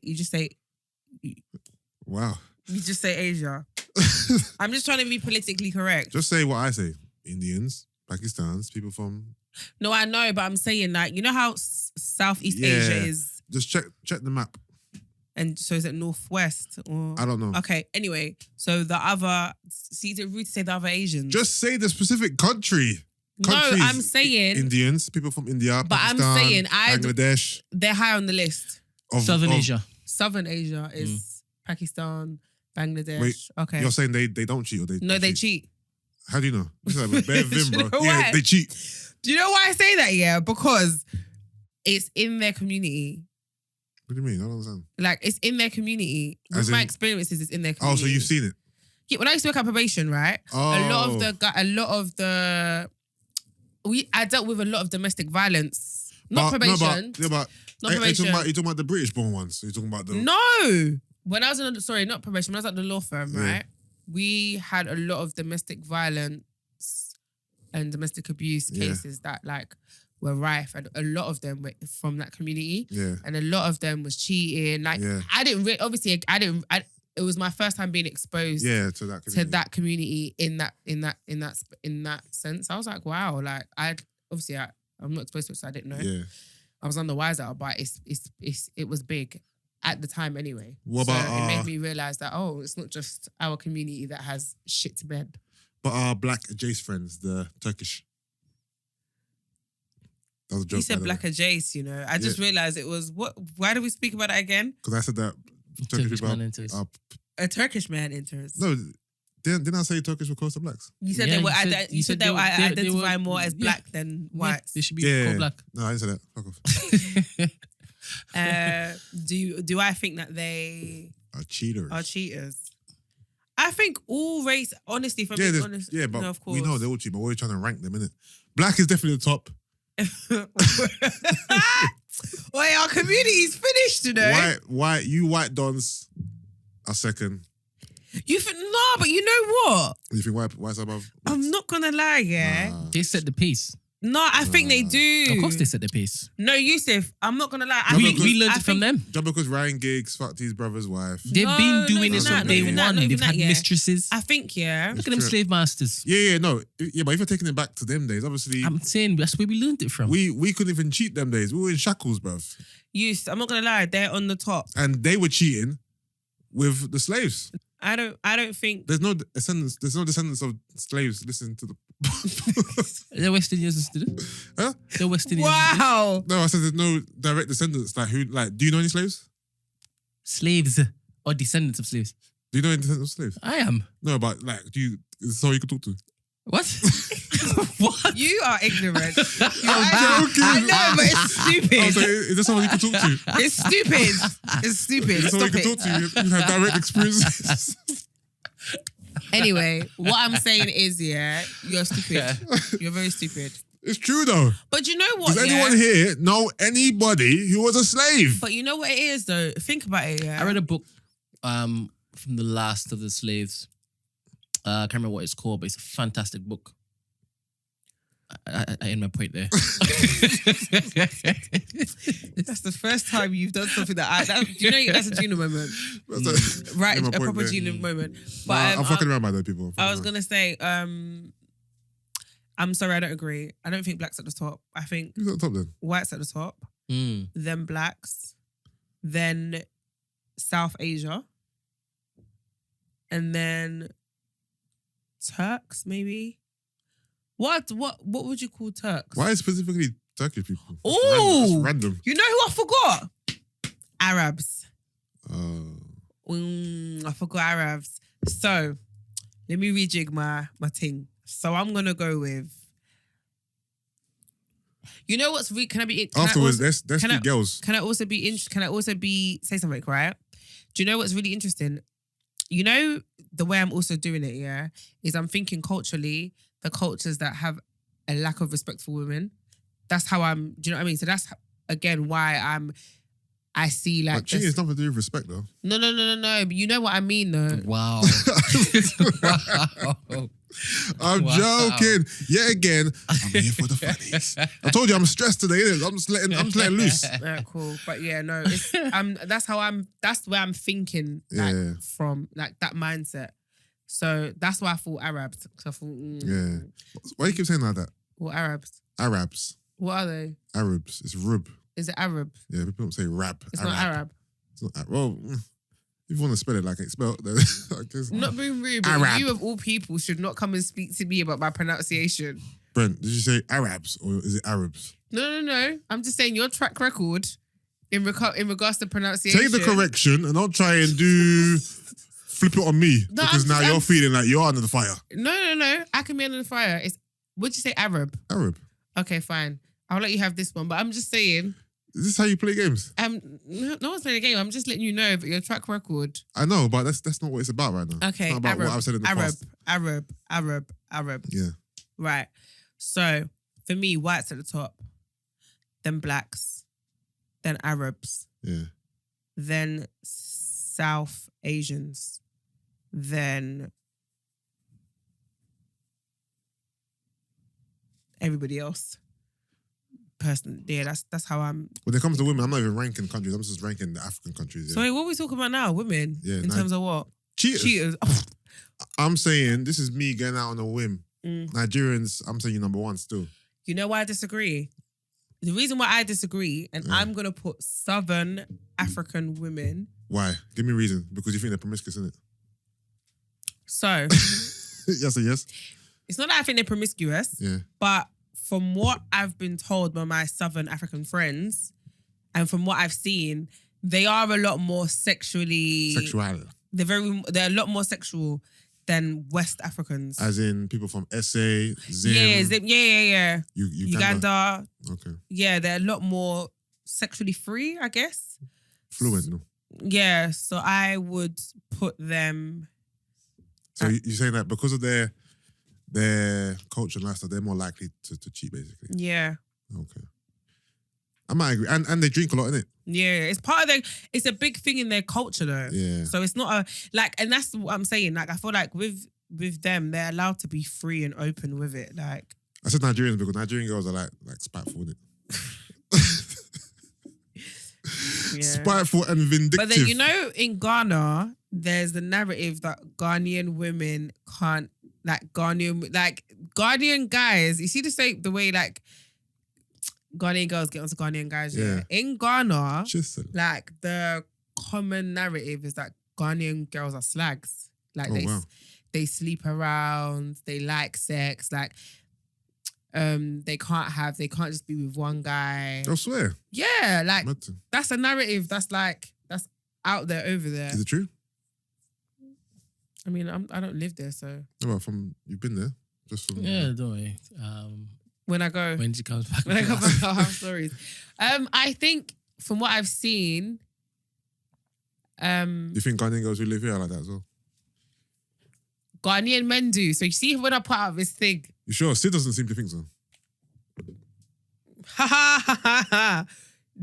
[SPEAKER 2] Wow.
[SPEAKER 1] Asia? I'm just trying to be politically correct.
[SPEAKER 2] Just say what I say. Indians, Pakistans, people from.
[SPEAKER 1] No, I know, but I'm saying like you know how Southeast
[SPEAKER 2] Yeah.
[SPEAKER 1] Asia is,
[SPEAKER 2] Just check the map.
[SPEAKER 1] and so is it northwest or?
[SPEAKER 2] I don't know.
[SPEAKER 1] Okay. Anyway, so the other, see, is it rude to say the other Asians?
[SPEAKER 2] Just say the specific country.
[SPEAKER 1] no,
[SPEAKER 2] Countries.
[SPEAKER 1] I'm saying
[SPEAKER 2] Indians, people from India,
[SPEAKER 1] But I'm
[SPEAKER 2] Pakistan,
[SPEAKER 1] saying
[SPEAKER 2] Bangladesh.
[SPEAKER 1] they're high on the list.
[SPEAKER 4] Southern
[SPEAKER 2] of-
[SPEAKER 4] Asia.
[SPEAKER 1] Southern Asia is Pakistan, Bangladesh.
[SPEAKER 2] Wait,
[SPEAKER 1] okay.
[SPEAKER 2] You're saying they don't cheat or they?
[SPEAKER 1] No, they cheat.
[SPEAKER 2] How do you know? This is like bare vim,
[SPEAKER 1] Do
[SPEAKER 2] bro.
[SPEAKER 1] you know
[SPEAKER 2] Yeah,
[SPEAKER 1] why?
[SPEAKER 2] they cheat.
[SPEAKER 1] Do you know why I say that? Yeah, because it's in their community.
[SPEAKER 2] What do you mean? I don't understand.
[SPEAKER 1] Like it's in their community. With
[SPEAKER 2] As
[SPEAKER 1] my
[SPEAKER 2] in-
[SPEAKER 1] experiences, it's in their
[SPEAKER 2] Oh,
[SPEAKER 1] community.
[SPEAKER 2] so you've seen it?
[SPEAKER 1] Yeah, when I used to work at probation, right?
[SPEAKER 2] Oh.
[SPEAKER 1] I dealt with a lot of domestic violence.
[SPEAKER 2] But-
[SPEAKER 1] Not probation.
[SPEAKER 2] No, but
[SPEAKER 1] Not
[SPEAKER 2] you're
[SPEAKER 1] probation.
[SPEAKER 2] talking about the British born ones. You're talking about the.
[SPEAKER 1] No. When I was not probation, when I was at the law firm,
[SPEAKER 2] Yeah.
[SPEAKER 1] right? We had a lot of domestic violence and domestic abuse
[SPEAKER 2] Yeah.
[SPEAKER 1] cases that like were rife, and a lot of them were from that community,
[SPEAKER 2] Yeah.
[SPEAKER 1] and a lot of them was cheating. Like
[SPEAKER 2] Yeah.
[SPEAKER 1] it was my first time being exposed
[SPEAKER 2] Yeah, to that.
[SPEAKER 1] to
[SPEAKER 2] community.
[SPEAKER 1] that community in that sense. I was like, wow, like I'm not exposed to it, so I didn't know.
[SPEAKER 2] Yeah.
[SPEAKER 1] I was on the wiser, but it was big at the time anyway.
[SPEAKER 2] What
[SPEAKER 1] So
[SPEAKER 2] about,
[SPEAKER 1] it made me realize that it's not just our community that has shit to bed.
[SPEAKER 2] But our black Jace friends, the Turkish. That was a joke.
[SPEAKER 1] You said black Jace, you know. I just realized it was what? Why do we speak about that again?
[SPEAKER 2] Because I said that
[SPEAKER 4] Turkish
[SPEAKER 2] people
[SPEAKER 4] man enters.
[SPEAKER 1] A Turkish man enters.
[SPEAKER 2] No, didn't I say Turkish were close to blacks?
[SPEAKER 1] You said
[SPEAKER 4] Yeah,
[SPEAKER 1] they were.
[SPEAKER 4] you said
[SPEAKER 1] They
[SPEAKER 4] they
[SPEAKER 1] were
[SPEAKER 4] were- they
[SPEAKER 1] identify
[SPEAKER 4] were-
[SPEAKER 1] more as
[SPEAKER 4] yeah.
[SPEAKER 1] black than whites.
[SPEAKER 4] They should be
[SPEAKER 2] Yeah.
[SPEAKER 4] called black.
[SPEAKER 2] No, I didn't say that. Fuck off.
[SPEAKER 1] Do I think that they
[SPEAKER 2] Are cheaters.
[SPEAKER 1] are cheaters? I think all race, honestly, for
[SPEAKER 2] Yeah,
[SPEAKER 1] me,
[SPEAKER 2] there's-
[SPEAKER 1] honest,
[SPEAKER 2] yeah, but
[SPEAKER 1] no, of course.
[SPEAKER 2] we know they're all cheat, but we're trying to rank them, innit? Black is definitely the top.
[SPEAKER 1] Wait, our community is finished today.
[SPEAKER 2] White dons are second.
[SPEAKER 1] No, but you know what?
[SPEAKER 2] You think white's above?
[SPEAKER 1] I'm not gonna lie, yeah.
[SPEAKER 2] Nah.
[SPEAKER 4] They set the pace.
[SPEAKER 1] No, I think they do.
[SPEAKER 4] Of course they set the pace.
[SPEAKER 1] No, Yusuff, I'm not gonna lie.
[SPEAKER 4] We learned it from them.
[SPEAKER 2] Just because Ryan Giggs fucked his brother's wife.
[SPEAKER 4] They've
[SPEAKER 1] No,
[SPEAKER 4] been
[SPEAKER 1] not
[SPEAKER 4] doing
[SPEAKER 1] even
[SPEAKER 4] it
[SPEAKER 1] that,
[SPEAKER 4] from
[SPEAKER 1] not
[SPEAKER 4] day
[SPEAKER 1] even that,
[SPEAKER 4] one.
[SPEAKER 1] not even
[SPEAKER 4] They've
[SPEAKER 1] that,
[SPEAKER 4] had
[SPEAKER 1] yeah.
[SPEAKER 4] mistresses.
[SPEAKER 1] I think, yeah.
[SPEAKER 4] Look at them
[SPEAKER 2] true.
[SPEAKER 4] slave masters.
[SPEAKER 2] Yeah, no. Yeah, but if you're taking it back to them days, obviously
[SPEAKER 4] I'm saying that's where we learned it from.
[SPEAKER 2] we couldn't even cheat them days. We were in shackles, bruv.
[SPEAKER 1] I'm not gonna lie, they're on the top.
[SPEAKER 2] And they were cheating with the slaves.
[SPEAKER 1] I don't think
[SPEAKER 2] There's no descendants of slaves listening to the
[SPEAKER 4] They're West Indians, did it?
[SPEAKER 2] Huh?
[SPEAKER 4] They're West Indians.
[SPEAKER 1] wow.
[SPEAKER 2] No, I said there's no direct descendants. Do you know any slaves?
[SPEAKER 4] Slaves or descendants of slaves.
[SPEAKER 2] Do you know any descendants of slaves?
[SPEAKER 4] I am.
[SPEAKER 2] No, but is someone you could talk to?
[SPEAKER 4] What? What?
[SPEAKER 1] You are ignorant.
[SPEAKER 2] joking.
[SPEAKER 1] I know, but it's
[SPEAKER 2] I was
[SPEAKER 1] stupid.
[SPEAKER 2] like, is there someone you could talk to?
[SPEAKER 1] It's stupid. It's stupid.
[SPEAKER 2] Is there someone
[SPEAKER 1] Stop
[SPEAKER 2] you could
[SPEAKER 1] it.
[SPEAKER 2] talk to? You have direct experiences.
[SPEAKER 1] Anyway, what I'm saying is, yeah, you're stupid. You're very stupid.
[SPEAKER 2] It's true though.
[SPEAKER 1] But you know what?
[SPEAKER 2] Does
[SPEAKER 1] yeah?
[SPEAKER 2] anyone here know anybody who was a slave?
[SPEAKER 1] But you know what it is, though. Think about it. Yeah.
[SPEAKER 4] I read a book from the last of the slaves. I can't remember what it's called, but it's a fantastic book. I end my point there.
[SPEAKER 1] That's the first time you've done something that's a Gina moment, right?
[SPEAKER 2] End my
[SPEAKER 1] A
[SPEAKER 2] point
[SPEAKER 1] proper
[SPEAKER 2] there.
[SPEAKER 1] Gina moment. But
[SPEAKER 2] Nah, I'm fucking around by those people.
[SPEAKER 1] I was gonna say, I'm sorry, I don't agree. I don't think black's at the top. I think
[SPEAKER 2] Who's at the top then?
[SPEAKER 1] white's at the top, then blacks, then South Asia, and then Turks, maybe. What would you call Turks?
[SPEAKER 2] Why specifically Turkish people?
[SPEAKER 1] Oh,
[SPEAKER 2] That's random.
[SPEAKER 1] You know who I forgot? Arabs.
[SPEAKER 2] Oh.
[SPEAKER 1] I forgot Arabs. So let me rejig my thing. So I'm gonna go with. You know what's can I be? Can
[SPEAKER 2] Afterwards,
[SPEAKER 1] I also,
[SPEAKER 2] let's do girls.
[SPEAKER 1] Can I also be say something, right? Do you know what's really interesting? You know the way I'm also doing it, yeah, is I'm thinking culturally, the cultures that have a lack of respect for women. That's how I'm. Do you know what I mean? So that's again why I see like.
[SPEAKER 2] But cheating has nothing to do with respect, though.
[SPEAKER 1] No. But you know what I mean, though.
[SPEAKER 4] Wow. Wow.
[SPEAKER 2] I'm joking. Yet again, I'm here for the funnies. I told you I'm stressed today, innit? I'm just letting loose.
[SPEAKER 1] Yeah, cool. But yeah, no, it's that's where I'm thinking like, from like that mindset. So that's why I thought Arabs. Because I thought,
[SPEAKER 2] Yeah. Why do you keep saying like that?
[SPEAKER 1] What Arabs?
[SPEAKER 2] Arabs.
[SPEAKER 1] What are they?
[SPEAKER 2] Arabs. It's rub.
[SPEAKER 1] Is it Arab?
[SPEAKER 2] Yeah, people don't say rap.
[SPEAKER 1] It's not Arab.
[SPEAKER 2] It's not Arab. Well, if you want to spell it like it's spelled, then I guess.
[SPEAKER 1] Not being rude, but
[SPEAKER 2] Arab.
[SPEAKER 1] you of all people should not come and speak to me about my pronunciation.
[SPEAKER 2] Brent, did you say Arabs or is it Arabs?
[SPEAKER 1] No. I'm just saying your track record in regards to pronunciation.
[SPEAKER 2] Take the correction and don't try and flip it on me because now you're feeling like you're under the fire.
[SPEAKER 1] No. I can be under the fire. What'd you say, Arab?
[SPEAKER 2] Arab.
[SPEAKER 1] Okay, fine. I'll let you have this one, but I'm just saying.
[SPEAKER 2] Is this how you play games?
[SPEAKER 1] No one's playing a game. I'm just letting you know that your track record.
[SPEAKER 2] I know, but that's not what it's about right now.
[SPEAKER 1] Okay,
[SPEAKER 2] it's not about what I've said in the past.
[SPEAKER 1] Arab.
[SPEAKER 2] Yeah.
[SPEAKER 1] Right. So for me, white's at the top, then blacks, then Arabs,
[SPEAKER 2] Yeah.
[SPEAKER 1] then South Asians, then everybody else. Person, yeah, that's how I'm.
[SPEAKER 2] When it comes to women, I'm not even ranking countries. I'm just ranking the African countries. Yeah.
[SPEAKER 1] Sorry, what are we talking about now? Women?
[SPEAKER 2] Yeah,
[SPEAKER 1] in terms of what?
[SPEAKER 2] Cheaters. I'm saying this is me going out on a whim. Nigerians, I'm saying you number one still.
[SPEAKER 1] You know why I disagree? The reason why I disagree, and I'm gonna put Southern African women.
[SPEAKER 2] Why? Give me a reason. Because you think they're promiscuous, isn't it?
[SPEAKER 1] So
[SPEAKER 2] yes or yes?
[SPEAKER 1] It's not that I think they're promiscuous, but from what I've been told by my Southern African friends, and from what I've seen, they are a lot more sexually.
[SPEAKER 2] Sexual.
[SPEAKER 1] They're a lot more sexual than West Africans.
[SPEAKER 2] As in people from SA, Zim.
[SPEAKER 1] Yeah. Uganda.
[SPEAKER 2] Okay.
[SPEAKER 1] Yeah, they're a lot more sexually free, I guess.
[SPEAKER 2] Fluent, no?
[SPEAKER 1] Yeah, so I would put them.
[SPEAKER 2] So you're saying that because of their culture and lifestyle, they're more likely to cheat, basically.
[SPEAKER 1] Yeah.
[SPEAKER 2] Okay. I might agree. And they drink a lot, innit?
[SPEAKER 1] Yeah. It's part of it's a big thing in their culture though.
[SPEAKER 2] Yeah.
[SPEAKER 1] So it's not and that's what I'm saying. Like, I feel like with them, they're allowed to be free and open with it. Like,
[SPEAKER 2] I said Nigerians because Nigerian girls are like spiteful, innit?
[SPEAKER 1] yeah.
[SPEAKER 2] Spiteful and vindictive.
[SPEAKER 1] But then, you know, in Ghana, there's the narrative that Ghanaian women can't, Ghanaian guys, you see the way like Ghanaian girls get onto Ghanaian guys, yeah. In Ghana, like the common narrative is that Ghanaian girls are slags. Like they sleep around, they like sex, like they can't just be with one guy.
[SPEAKER 2] I swear.
[SPEAKER 1] Yeah, like that's a narrative that's out there over there.
[SPEAKER 2] Is it true?
[SPEAKER 1] I mean, I don't live there, so.
[SPEAKER 2] No, you've been there. Just from
[SPEAKER 4] don't worry.
[SPEAKER 1] When I go,
[SPEAKER 4] when she comes back,
[SPEAKER 1] I'll have stories. I think from what I've seen,
[SPEAKER 2] you think Ghanaian girls who live here are like that as well?
[SPEAKER 1] Ghanaian men do. So you see, when I put out this thing,
[SPEAKER 2] you sure? Sid doesn't seem to think so.
[SPEAKER 1] Ha.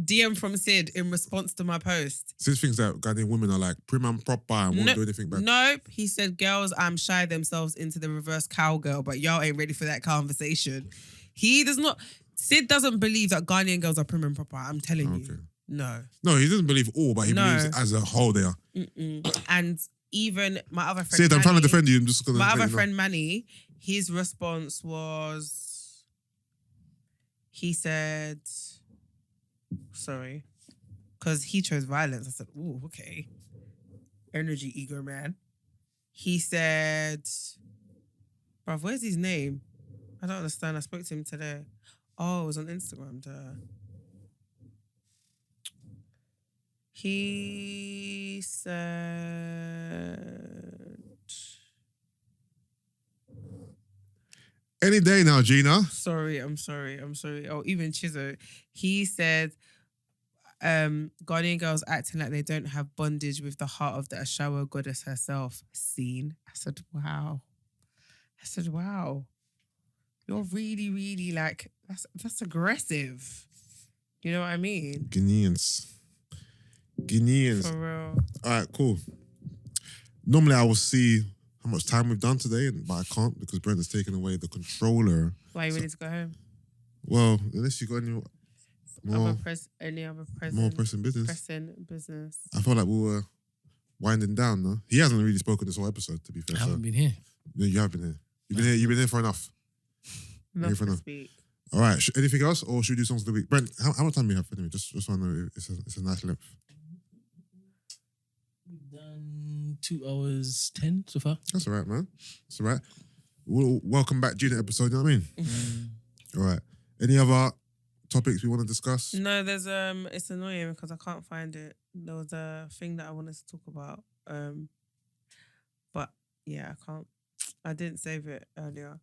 [SPEAKER 1] DM from Sid in response to my post.
[SPEAKER 2] Sid thinks that Ghanaian women are like prim and proper and won't do anything back.
[SPEAKER 1] Nope. He said girls shy themselves into the reverse cowgirl, but y'all ain't ready for that conversation. Sid doesn't believe that Ghanaian girls are prim and proper. I'm telling you. No.
[SPEAKER 2] No, he doesn't believe all, but he believes as a whole they are.
[SPEAKER 1] And even my other friend
[SPEAKER 2] Sid, I'm trying to defend you. I'm just gonna
[SPEAKER 1] my other friend Manny, his response was, he said, sorry, because he chose violence. I said, ooh, okay. Energy ego man. He said, bruv, where's his name? I don't understand. I spoke to him today. Oh, it was on Instagram. Duh. He said...
[SPEAKER 2] Any day now, Gina.
[SPEAKER 1] Sorry. Oh, even Chizzo. He said, Ghanaian girls acting like they don't have bondage with the heart of the Ashawa goddess herself. Seen. I said, wow. You're really, really like, that's aggressive. You know what I mean?
[SPEAKER 2] Guineans.
[SPEAKER 1] For real.
[SPEAKER 2] All right, cool. Normally I will see how much time we've done today, but I can't because Brent has taken away the controller.
[SPEAKER 1] Why, you ready to go home?
[SPEAKER 2] Well, unless you got any more pressing business. I felt like we were winding down, no? He hasn't really spoken this whole episode, to be fair.
[SPEAKER 4] I haven't been here.
[SPEAKER 2] Yeah, you have been here. You've been here for enough.
[SPEAKER 1] Enough to speak.
[SPEAKER 2] All right. Anything else, or should we do songs of the week? Brent, how much time do we have anyway? Just want to know. It's a nice length.
[SPEAKER 4] We've done 2 hours 10 so far.
[SPEAKER 2] That's all right, man. That's all right. Welcome back, Gina episode. You know what I mean? All right. Any other topics we want to discuss?
[SPEAKER 1] No, there's it's annoying because I can't find it. There was a thing that I wanted to talk about. But yeah, I can't. I didn't save it earlier.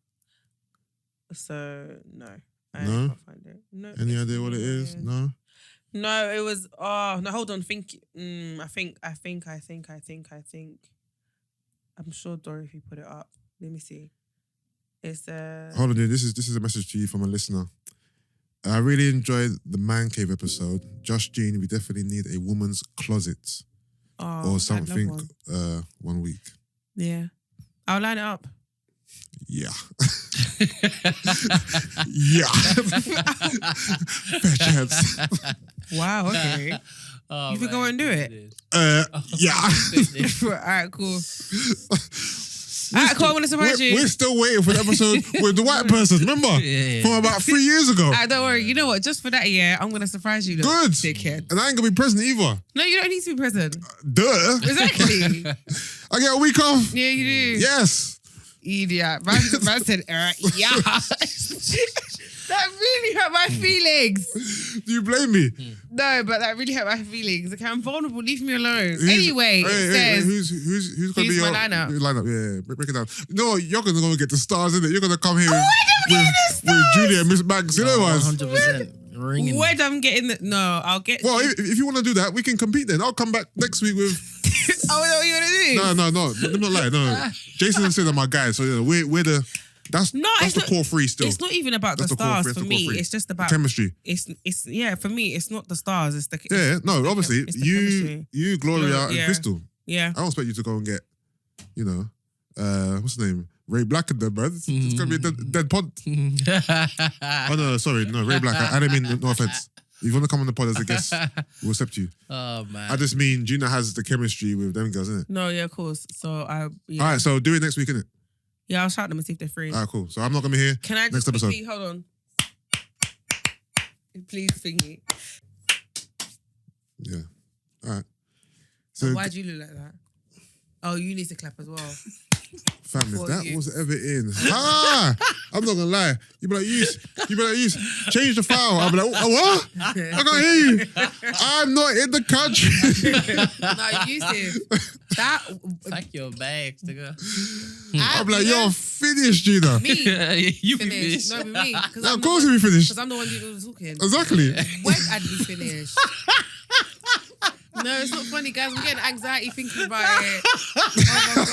[SPEAKER 1] So no. I can't find it. No.
[SPEAKER 2] Any idea what it is? No?
[SPEAKER 1] No, it was no, hold on, I think I'm sure Dorothy put it up. Let me see. It's
[SPEAKER 2] hold on, dude. This is a message to you from a listener. I really enjoyed the Man Cave episode. Just Gene, we definitely need a woman's closet or something one week.
[SPEAKER 1] Yeah. I'll line it up.
[SPEAKER 2] Yeah. Yeah. Fair chance.
[SPEAKER 1] Wow, okay. You think I won't do it?
[SPEAKER 2] Yeah.
[SPEAKER 1] Alright, cool. Alright, cool, I want to surprise you.
[SPEAKER 2] We're still waiting for the episode with the white person, remember?
[SPEAKER 4] Yeah.
[SPEAKER 2] From about 3 years ago.
[SPEAKER 1] Don't worry, you know what? Just for that year, I'm going to surprise you.
[SPEAKER 2] Good.
[SPEAKER 1] Dickhead.
[SPEAKER 2] And I ain't going to be present either.
[SPEAKER 1] No, you don't need to be present.
[SPEAKER 2] Duh.
[SPEAKER 1] Exactly.
[SPEAKER 2] I get a week off.
[SPEAKER 1] Yeah, you do.
[SPEAKER 2] Yes.
[SPEAKER 1] Idiot. Man said, yeah. That really hurt my feelings.
[SPEAKER 2] Do you blame me?
[SPEAKER 1] No, but that really hurt my feelings. Okay, I'm vulnerable. Leave me alone. Anyway, it says...
[SPEAKER 2] Who's going to be your
[SPEAKER 1] lineup?
[SPEAKER 2] Lineup, yeah. Break it down. No, you're going to go get the stars, innit? You're going to come here with Julia and Miss Banks. You know what?
[SPEAKER 4] 100%. Ringing.
[SPEAKER 1] Where I'm getting the... No, I'll get...
[SPEAKER 2] Well, if you want to do that, we can compete then. I'll come back next week with...
[SPEAKER 1] Oh, is that what you want to do?
[SPEAKER 2] No. I'm not lying. No. Jason and Sid are my guys. So yeah, we're the... That's the core three still.
[SPEAKER 1] It's not even about the stars for me. It's just about
[SPEAKER 2] chemistry.
[SPEAKER 1] It's yeah, for me, it's not the stars. It's the
[SPEAKER 2] obviously you, Gloria, and Crystal.
[SPEAKER 1] Yeah.
[SPEAKER 2] I don't expect you to go and get, what's the name? Ray Black and them, bro. It's gonna be a dead pod. Oh no, sorry, no, Ray Black. I didn't mean, no offense. If you want to come on the pod as a guest, we'll accept you.
[SPEAKER 4] Oh man.
[SPEAKER 2] I just mean Gina has the chemistry with them girls, innit?
[SPEAKER 1] No, yeah, of course. So All
[SPEAKER 2] right, so do it next week, innit?
[SPEAKER 1] Yeah, I'll shout them and see if they're free.
[SPEAKER 2] All right, cool. So I'm not gonna be here.
[SPEAKER 1] Can I just
[SPEAKER 2] next
[SPEAKER 1] quickly,
[SPEAKER 2] episode.
[SPEAKER 1] hold on. Please thingy.
[SPEAKER 2] Yeah. All right. So
[SPEAKER 1] why'd you look like that? Oh, you need to clap as well.
[SPEAKER 2] Fam, if that was ever in, I'm not gonna lie. You be like, use, change the file. I'll be like, what? I can't hear you. I'm not in the country.
[SPEAKER 1] No, use it. That
[SPEAKER 4] Pack your bags, nigga.
[SPEAKER 2] I'm like, you're finished, Gina.
[SPEAKER 1] Me,
[SPEAKER 4] you
[SPEAKER 1] finished.
[SPEAKER 4] finished.
[SPEAKER 1] No, but me.
[SPEAKER 2] No, of course you be finished.
[SPEAKER 1] Because I'm the one who's talking.
[SPEAKER 2] Exactly.
[SPEAKER 1] When I'd be finished. No, it's not funny, guys. I'm getting anxiety thinking about it. Oh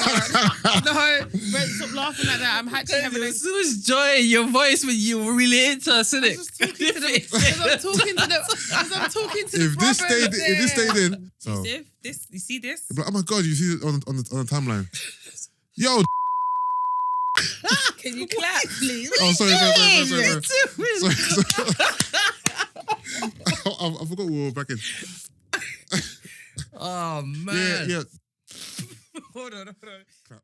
[SPEAKER 1] my God. No, Brent, stop laughing like that. I'm actually having
[SPEAKER 4] There's so much joy in your voice when you relate to us, innit?
[SPEAKER 1] I'm talking to the
[SPEAKER 2] If this stayed in. So.
[SPEAKER 1] You see this?
[SPEAKER 2] Like, oh my God, you see it on the timeline. Yo.
[SPEAKER 1] Can you clap, please?
[SPEAKER 2] Oh, sorry. I forgot we were back in.
[SPEAKER 4] Oh man.
[SPEAKER 2] Yeah.
[SPEAKER 1] Hold on.
[SPEAKER 2] Clap.